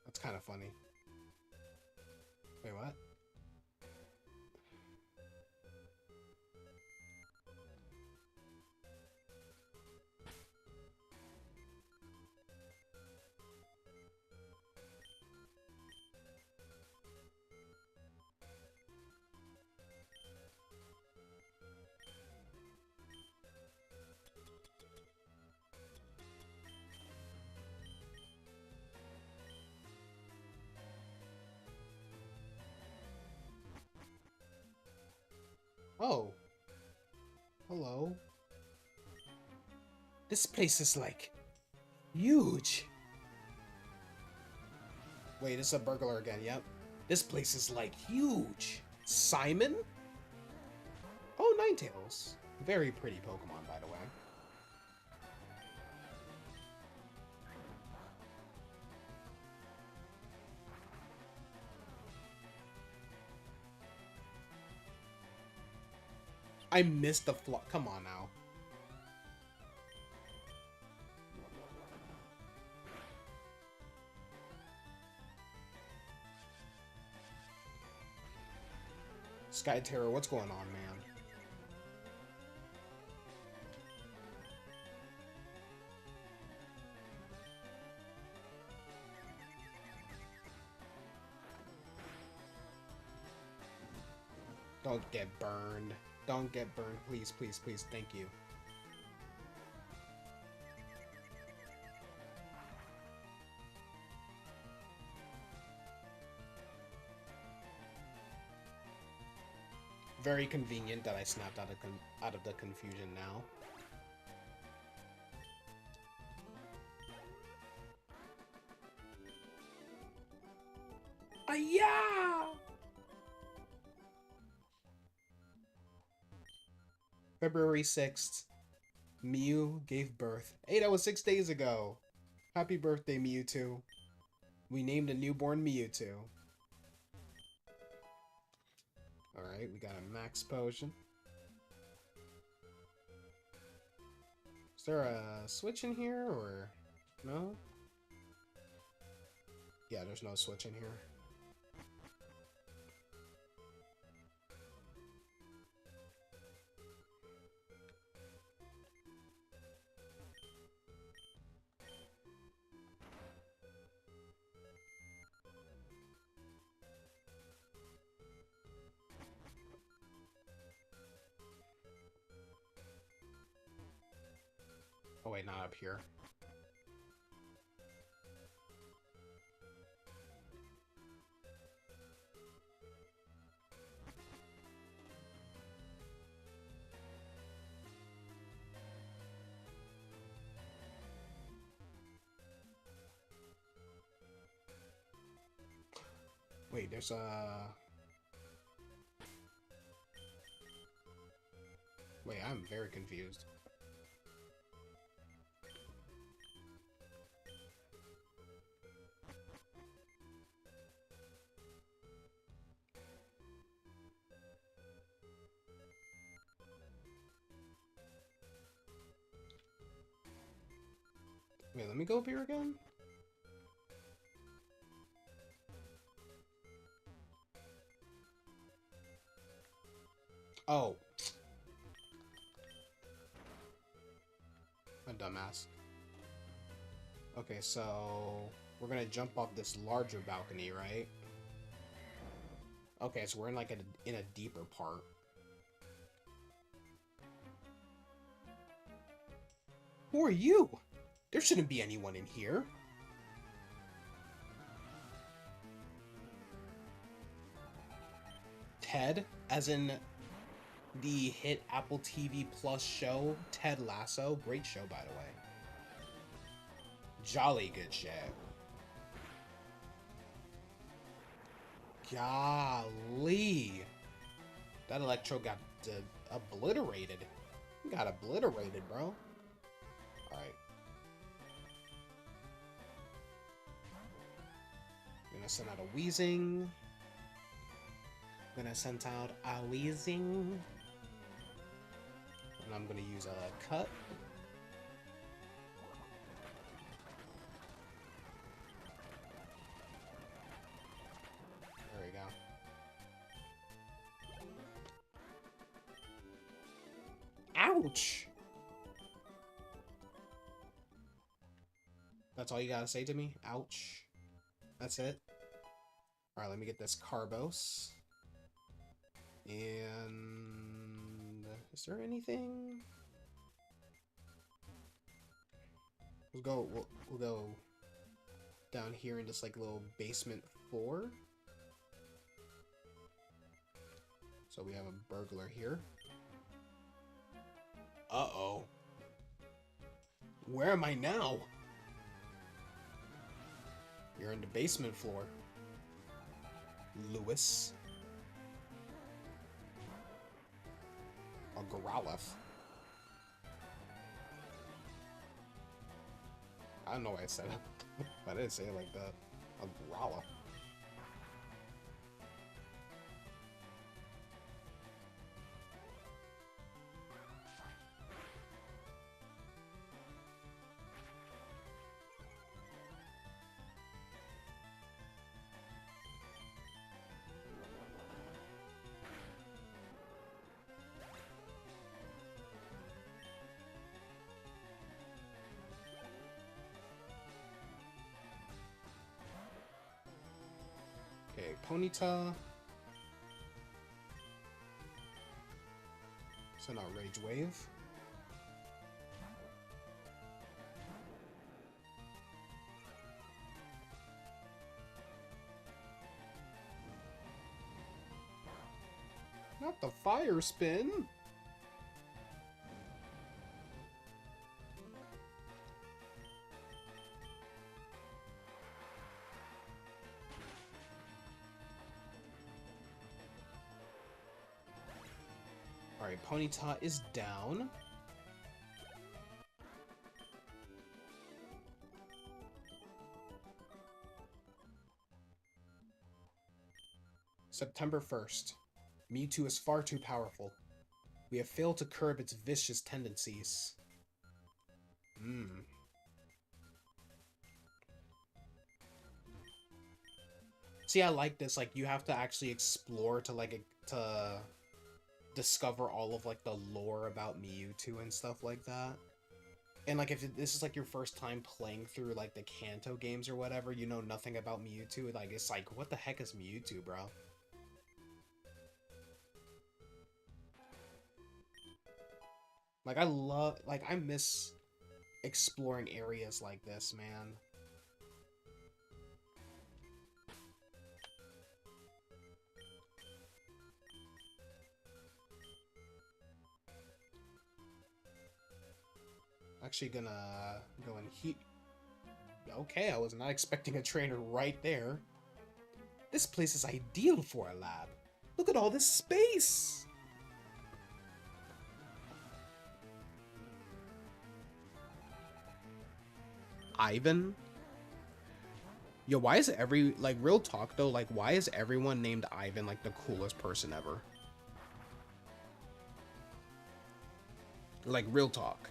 That's kind of funny. Wait, what? Oh. Hello. This place is like huge. Wait, it's a burglar again, yep. This place is like huge. Simon? Oh, Ninetales. Very pretty Pokemon, by the way. I missed the come on now. Sky Terror, what's going on, man? Don't get burned. Don't get burned. Please, please, please. Thank you. Very convenient that I snapped out of the confusion now. Yeah! February 6th, Mew gave birth. Hey, that was 6 days ago. Happy birthday, Mewtwo. We named a newborn Mewtwo. Alright, we got a max potion. Is there a switch in here, or no? Yeah, there's no switch in here. Oh wait, not up here. Wait, there's a... Wait, I'm very confused. Wait, let me go up here again? Oh. A dumbass. Okay, so we're gonna jump off this larger balcony, right? Okay, so we're in like in a deeper part. Who are you? There shouldn't be anyone in here. Ted, as in the hit Apple TV Plus show, Ted Lasso. Great show, by the way. Jolly good show. Golly. That Electro got obliterated. Got obliterated, bro. Alright. Gonna send out a Wheezing. Gonna send out a Wheezing. And I'm gonna use a Cut. There we go. Ouch! That's all you gotta say to me? Ouch. That's it? Alright, let me get this Carbos. And... is there anything? We'll go down here in this like little basement 4. So we have a burglar here. Uh-oh. Where am I now? You're in the basement floor. Lewis. A Growlithe. I don't know why I said it. I didn't say it like that. A Growlithe. Okay, Ponyta. Send out Rage Wave. Not the Fire Spin. Alright, Ponyta is down. September 1st. Mewtwo is far too powerful. We have failed to curb its vicious tendencies. See, I like this. Like, you have to actually explore to, like, to discover all of, like, the lore about Mewtwo and stuff like that. And, like, if this is, like, your first time playing through, like, the Kanto games or whatever, you know nothing about Mewtwo, like, it's like, what the heck is Mewtwo, bro? Like, I miss exploring areas like this, man. Actually gonna go and heat. Okay, I was not expecting a trainer right there. This place is ideal for a lab. Look at all this space! Ivan? Yo, why is like, real talk though, like, why is everyone named Ivan, like, the coolest person ever? Like, real talk.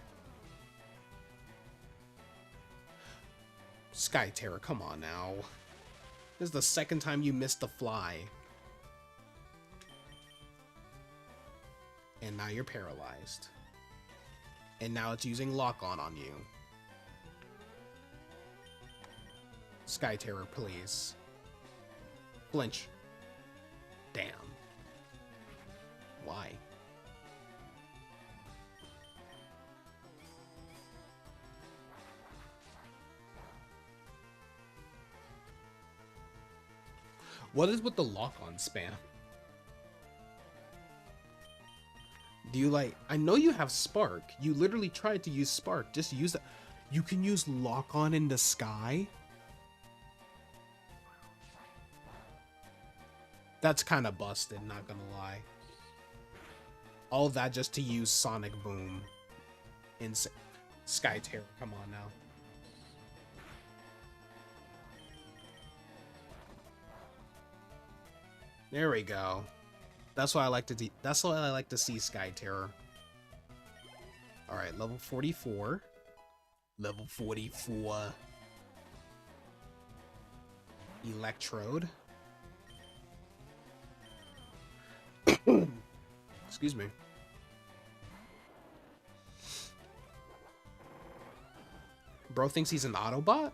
Sky Terror, come on now. This is the second time you missed the fly. And now you're paralyzed. And now it's using lock-on you. Sky Terror, please. Flinch. Damn. Why? What is with the lock-on spam? Do you like... I know you have Spark. You literally tried to use Spark. Just use that. You can use Lock On in the sky? That's kind of busted, not gonna lie. All that just to use Sonic Boom in Sky Terror. Come on now. There we go. That's why I like to that's why I like to see Sky Terror. All right, level 44. Level 44. Electrode. Excuse me. Bro thinks he's an Autobot?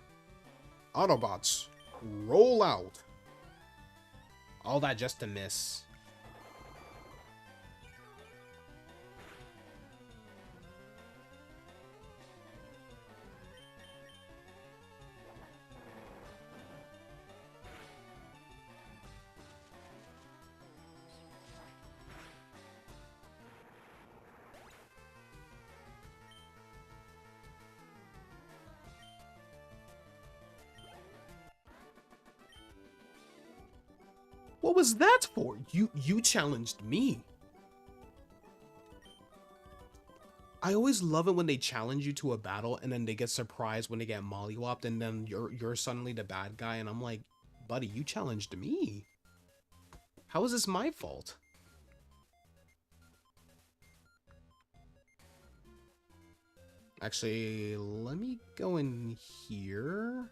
Autobots, roll out. All that just to miss. What was that for? You challenged me. I always love it when they challenge you to a battle and then they get surprised when they get mollywopped and then you're suddenly the bad guy and I'm like, buddy, you challenged me. How is this my fault? Actually, let me go in here.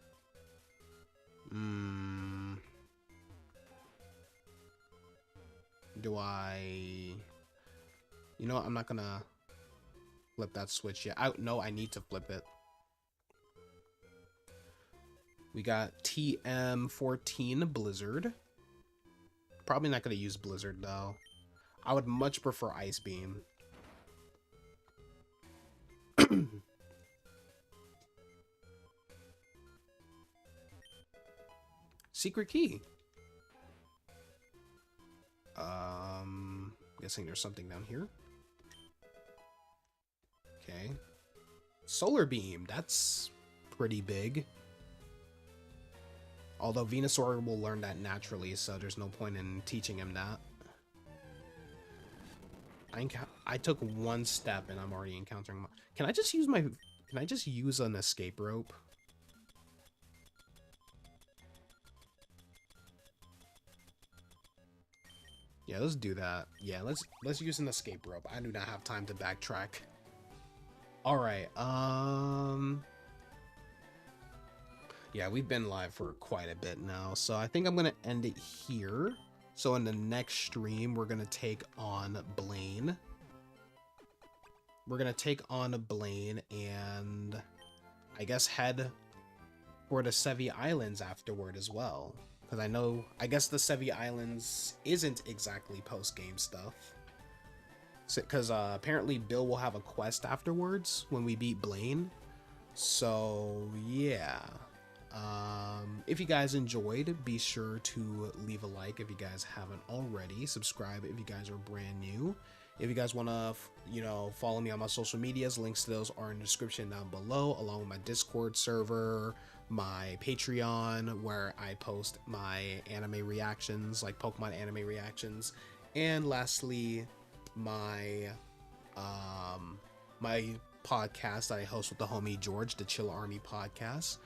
Do I... You know what? I'm not gonna flip that switch yet. No, I need to flip it. We got TM14 Blizzard. Probably not gonna use Blizzard though. I would much prefer Ice Beam. Secret key. Guessing there's something down here. Okay. Solar Beam, that's pretty big. Although Venusaur will learn that naturally, so there's no point in teaching him that. I took one step and I'm already encountering... Can I just use an escape rope? Yeah, let's do that. Yeah, let's use an escape rope. I do not have time to backtrack. All right. Yeah, we've been live for quite a bit now, so I think I'm gonna end it here. So in the next stream, we're gonna take on Blaine. We're gonna take on Blaine and I guess head for the Sevi Islands afterward as well. Because I guess the Sevi Islands isn't exactly post-game stuff. Because apparently Bill will have a quest afterwards when we beat Blaine. So, yeah. If you guys enjoyed, be sure to leave a like if you guys haven't already. Subscribe if you guys are brand new. If you guys want to, follow me on my social medias, links to those are in the description down below, along with my Discord server, my Patreon, where I post my anime reactions, like Pokemon anime reactions, and lastly, my my podcast that I host with the homie George, the Chill Army Podcast.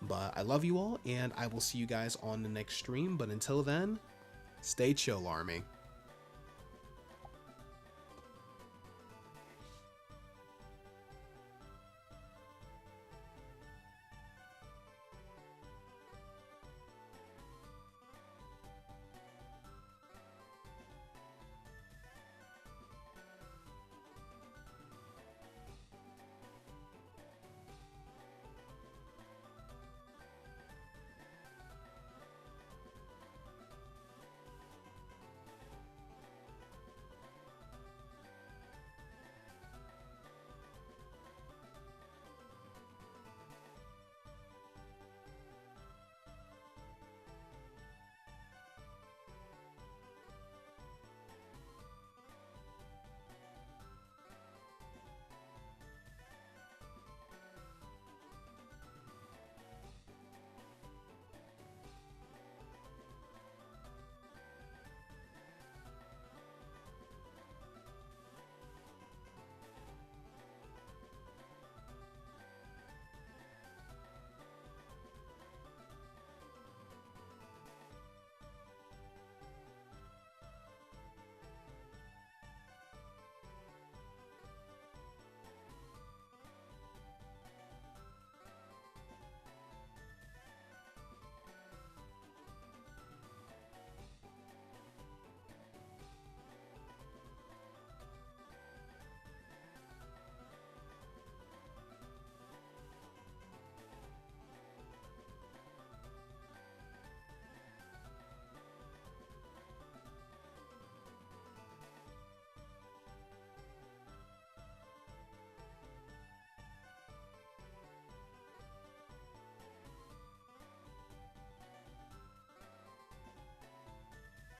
But I love you all, and I will see you guys on the next stream. But until then, stay chill, Army.